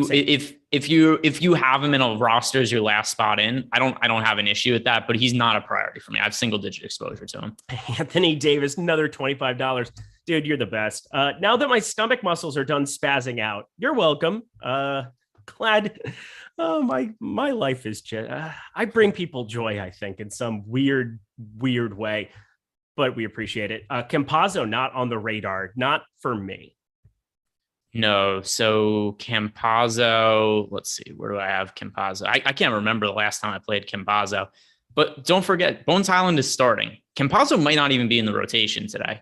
you have him in a roster as your last spot in, I don't have an issue with that, but he's not a priority for me. I have single digit exposure to him. Anthony Davis, another $25. Dude, you're the best. Now that my stomach muscles are done spazzing out, you're welcome. Glad. Oh, my life is just, I bring people joy, I think, in some weird way, but we appreciate it. Campazzo, not on the radar, not for me. No. So Campazzo, let's see, where do I have Campazzo? I can't remember the last time I played Campazzo, but don't forget, Bones Highland is starting. Campazzo might not even be in the rotation today.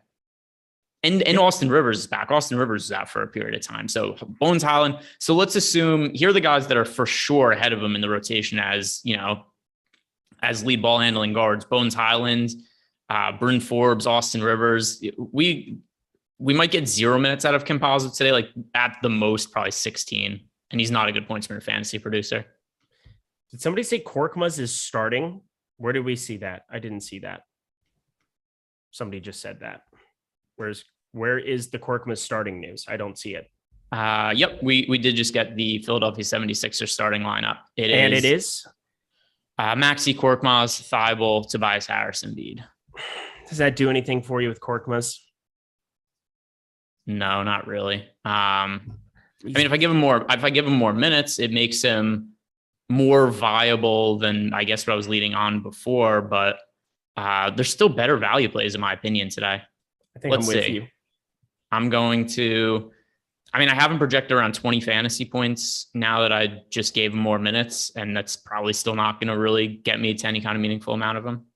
And Austin Rivers is back. Austin Rivers is out for a period of time. So Bones Highland. So let's assume here are the guys that are for sure ahead of him in the rotation as lead ball handling guards. Bones Highland, Bryn Forbes, Austin Rivers. We might get 0 minutes out of Campazzo today, like at the most, probably 16. And he's not a good points per fantasy producer. Did somebody say Korkmaz is starting? Where did we see that? I didn't see that. Somebody just said that. Where is the Korkmaz starting news? I don't see it. Yep. We did just get the Philadelphia 76ers starting lineup. It is Maxey, Korkmaz, Thibault, Tobias Harris, Embiid. Does that do anything for you with Korkmaz? No, not really. I mean, if I give him more minutes, it makes him more viable than I guess what I was leading on before, but there's still better value plays in my opinion today. I think I'm with you. I'm going to, I have him projected around 20 fantasy points now that I just gave him more minutes, and that's probably still not going to really get me to any kind of meaningful amount of him.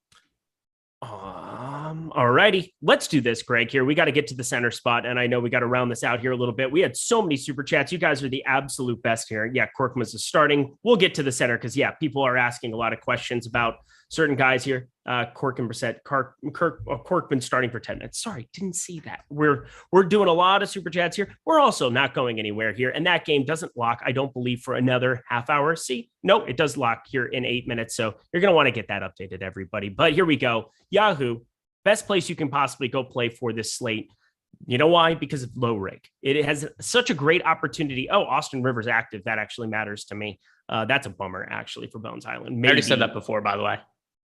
All righty. Let's do this, Greg, here. We got to get to the center spot, and I know we got to round this out here a little bit. We had so many super chats. You guys are the absolute best here. Yeah, Korkmaz is starting. We'll get to the center because, yeah, people are asking a lot of questions about certain guys here. Korkman starting for 10 minutes. Sorry, didn't see that. We're doing a lot of super chats here. We're also not going anywhere here, and that game doesn't lock, I don't believe, for another half hour. See, no, it does lock here in 8 minutes, so you're going to want to get that updated, everybody. But here we go. Yahoo, best place you can possibly go play for this slate. You know why? Because of low rig. It has such a great opportunity. Oh, Austin Rivers active. That actually matters to me. That's a bummer, actually, for Bones Island. Maybe. I already said that before, by the way.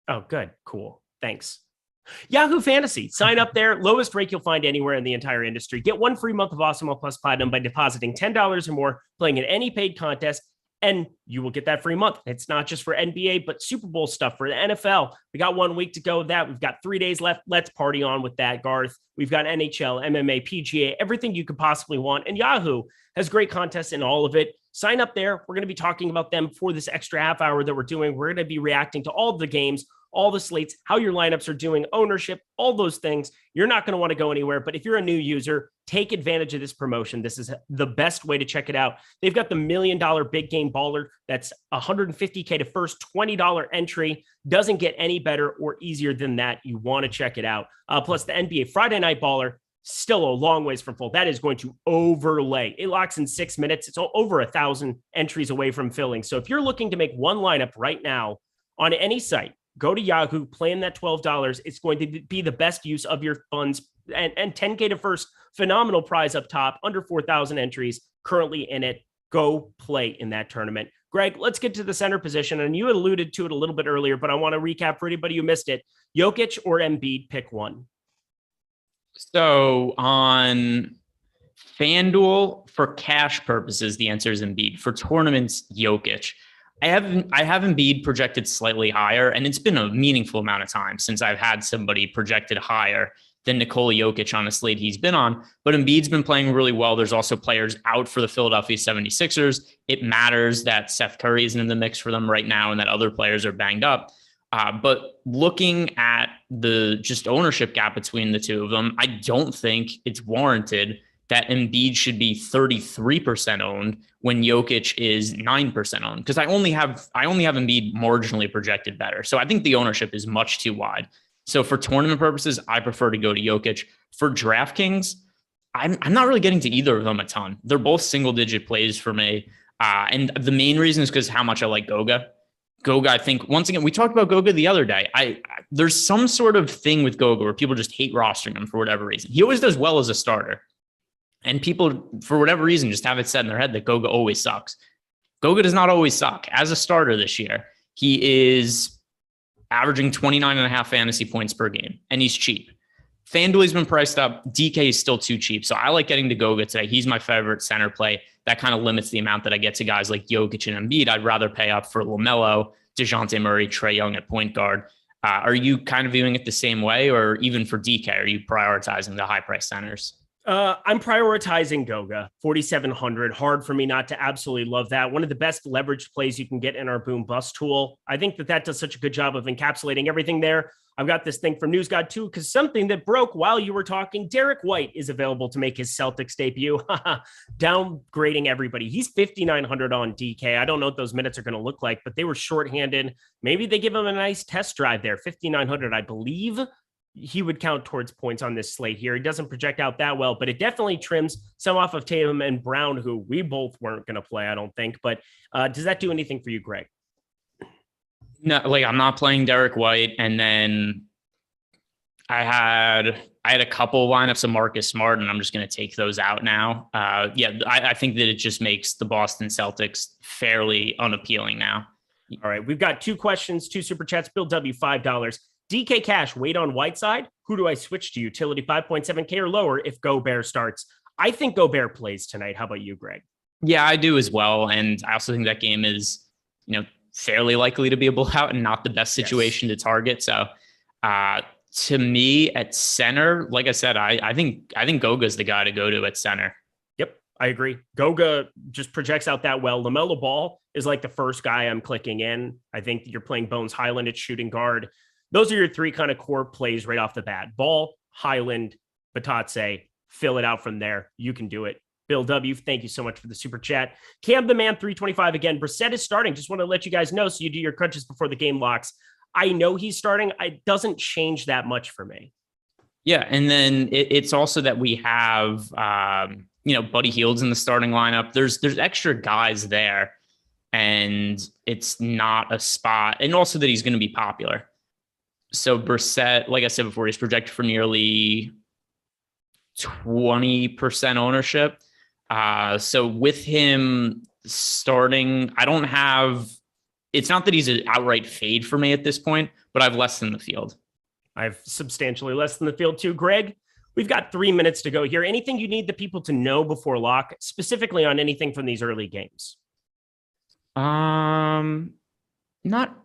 Oh, good. Cool. Thanks. Yahoo Fantasy. Sign up there. Lowest rate you'll find anywhere in the entire industry. Get 1 free month of Awesemo Plus Platinum by depositing $10 or more, playing in any paid contest, and you will get that free month. It's not just for NBA, but Super Bowl stuff for the NFL. We got 1 week to go with that. We've got 3 days left. Let's party on with that, Garth. We've got NHL, MMA, PGA, everything you could possibly want. And Yahoo has great contests in all of it. Sign up there. We're going to be talking about them for this extra half hour that we're doing. We're going to be reacting to all of the games, all the slates, how your lineups are doing, ownership, all those things. You're not going to want to go anywhere. But if you're a new user, take advantage of this promotion. This is the best way to check it out. They've got the $1 million big game baller. That's $150K to first, $20 entry. Doesn't get any better or easier than that. You want to check it out. Plus the NBA Friday night baller, still a long ways from full. That is going to overlay. It locks in 6 minutes. It's over 1,000 entries away from filling. So if you're looking to make one lineup right now on any site, go to Yahoo, play in that $12. It's going to be the best use of your funds. And 10K to first, phenomenal prize up top, under 4,000 entries currently in it. go play in that tournament. Greg, let's get to the center position. And you alluded to it a little bit earlier, but I want to recap for anybody who missed it. Jokic or Embiid, pick one. So on FanDuel, for cash purposes, the answer is Embiid. For tournaments, Jokic. I have Embiid projected slightly higher, and it's been a meaningful amount of time since I've had somebody projected higher than Nikola Jokic on a slate he's been on. But Embiid's been playing really well. There's also players out for the Philadelphia 76ers. It matters that Seth Curry isn't in the mix for them right now and that other players are banged up. But looking at the just ownership gap between the two of them, I don't think it's warranted that Embiid should be 33% owned when Jokic is 9% owned, because I only have Embiid marginally projected better. So I think the ownership is much too wide. So for tournament purposes, I prefer to go to Jokic. For DraftKings, I'm not really getting to either of them a ton. They're both single-digit plays for me. And the main reason is because how much I like Goga. Goga, I think, once again, we talked about Goga the other day. There's some sort of thing with Goga where people just hate rostering him for whatever reason. He always does well as a starter. And people, for whatever reason, just have it set in their head that Goga always sucks. Goga does not always suck. As a starter this year, he is averaging 29.5 fantasy points per game, and he's cheap. FanDuel's been priced up. DK is still too cheap. So I like getting to Goga today. He's my favorite center play. That kind of limits the amount that I get to guys like Jokic and Embiid. I'd rather pay up for LaMelo, DeJounte Murray, Trae Young at point guard. Are you kind of viewing it the same way, or even for DK, are you prioritizing the high price centers? I'm prioritizing Goga, 4,700. Hard for me not to absolutely love that. One of the best leverage plays you can get in our boom bust tool. I think that does such a good job of encapsulating everything there. I've got this thing from NewsGod too, because something that broke while you were talking, Derek White is available to make his Celtics debut. Downgrading everybody. He's 5,900 on DK. I don't know what those minutes are going to look like, but they were shorthanded. Maybe they give him a nice test drive there. 5,900, I believe. He would count towards points on this slate here. He doesn't project out that well, but it definitely trims some off of Tatum and Brown, who we both weren't going to play, I don't think. But does that do anything for you, Greg? No, like I'm not playing Derek White. And then I had a couple lineups of Marcus Smart, and I'm just going to take those out now. I think that it just makes the Boston Celtics fairly unappealing now. All right. We've got 2 questions, 2 super chats. Bill W, $5. DK Cash, wait on Whiteside. Who do I switch to? Utility 5.7K or lower if Gobert starts? I think Gobert plays tonight. How about you, Greg? Yeah, I do as well. And I also think that game is, fairly likely to be a blowout and not the best situation to target. So to me at center, like I said, I think Goga's the guy to go to at center. Yep, I agree. Goga just projects out that well. LaMelo Ball is like the first guy I'm clicking in. I think you're playing Bones Highland at shooting guard. Those are your 3 kind of core plays right off the bat. Ball, Highland, Batatse, fill it out from there. You can do it. Bill W, thank you so much for the super chat. Cam the Man 325 again. Brissett is starting. Just want to let you guys know so you do your crunches before the game locks. I know he's starting. It doesn't change that much for me. Yeah, and then it's also that we have Buddy Hield's in the starting lineup. There's extra guys there, and it's not a spot. And also that he's going to be popular. So Brissett, like I said before, he's projected for nearly 20% ownership. So with him starting, it's not that he's an outright fade for me at this point, but I've less than the field. I've substantially less than the field too. Greg, we've got 3 minutes to go here. Anything you need the people to know before lock, specifically on anything from these early games? Not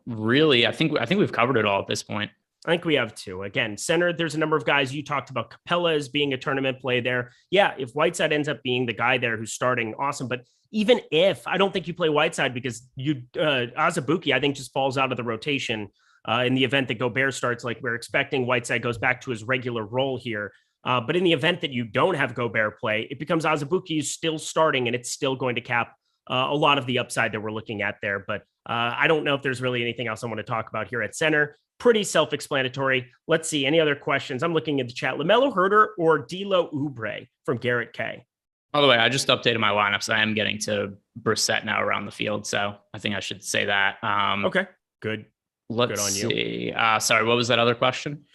really. I think we've covered it all at this point. I think we have 2. Again, center, there's a number of guys. You talked about Capella as being a tournament play there. Yeah, if Whiteside ends up being the guy there who's starting, awesome. But even if, I don't think you play Whiteside because Azubuike, I think, just falls out of the rotation in the event that Gobert starts like we're expecting. Whiteside goes back to his regular role here. But in the event that you don't have Gobert play, it becomes Azubuike still starting, and it's still going to cap a lot of the upside that we're looking at there. But I don't know if there's really anything else I want to talk about here at center. Pretty self-explanatory. Let's see. Any other questions? I'm looking at the chat. LaMelo Herder or D'Lo Oubre from Garrett K. By the way, I just updated my lineups. I am getting to Brissett now around the field, so I think I should say that. Okay, good. Let's good on see. Sorry, what was that other question?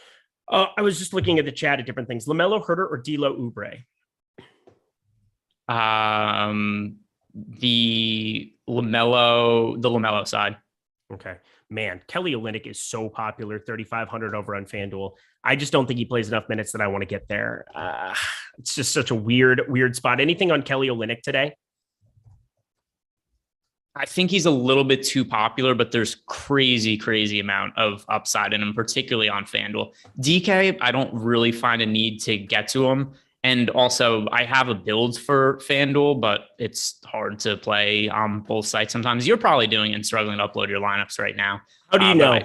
I was just looking at the chat at different things. LaMelo Herder or D'Lo Oubre? the LaMelo side. Okay. Man, Kelly Olynyk is so popular, 3,500 over on FanDuel. I just don't think he plays enough minutes that I want to get there. It's just such a weird spot. Anything on Kelly Olynyk today? I think he's a little bit too popular, but there's crazy amount of upside in him, particularly on FanDuel. DK, I don't really find a need to get to him. And also, I have a build for FanDuel, but it's hard to play on both sites sometimes. You're probably doing it and struggling to upload your lineups right now. How do you know?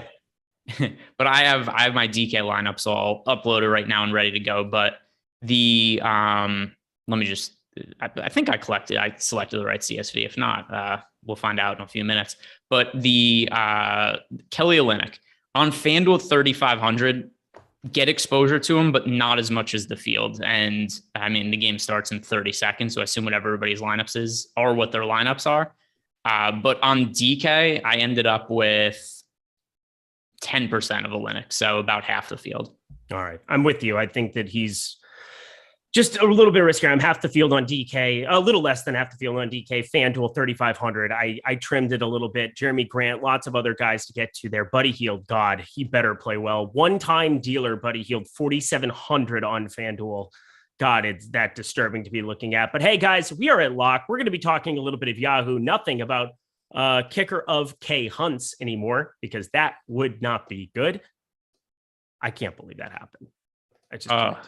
But I have my DK lineup, so I'll upload it right now and ready to go. But the let me just, I think I selected the right CSV. If not, we'll find out in a few minutes. But the Kelly Olynyk on FanDuel 3,500. Get exposure to him, but not as much as the field. And I mean, the game starts in 30 seconds. So I assume whatever everybody's lineups is or what their lineups are. But on DK, I ended up with 10% of Olynyk. So about half the field. All right. I'm with you. I think that he's just a little bit riskier. I'm half the field on DK, a little less than half the field on DK. FanDuel 3,500. I trimmed it a little bit. Jeremy Grant, lots of other guys to get to there. Buddy Hield, God, he better play well. One-time dealer, Buddy Hield, 4,700 on FanDuel. God, it's that disturbing to be looking at. But hey, guys, we are at Lock. We're going to be talking a little bit of Yahoo, nothing about kicker of K Hunts anymore, because that would not be good. I can't believe that happened. I just can't.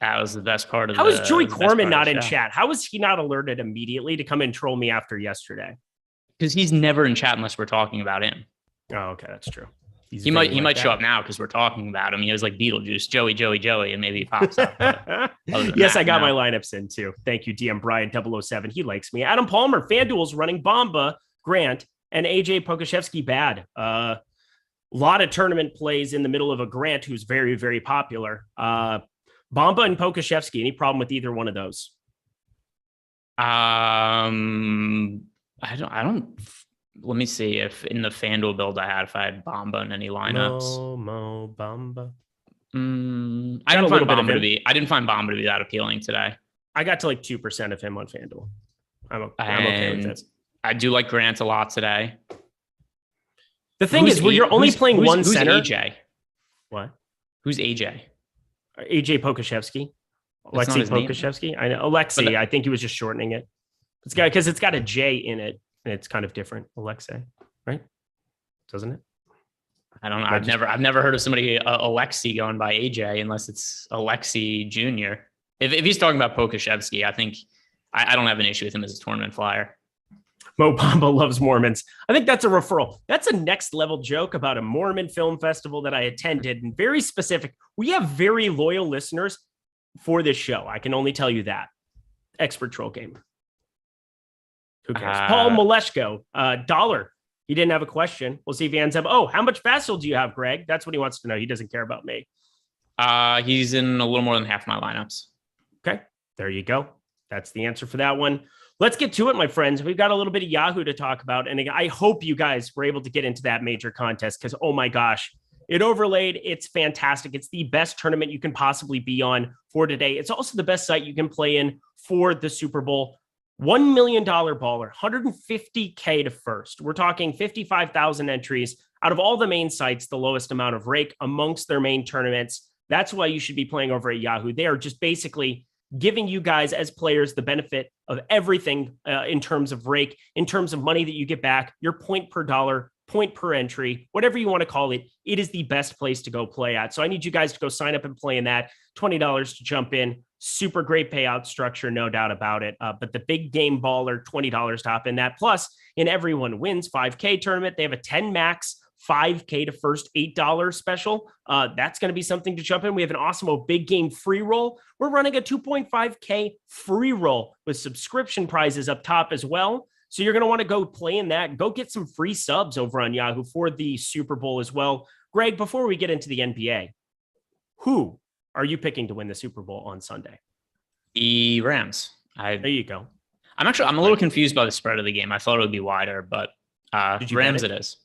That was the best part of How is Joey Corman not in chat? How was he not alerted immediately to come and troll me after yesterday? Because he's never in chat unless we're talking about him. Oh, okay, that's true. He might show up now because we're talking about him. He was like Beetlejuice, Joey, and maybe he pops up. Yes, I got my lineups in too. Thank you, DM Brian 007. He likes me. Adam Palmer, FanDuel's running Bamba, Grant, and AJ Pokashevsky bad. A lot of tournament plays in the middle of a Grant who's very, very popular. Bamba and Pokashevsky, any problem with either one of those? I don't. Let me see if in the FanDuel build I had Bamba in any lineups. Mo Bamba. I didn't find Bamba to be that appealing today. I got to like 2% of him on FanDuel. I'm okay with it. I do like Grant a lot today. The thing is, you're only playing one center. Who's AJ? What? Who's AJ? AJ Pokashevsky. Alexei Pokashevsky. I know. Alexei, I think he was just shortening it. It's got because it's got a J in it, and it's kind of different. Alexei, right? Doesn't it? I don't know. I've never heard of somebody Alexei going by AJ unless it's Alexei Jr. If he's talking about Pokashevsky, I think I don't have an issue with him as a tournament flyer. Mo Bamba loves Mormons. I think that's a referral. That's a next level joke about a Mormon film festival that I attended, and very specific. We have very loyal listeners for this show. I can only tell you that. Expert troll game. Who cares? Paul Maleshko, dollar. He didn't have a question. We'll see if he ends up. Oh, how much FanDuel do you have, Greg? That's what he wants to know. He doesn't care about me. He's in a little more than half my lineups. Okay, there you go. That's the answer for that one. Let's get to it, my friends. We've got a little bit of Yahoo to talk about. And I hope you guys were able to get into that major contest because, oh my gosh, it overlaid. It's fantastic. It's the best tournament you can possibly be on for today. It's also the best site you can play in for the Super Bowl. $1 million baller, $150K to first. We're talking 55,000 entries out of all the main sites, the lowest amount of rake amongst their main tournaments. That's why you should be playing over at Yahoo. They are just basically giving you guys as players the benefit of everything in terms of rake, in terms of money that you get back, your point per dollar, point per entry, whatever you want to call it. It is the best place to go play at. So I need you guys to go sign up and play in that. $20 to jump in. Super great payout structure, no doubt about it. But the big game baller, $20 to hop in that. Plus, in Everyone Wins 5K tournament, they have a 10 max 5K to first $8 special. That's going to be something to jump in. We have an Awesemo big game free roll. We're running a 2.5K free roll with subscription prizes up top as well. So you're going to want to go play in that. Go get some free subs over on Yahoo for the Super Bowl as well. Greg, before we get into the NBA, who are you picking to win the Super Bowl on Sunday? The Rams. There you go. I'm a little confused by the spread of the game. I thought it would be wider, but Rams it is.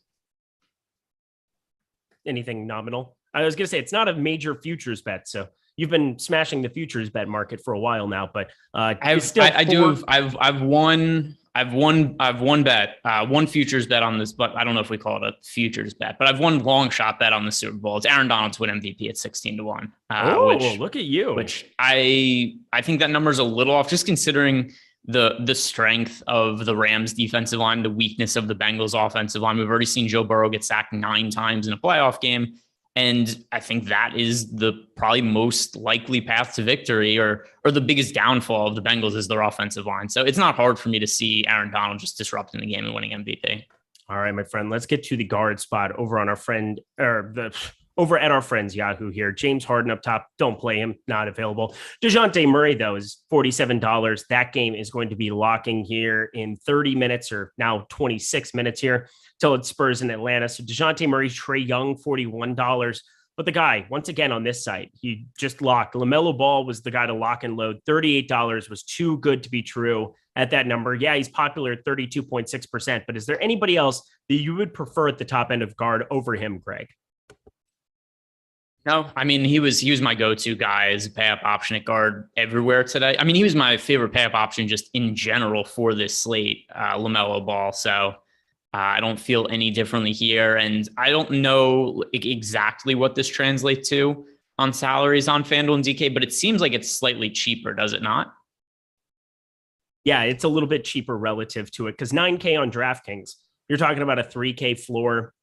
Anything nominal? I was going to say it's not a major futures bet, so you've been smashing the futures bet market for a while now. But I've won I've one bet, one futures bet on this, but I don't know if we call it a futures bet, but I've one long shot bet on the Super Bowl. It's Aaron Donald to win MVP at 16-1. Which look at you. Which I think that number is a little off, just considering the strength of the Rams defensive line, the weakness of the Bengals offensive line. We've already seen Joe Burrow get sacked 9 times in a playoff game. And I think that is the probably most likely path to victory, or the biggest downfall of the Bengals is their offensive line. So it's not hard for me to see Aaron Donald just disrupting the game and winning MVP. All right, my friend, let's get to the guard spot over on our friend, over at our friends Yahoo here. James Harden up top. Don't play him. Not available. DeJounte Murray, though, is $47. That game is going to be locking here in 30 minutes, or now 26 minutes here till it's Spurs in Atlanta. So DeJounte Murray, Trae Young, $41. But the guy, once again, on this site, he just locked. LaMelo Ball was the guy to lock and load. $38 was too good to be true at that number. Yeah, he's popular at 32.6%. But is there anybody else that you would prefer at the top end of guard over him, Greg? No, I mean, he was my go-to guy as a pay-up option at guard everywhere today. I mean, he was my favorite pay-up option just in general for this slate, LaMelo Ball. So I don't feel any differently here. And I don't know exactly what this translates to on salaries on FanDuel and DK, but it seems like it's slightly cheaper, does it not? Yeah, it's a little bit cheaper relative to it, because $9K on DraftKings, you're talking about a $3K floor.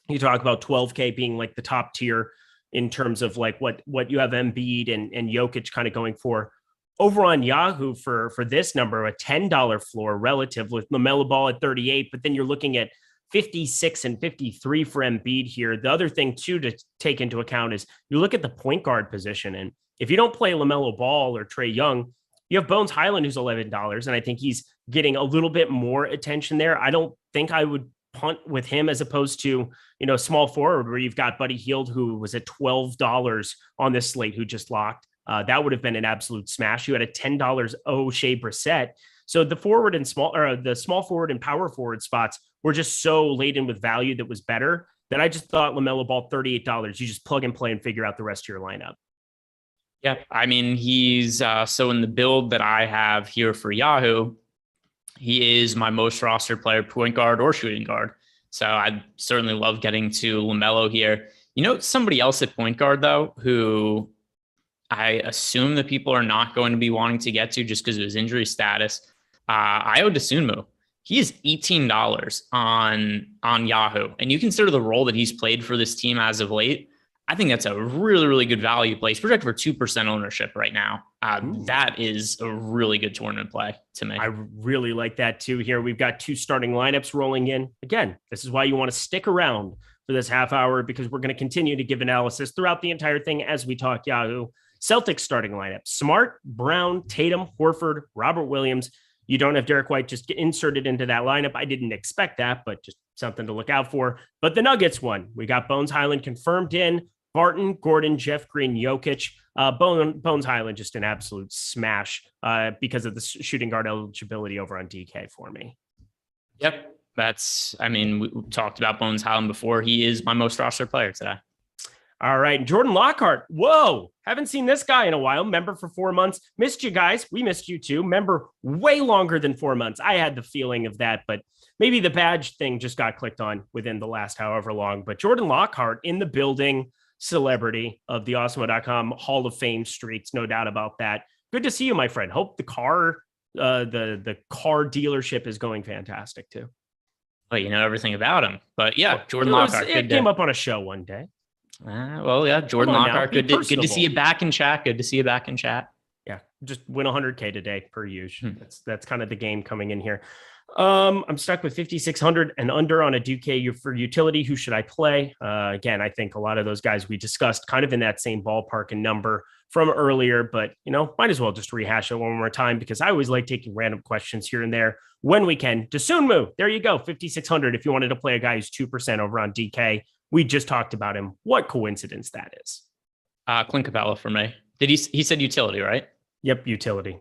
You talk about $12K being like the top tier in terms of like what you have Embiid and Jokic kind of going for. Over on Yahoo for this number, a $10 floor relative with LaMelo Ball at 38, but then you're looking at 56 and 53 for Embiid here. The other thing too to take into account is you look at the point guard position, and if you don't play LaMelo Ball or Trae Young, you have Bones Highland, who's $11, and I think he's getting a little bit more attention there. I don't think I would punt with him as opposed to, small forward where you've got Buddy Hield, who was at $12 on this slate, who just locked. That would have been an absolute smash. You had a $10 O'Shea Brissett. So the forward and the small forward and power forward spots were just so laden with value that was better that I just thought LaMelo Ball, $38. You just plug and play and figure out the rest of your lineup. Yeah, I mean, he's so in the build that I have here for Yahoo, he is my most rostered player, point guard or shooting guard. So I'd certainly love getting to LaMelo here. Somebody else at point guard, though, who I assume that people are not going to be wanting to get to just because of his injury status. Ayo Dosunmu. He is $18 on Yahoo. And you consider the role that he's played for this team as of late. I think that's a really, really good value play. He's projected for 2% ownership right now. That is a really good tournament play to me. I really like that too. Here we've got 2 starting lineups rolling in. Again, this is why you want to stick around for this half hour, because we're going to continue to give analysis throughout the entire thing as we talk Yahoo. Celtics starting lineup: Smart, Brown, Tatum, Horford, Robert Williams. You don't have Derek White just get inserted into that lineup. I didn't expect that, but just something to look out for. But the Nuggets one, we got Bones Highland confirmed in. Barton, Gordon, Jeff Green, Jokic. Bones Highland, just an absolute smash because of the shooting guard eligibility over on DK for me. Yep. We talked about Bones Highland before. He is my most rostered player today. All right. Jordan Lockhart. Whoa. Haven't seen this guy in a while. Member for 4 months. Missed you guys. We missed you too. Member way longer than 4 months. I had the feeling of that, but maybe the badge thing just got clicked on within the last however long. But Jordan Lockhart in the building, celebrity of the Awesemo.com Hall of Fame streets. No doubt about that. Good to see you, my friend. Hope the car dealership is going fantastic too. Well, you know everything about him, but yeah, Jordan Lockhart. It came up on a show one day. Jordan Lockhart. Good to see you back in chat. Good to see you back in chat. Yeah, just win 100K today per usual. That's kind of the game coming in here. I'm stuck with 5,600 and under on a Duque for utility. Who should I play? Again, I think a lot of those guys we discussed kind of in that same ballpark and number from earlier, but might as well just rehash it one more time because I always like taking random questions here and there when we can. Dosunmu, there you go, 5,600. If you wanted to play a guy who's 2% over on DK, we just talked about him. What coincidence that is. Clint Capella for me. He said utility, right? Yep, utility.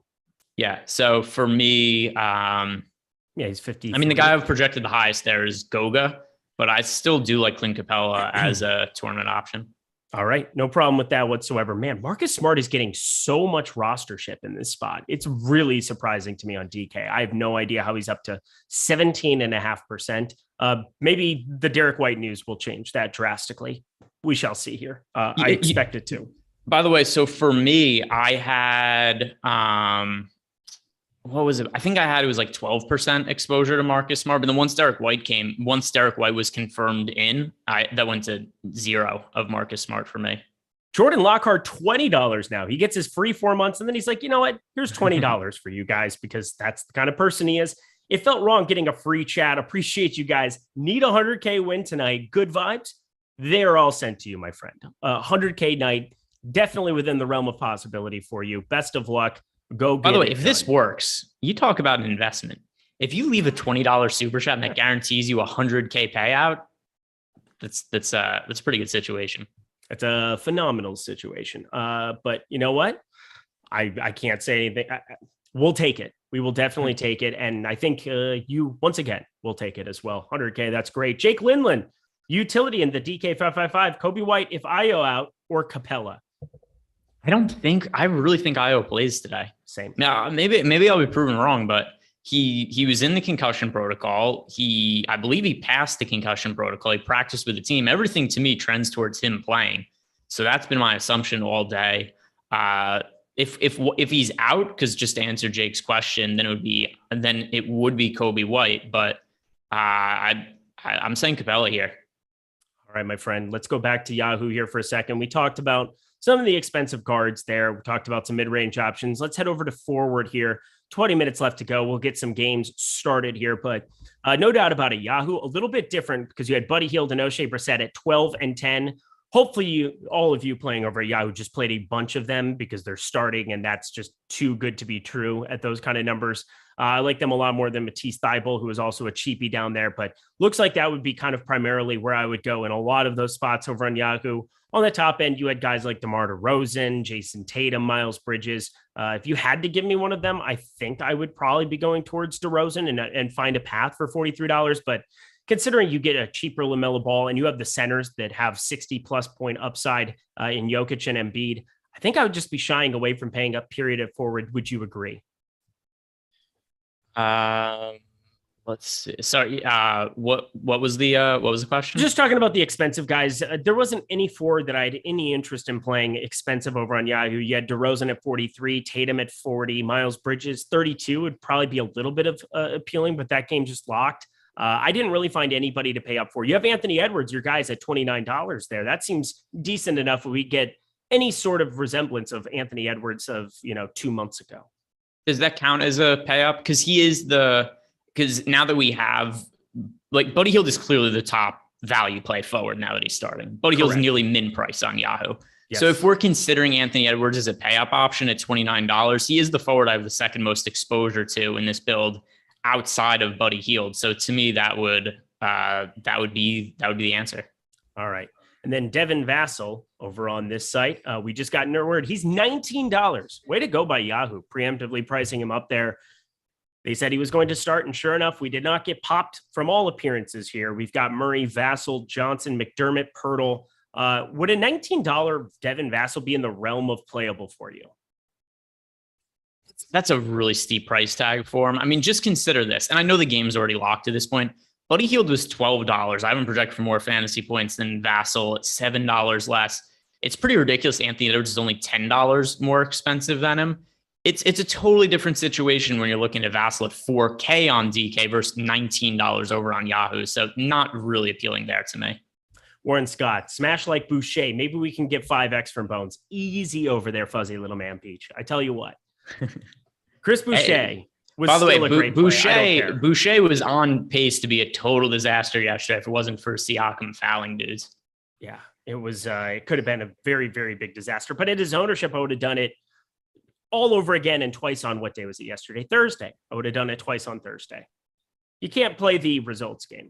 Yeah. So for me, yeah, he's 50. I mean, the guy I've projected the highest there is Goga, but I still do like Clint Capella as a tournament option. All right. No problem with that whatsoever. Man, Marcus Smart is getting so much rostership in this spot. It's really surprising to me on DK. I have no idea how he's up to 17.5%. Maybe the Derek White news will change that drastically. We shall see here. I expect it to. By the way, so for me, I had, what was it? I think it was like 12% exposure to Marcus Smart. But then once Derek White was confirmed in, that went to 0 of Marcus Smart for me. Jordan Lockhart, $20 now. He gets his free 4 months. And then he's like, you know what? Here's $20 for you guys, because that's the kind of person he is. It felt wrong getting a free chat. Appreciate you guys. Need a 100K win tonight. Good vibes. They're all sent to you, my friend. 100K night, definitely within the realm of possibility for you. Best of luck. Go get it. By the way, if this works, you talk about an investment. If you leave a $20 super chat and that guarantees you a 100K payout, that's a pretty good situation. It's a phenomenal situation. But you know what? I can't say anything. We'll take it. We will definitely take it. And I think you, once again, will take it as well. 100K, that's great. Jake Lindland, utility in the DK 555. Kobe White, if Io out, or Capella. I really think Io plays today. Same. Now, maybe I'll be proven wrong, but he was in the concussion protocol. I believe he passed the concussion protocol. He practiced with the team. Everything to me trends towards him playing. So that's been my assumption all day. If he's out, because just to answer Jake's question, then it would be Kobe White. But I'm saying Capella here. All right, my friend. Let's go back to Yahoo here for a second. We talked about some of the expensive cards there. We talked about some mid-range options. Let's head over to forward here. 20 minutes left to go. We'll get some games started here, but no doubt about it. Yahoo, a little bit different because you had Buddy Hield and O'Shea Brissett at 12 and 10. Hopefully all of you playing over at Yahoo just played a bunch of them because they're starting, and that's just too good to be true at those kind of numbers. I like them a lot more than Matisse Thybulle, who is also a cheapie down there, but looks like that would be kind of primarily where I would go in a lot of those spots over on Yahoo. On the top end, you had guys like DeMar DeRozan, Jason Tatum, Miles Bridges. If you had to give me one of them, I think I would probably be going towards DeRozan and find a path for $43. But considering you get a cheaper LaMelo Ball and you have the centers that have 60-plus point upside in Jokic and Embiid, I think I would just be shying away from paying up period at forward. Would you agree? Let's see. Sorry. What was the question? Just talking about the expensive guys. There wasn't any forward that I had any interest in playing expensive over on Yahoo. You had DeRozan at 43, Tatum at 40, Miles Bridges 32 would probably be a little bit of appealing, but that game just locked. I didn't really find anybody to pay up for. You have Anthony Edwards, your guys at $29 there. That seems decent enough if we get any sort of resemblance of Anthony Edwards of 2 months ago. Does that count as a pay up? Because because now that we have, like, Buddy Hield is clearly the top value play forward now that he's starting. Buddy Hield's nearly min price on Yahoo. Yes. So if we're considering Anthony Edwards as a pay up option at $29, he is the forward I have the second most exposure to in this build outside of Buddy Hield. So to me, that would be the answer. All right. And then Devin Vassell over on this site, we just got word he's $19. Way to go by Yahoo, preemptively pricing him up there. They said he was going to start, and sure enough, we did not get popped from all appearances here. We've got Murray, Vassell, Johnson, McDermott, Pirtle. Would a $19 Devin Vassell be in the realm of playable for you? That's a really steep price tag for him. I mean, just consider this. And I know the game's already locked at this point. Buddy Hield was $12. I haven't projected for more fantasy points than Vassell at $7 less. It's pretty ridiculous. Anthony Edwards is only $10 more expensive than him. It's a totally different situation when you're looking at Vassell at $4K on DK versus $19 over on Yahoo. So not really appealing there to me. Warren Scott, smash like Boucher. Maybe we can get 5X from Bones. Easy over there, fuzzy little man Peach. I tell you what. Chris Boucher was by the way, a great Boucher was on pace to be a total disaster yesterday if it wasn't for Siakam fouling dudes. Yeah, it was. It could have been a very, very big disaster. But at his ownership, I would have done it all over again and twice on what day was it yesterday? Thursday. I would have done it twice on Thursday. You can't play the results game.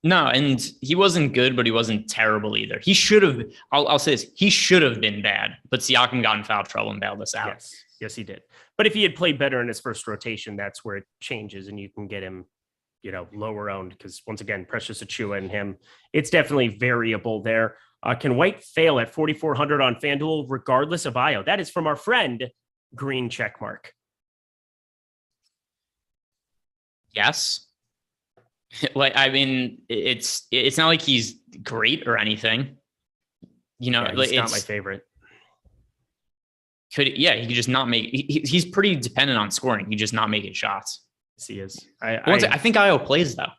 No, and he wasn't good, but he wasn't terrible either. He should have, I'll say this, he should have been bad, but Siakam got in foul trouble and bailed us out. Yes, he did. But if he had played better in his first rotation, that's where it changes and you can get him, lower owned because once again, Precious Achiuwa and him, it's definitely variable there. Can White fail at 4,400 on FanDuel regardless of IO? That is from our friend Green Checkmark. Yes. Like, I mean, it's not like he's great or anything. You know, He's not my favorite. He could just not make. He's pretty dependent on scoring. He just not making shots. Yes, he is. I think IO plays though.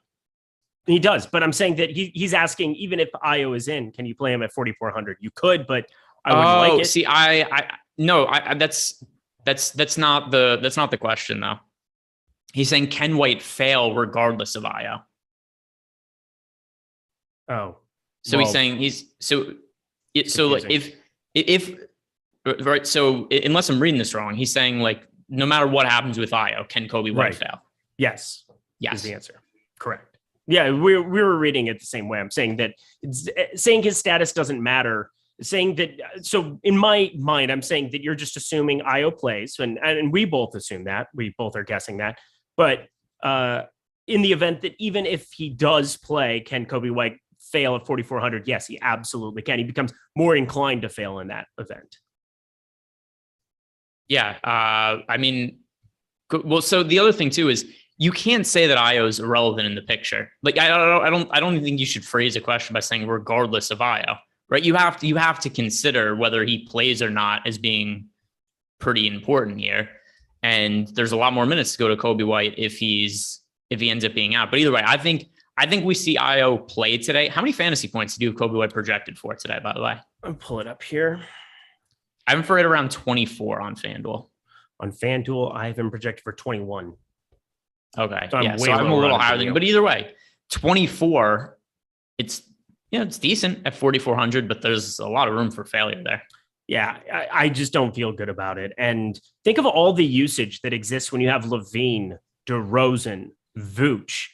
He does, but I'm saying that he's asking, even if IO is in, can you play him at 4,400? You could, but I wouldn't like it. See, that's not the question though. He's saying, can White fail regardless of IO? Oh, so he's saying right. So unless I'm reading this wrong, he's saying like, no matter what happens with IO, can Kobe White fail? Yes. Yes. Is the answer. Correct. Yeah, we were reading it the same way. I'm saying that saying his status doesn't matter. Saying that, so in my mind, I'm saying that you're just assuming IO plays, and we both assume that. We both are guessing that. But in the event that even if he does play, can Kobe White fail at 4,400? Yes, he absolutely can. He becomes more inclined to fail in that event. Yeah, I mean, well, so the other thing too is, you can't say that IO is irrelevant in the picture. Like, I don't think you should phrase a question by saying regardless of IO, right? You have to consider whether he plays or not as being pretty important here. And there's a lot more minutes to go to Kobe White if he ends up being out. But either way, I think we see IO play today. How many fantasy points do you have Kobe White projected for today, by the way? I'll pull it up here. I have him for right around 24 on FanDuel. On FanDuel, I have him projected for 21. Okay. So I'm a little higher than you. But either way, 24, it's decent at 4,400, but there's a lot of room for failure there. Yeah, I just don't feel good about it. And think of all the usage that exists when you have LaVine, DeRozan, Vooch.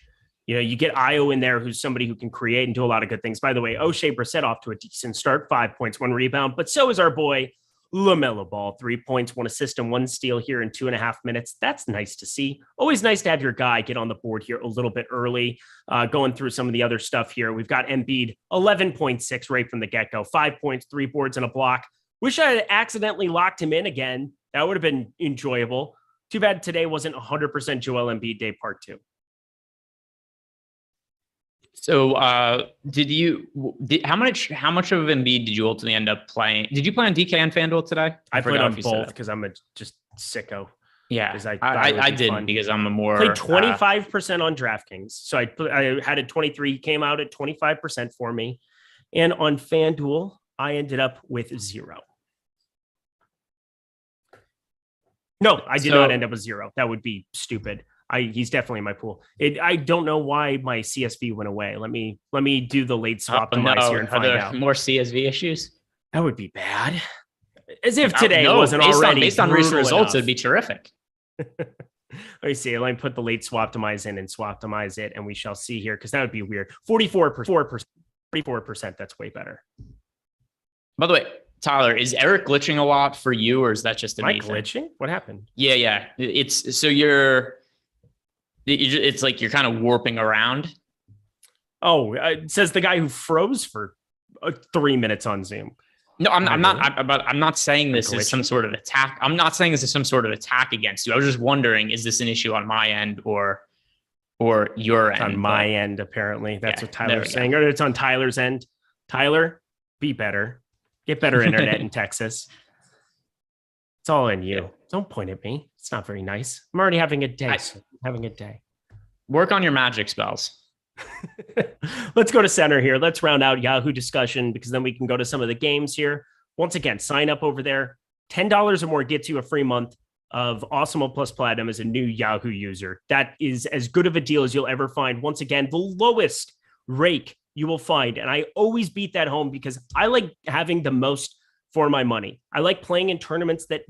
You know, you get IO in there, who's somebody who can create and do a lot of good things. By the way, O'Shea Brissett off to a decent start, 5 points, 1 rebound, but so is our boy LaMelo Ball, 3 points, 1 assist, and 1 steal here in 2.5 minutes. That's nice to see. Always nice to have your guy get on the board here a little bit early. Going through some of the other stuff here, we've got Embiid, 11.6 right from the get-go, 5 points, 3 boards, and a block. Wish I had accidentally locked him in again. That would have been enjoyable. Too bad today wasn't 100% Joel Embiid day part 2. So how much of Embiid did you ultimately end up playing? Did you play on DK and FanDuel today? I played on both because I'm just sicko. Yeah, I didn't because I'm a more played 25% on DraftKings. So I had a 23, came out at 25% for me. And on FanDuel, I ended up with 0. No, I did not end up with 0. That would be stupid. He's definitely in my pool. I don't know why my CSV went away. Let me do the late swap optimize here and find out. More CSV issues? That would be bad. As if today wasn't based on recent results, it'd be terrific. Let me see. Let me put the late swap optimize in and swap optimize it, and we shall see here because that would be weird. 44%. That's way better. By the way, Tyler, is Eric glitching a lot for you, or is that just Am I glitching? What happened? Yeah. It's like you're kind of warping around. Oh, it says the guy who froze for 3 minutes on Zoom. No, I'm not saying this is some sort of attack. I'm not saying this is some sort of attack against you. I was just wondering, is this an issue on my end or your end? On my end, apparently. That's what Tyler's saying. Or it's on Tyler's end. Tyler, be better. Get better internet in Texas. It's all in you. Yeah. Don't point at me. It's not very nice. I'm already having a day. Having a day. Work on your magic spells. Let's go to center here. Let's round out Yahoo discussion because then we can go to some of the games here. Once again, sign up over there. $10 or more gets you a free month of Awesemo Plus Platinum as a new Yahoo user. That is as good of a deal as you'll ever find. Once again, the lowest rake you will find. And I always beat that home because I like having the most for my money. I like playing in tournaments that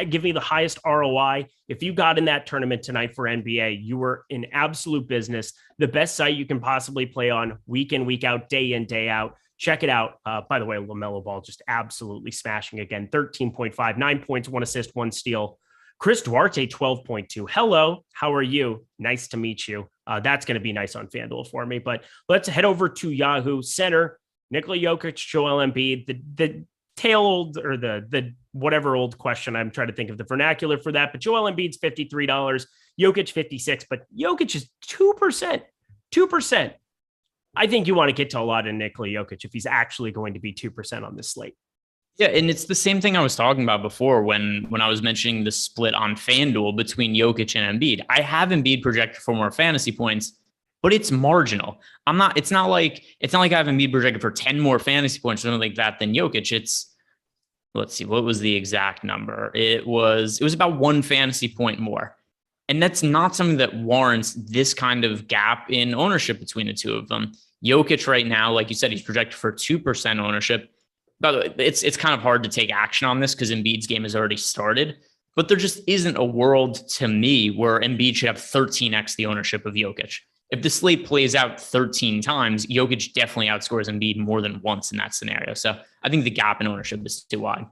give me the highest ROI. If you got in that tournament tonight for NBA, you were in absolute business. The best site you can possibly play on week in, week out, day in, day out. Check it out. By the way, LaMelo Ball just absolutely smashing again. 13.5, 9 points, 1 assist, 1 steal. Chris Duarte, 12.2. Hello, how are you? Nice to meet you. That's going to be nice on FanDuel for me. But let's head over to Yahoo Center. Nikola Jokic, Joel Embiid, the tail old or the whatever old question. I'm trying to think of the vernacular for that, but Joel Embiid's $53, Jokic 56, but Jokic is 2%. 2%. I think you want to get to a lot of Nikola Jokic if he's actually going to be 2% on this slate. Yeah, and it's the same thing I was talking about before when I was mentioning the split on FanDuel between Jokic and Embiid. I have Embiid projected for more fantasy points, but it's marginal. It's not like I have Embiid projected for 10 more fantasy points or something like that than Jokic. It's, let's see, what was the exact number? It was about 1 fantasy point more. And that's not something that warrants this kind of gap in ownership between the two of them. Jokic right now, like you said, he's projected for 2% ownership. By the way, it's kind of hard to take action on this because Embiid's game has already started, but there just isn't a world to me where Embiid should have 13x the ownership of Jokic. If the slate plays out 13 times, Jokic definitely outscores Embiid more than once in that scenario. So I think the gap in ownership is too wide.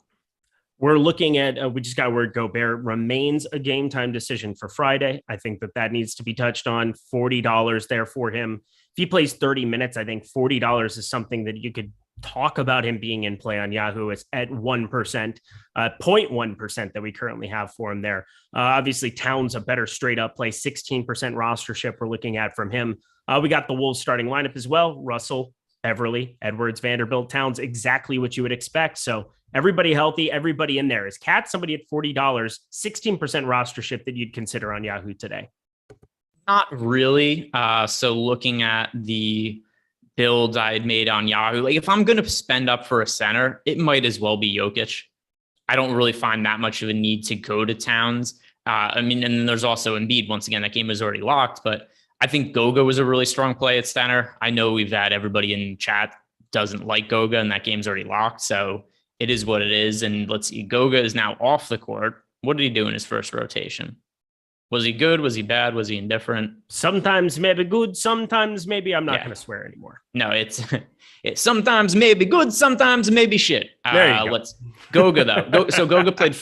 We're looking at, we just got word Gobert remains a game time decision for Friday. I think that needs to be touched on. $40 there for him. If he plays 30 minutes, I think $40 is something that you could talk about him being in play on Yahoo. It's at 1%, 0.1% that we currently have for him there. Obviously, Towns a better straight up play, 16% rostership we're looking at from him. We got the Wolves starting lineup as well. Russell, Beverly, Edwards, Vanderbilt, Towns, exactly what you would expect. So everybody healthy, everybody in there. Is Cat somebody at $40, 16% rostership that you'd consider on Yahoo today? Not really. So looking at the builds I had made on Yahoo, like if I'm going to spend up for a center, it might as well be Jokic. I don't really find that much of a need to go to Towns. And then there's also Embiid. Once again, that game is already locked, but I think Goga was a really strong play at center. I know we've had everybody in chat doesn't like Goga, and that game's already locked. So it is what it is. And let's see, Goga is now off the court. What did he do in his first rotation? Was he good? Was he bad? Was he indifferent? Sometimes maybe good. Sometimes maybe I'm not going to swear anymore. No, it's sometimes maybe good. Sometimes maybe shit. There you go. Let's Goga though. So Goga played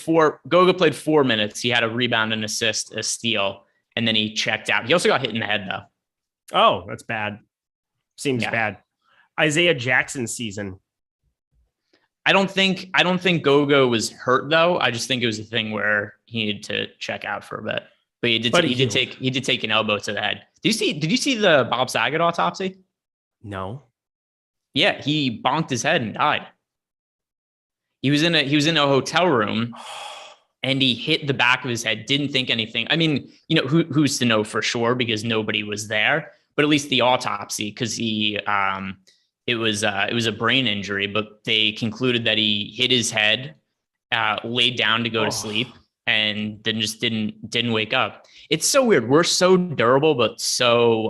4 minutes. He had a rebound, an assist, a steal, and then he checked out. He also got hit in the head though. Oh, that's bad. Seems bad. Isaiah Jackson season. I don't think Goga was hurt though. I just think it was a thing where he needed to check out for a bit. But he did take an elbow to the head. Did you see the Bob Saget autopsy? No. Yeah, he bonked his head and died. He was in a hotel room and he hit the back of his head, didn't think anything. I mean, who's to know for sure because nobody was there, but at least the autopsy, because it was a brain injury, but they concluded that he hit his head, laid down to go to sleep, and then just didn't wake up. It's so weird. We're so durable, but so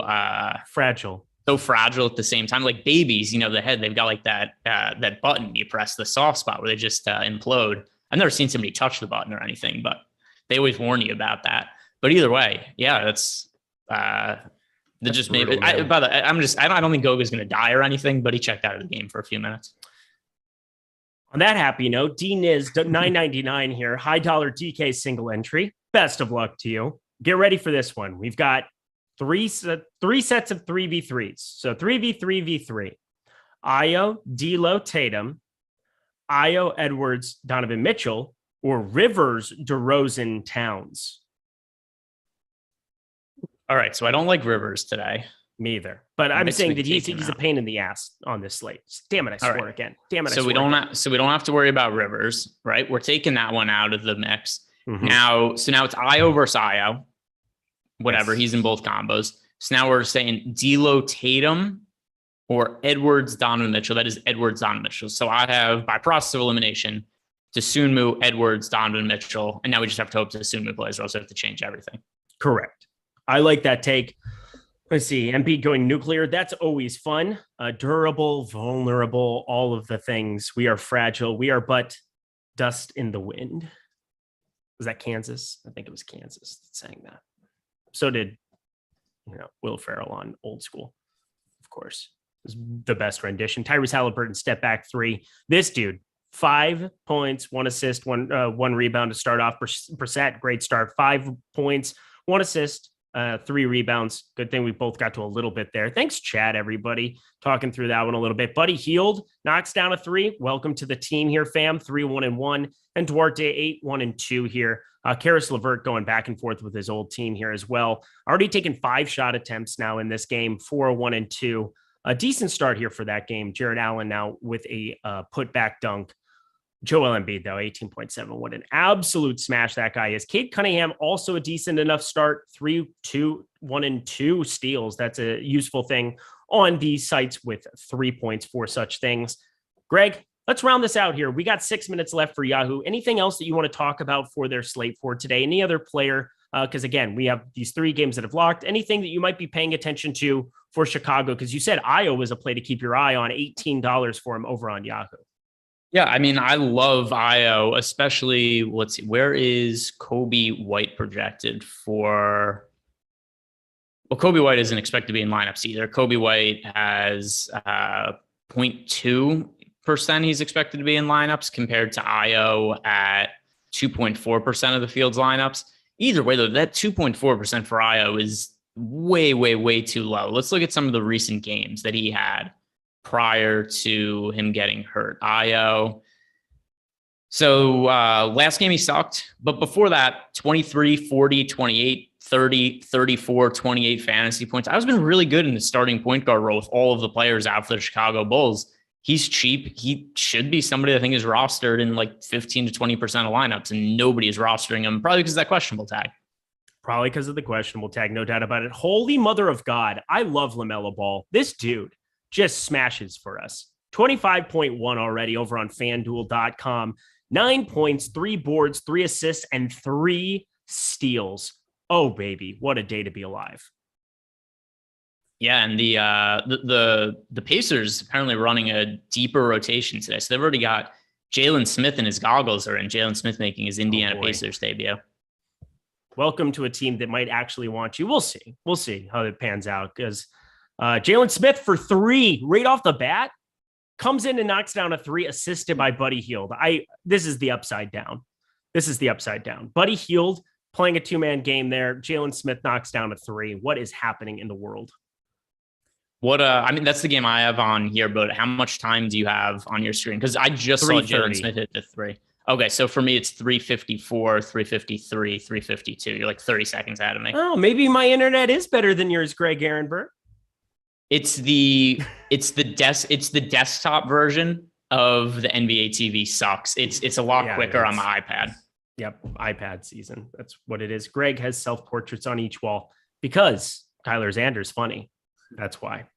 fragile. So fragile at the same time. Like babies, the head, they've got like that button you press, the soft spot where they just implode. I've never seen somebody touch the button or anything, but they always warn you about that. But either way, yeah, that's just maybe. I don't think Goga's going to die or anything, but he checked out of the game for a few minutes. On that happy note, D-Niz, $9.99 here. High dollar DK single entry. Best of luck to you. Get ready for this one. We've got three sets of 3v3s. So 3v3v3. Io, D'Lo, Tatum, Io, Edwards, Donovan Mitchell, or Rivers, DeRozan, Towns. All right, so I don't like Rivers today. Me either. But I'm saying that he's a pain in the ass on this slate. Damn it, I swore again. Damn it, I swore again. So we don't have to worry about Rivers, right? We're taking that one out of the mix. Mm-hmm. Now it's Io versus Io. Whatever, he's in both combos. So now we're saying D'Lo, Tatum, or Edwards, Donovan Mitchell. That is Edwards, Donovan Mitchell. So I have, by process of elimination, Dosunmu, Edwards, Donovan Mitchell, and now we just have to hope Dosunmu plays, or else we have to change everything. Correct. I like that take. Let's see. Embiid going nuclear. That's always fun. Durable, vulnerable, all of the things. We are fragile. We are but dust in the wind. Was that Kansas? I think it was Kansas that sang that. So did, Will Ferrell on Old School, of course. It was the best rendition. Tyrese Halliburton, step back 3. This dude, 5 points, 1 assist, one rebound to start off. Brissett, great start. 5 points, 1 assist, 3 rebounds. Good thing we both got to a little bit there. Thanks, Chad, everybody, talking through that one a little bit. Buddy Hield knocks down a 3. Welcome to the team here, fam. 3-1-1. And Duarte 8-1-2 here. Karis LeVert going back and forth with his old team here as well. Already taken 5 shot attempts now in this game, 4-1-2. A decent start here for that game. Jared Allen now with a putback dunk. Joel Embiid, though, 18.7. What an absolute smash that guy is. Cade Cunningham, also a decent enough start. 3-2-1-2 steals. That's a useful thing on these sites with 3 points for such things. Greg, let's round this out here. We got 6 minutes left for Yahoo. Anything else that you want to talk about for their slate for today? Any other player? Because, again, we have these 3 games that have locked. Anything that you might be paying attention to for Chicago? Because you said Io was a play to keep your eye on. $18 for him over on Yahoo. Yeah, I mean, I love Io, especially, let's see, where is Kobe White projected for? Well, Kobe White isn't expected to be in lineups either. Kobe White has 0.2% he's expected to be in lineups compared to Io at 2.4% of the field's lineups. Either way, though, that 2.4% for Io is way, way, way too low. Let's look at some of the recent games that he had prior to him getting hurt. Io. So last game he sucked, but before that, 23, 40, 28, 30, 34, 28 fantasy points. I was been really good in the starting point guard role with all of the players out for the Chicago Bulls. He's cheap. He should be somebody I think is rostered in like 15 to 20% of lineups, and nobody is rostering him, probably because of that questionable tag. Probably because of the questionable tag, no doubt about it. Holy mother of God. I love LaMelo Ball. This dude just smashes for us. 25.1 already over on FanDuel.com. 9 points, 3 boards, 3 assists, and 3 steals. Oh, baby. What a day to be alive. Yeah, and the Pacers apparently running a deeper rotation today. So they've already got Jalen Smith and his goggles are in. Jalen Smith making his Indiana Pacers debut. Welcome to a team that might actually want you. We'll see. We'll see how it pans out because Jalen Smith for 3 right off the bat comes in and knocks down a 3 assisted by Buddy Hield. This is the upside down. This is the upside down. Buddy Hield playing a 2-man game there. Jalen Smith knocks down a 3. What is happening in the world? I mean, that's the game I have on here, but how much time do you have on your screen? Because I just saw Jalen Smith hit the 3. Okay, so for me, it's 354, 353, 352. You're like 30 seconds out of me. Oh, maybe my internet is better than yours, Greg Ehrenberg. It's the desktop version of the NBA TV sucks. It's a lot quicker on the iPad. Yep, iPad season. That's what it is. Greg has self-portraits on each wall because Tyler Zander's funny. That's why.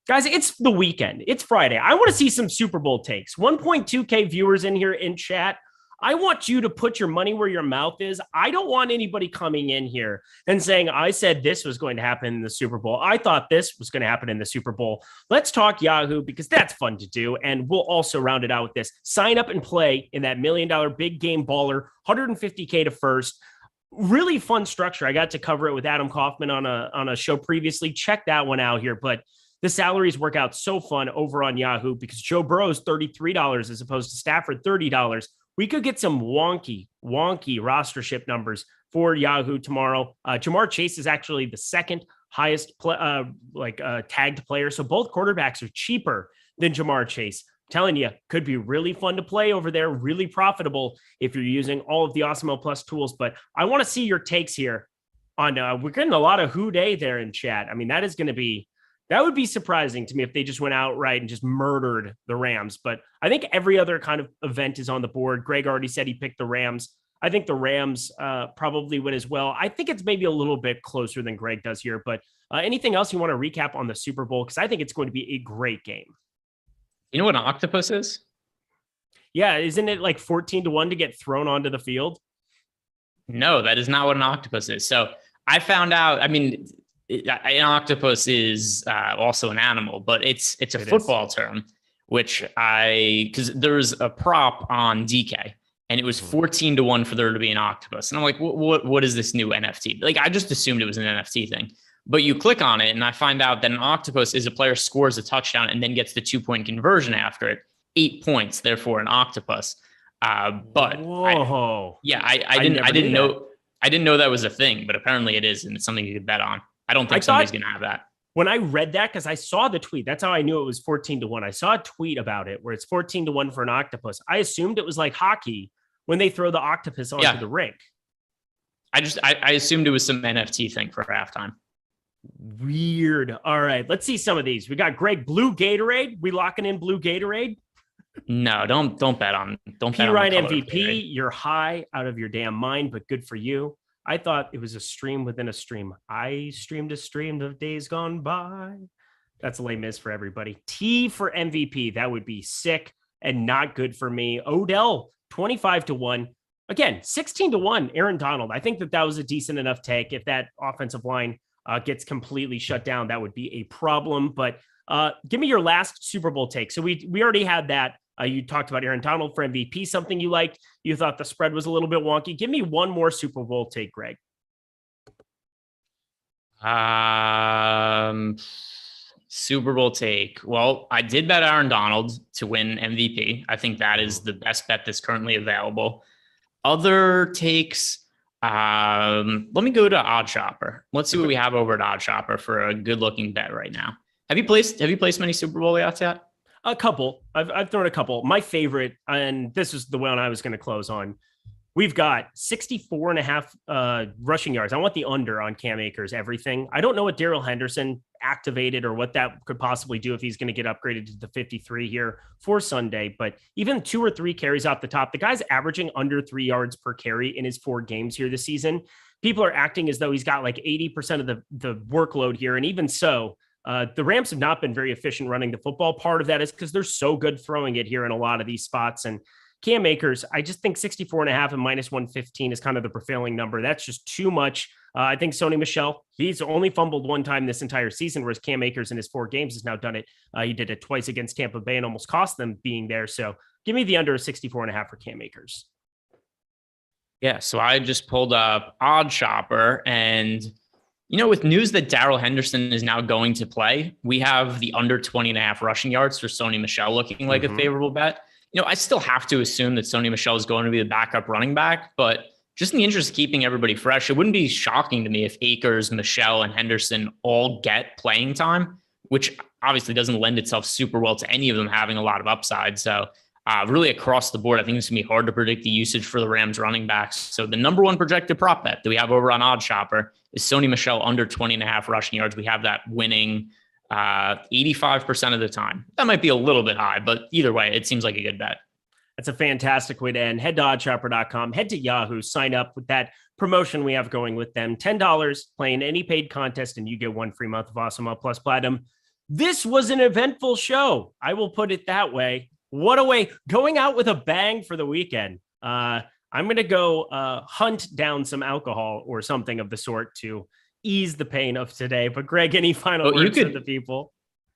Guys, it's the weekend. It's Friday. I want to see some Super Bowl takes. 1.2K viewers in here in chat. I want you to put your money where your mouth is. I don't want anybody coming in here and saying, I said this was going to happen in the Super Bowl. I thought this was going to happen in the Super Bowl. Let's talk Yahoo because that's fun to do. And we'll also round it out with this. Sign up and play in that $1 million big game baller, 150K to first. Really fun structure. I got to cover it with Adam Kaufman on a show previously. Check that one out here. But the salaries work out so fun over on Yahoo because Joe Burrow's $33 as opposed to Stafford $30. We could get some wonky rostership numbers for Yahoo tomorrow. Jamar Chase is actually the second highest tagged player. So both quarterbacks are cheaper than Jamar Chase. I'm telling you, could be really fun to play over there, really profitable if you're using all of the Awesemo Plus tools. But I want to see your takes here on, we're getting a lot of who day there in chat. I mean, that would be surprising to me if they just went outright and just murdered the Rams. But I think every other kind of event is on the board. Greg already said he picked the Rams. I think the Rams probably win as well. I think it's maybe a little bit closer than Greg does here. But anything else you want to recap on the Super Bowl? Because I think it's going to be a great game. You know what an octopus is? Yeah, isn't it like 14-1 to get thrown onto the field? No, that is not what an octopus is. So I found out, I mean, an octopus is also an animal, but it's a football term, because there was a prop on DK and it was 14-1 for there to be an octopus. And I'm like, what is this new NFT? Like, I just assumed it was an NFT thing, but you click on it and I find out that an octopus is a player scores a touchdown and then gets the 2-point conversion after it, 8 points, therefore an octopus. But whoa, I didn't I didn't know that was a thing, but apparently it is, and it's something you could bet on. I don't think somebody's going to have that. When I read that, because I saw the tweet, that's how I knew it was 14-1. I saw a tweet about it where it's 14-1 for an octopus. I assumed it was like hockey when they throw the octopus onto the rink. I assumed it was some NFT thing for halftime. Weird. All right, let's see some of these. We got Greg, blue Gatorade. We locking in blue Gatorade? No, don't bet on. Don't bet P. on Ryan MVP. You're high out of your damn mind, but good for you. I thought it was a stream within a stream. I streamed a stream of days gone by. That's a lame miss for everybody. T for MVP. That would be sick and not good for me. Odell, 25-1. Again, 16-1. Aaron Donald. I think that was a decent enough take. If that offensive line gets completely shut down, that would be a problem. But give me your last Super Bowl take. So we already had that. You talked about Aaron Donald for MVP, something you liked. You thought the spread was a little bit wonky. Give me one more Super Bowl take, Greg. Super Bowl take. Well, I did bet Aaron Donald to win MVP. I think that is the best bet that's currently available. Other takes. Let me go to Odd Shopper. Let's see what we have over at Odd Shopper for a good looking bet right now. Have you placed many Super Bowl layouts yet? A couple. I've thrown a couple. My favorite, and this is the one I was going to close on. We've got 64.5 rushing yards. I want the under on Cam Akers, everything. I don't know what Darrell Henderson activated or what that could possibly do if he's going to get upgraded to the 53 here for Sunday. But even 2 or 3 carries off the top, the guy's averaging under 3 yards per carry in his 4 games here this season. People are acting as though he's got like 80% of the workload here. And even so, the Rams have not been very efficient running the football. Part of that is because they're so good throwing it here in a lot of these spots. And Cam Akers, I just think 64.5 and minus 115 is kind of the prevailing number. That's just too much. I think Sony Michel, he's only fumbled 1 time this entire season, whereas Cam Akers in his 4 games has now done it. He did it twice against Tampa Bay and almost cost them being there. So give me the under 64.5 for Cam Akers. Yeah, so I just pulled up Odd Shopper, and with news that Darrell Henderson is now going to play, we have the under 20.5 rushing yards for Sony Michel looking like a favorable bet. I still have to assume that Sony Michel is going to be the backup running back, but just in the interest of keeping everybody fresh, it wouldn't be shocking to me if Akers, Michel, and Henderson all get playing time, which obviously doesn't lend itself super well to any of them having a lot of upside. So really across the board, I think it's going to be hard to predict the usage for the Rams running backs. So the number one projected prop bet that we have over on Odd Shopper is Sony Michel under 20.5 rushing yards. We have that winning 85% of the time. That might be a little bit high, but either way, it seems like a good bet. That's a fantastic way to end. Head to oddshopper.com, head to Yahoo, sign up with that promotion we have going with them. $10 playing any paid contest, and you get 1 free month of Awesemo Plus Platinum. This was an eventful show. I will put it that way. What a way, going out with a bang for the weekend. I'm going to go hunt down some alcohol or something of the sort to ease the pain of today. But Greg, any final words to the people?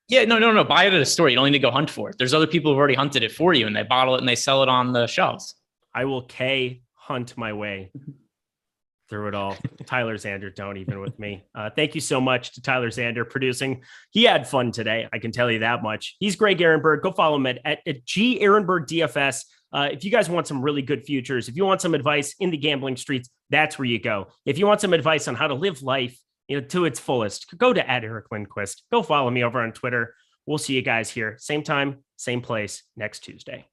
Yeah, no. Buy it at a store. You don't need to go hunt for it. There's other people who've already hunted it for you, and they bottle it and they sell it on the shelves. I will hunt my way through it all. Tyler Zander, don't even with me. Thank you so much to Tyler Zander producing. He had fun today. I can tell you that much. He's Greg Ehrenberg. Go follow him at G Ehrenberg DFS. If you guys want some really good futures, if you want some advice in the gambling streets, that's where you go. If you want some advice on how to live life, to its fullest, go to @Lindquist. Go follow me over on Twitter. We'll see you guys here. Same time, same place next Tuesday.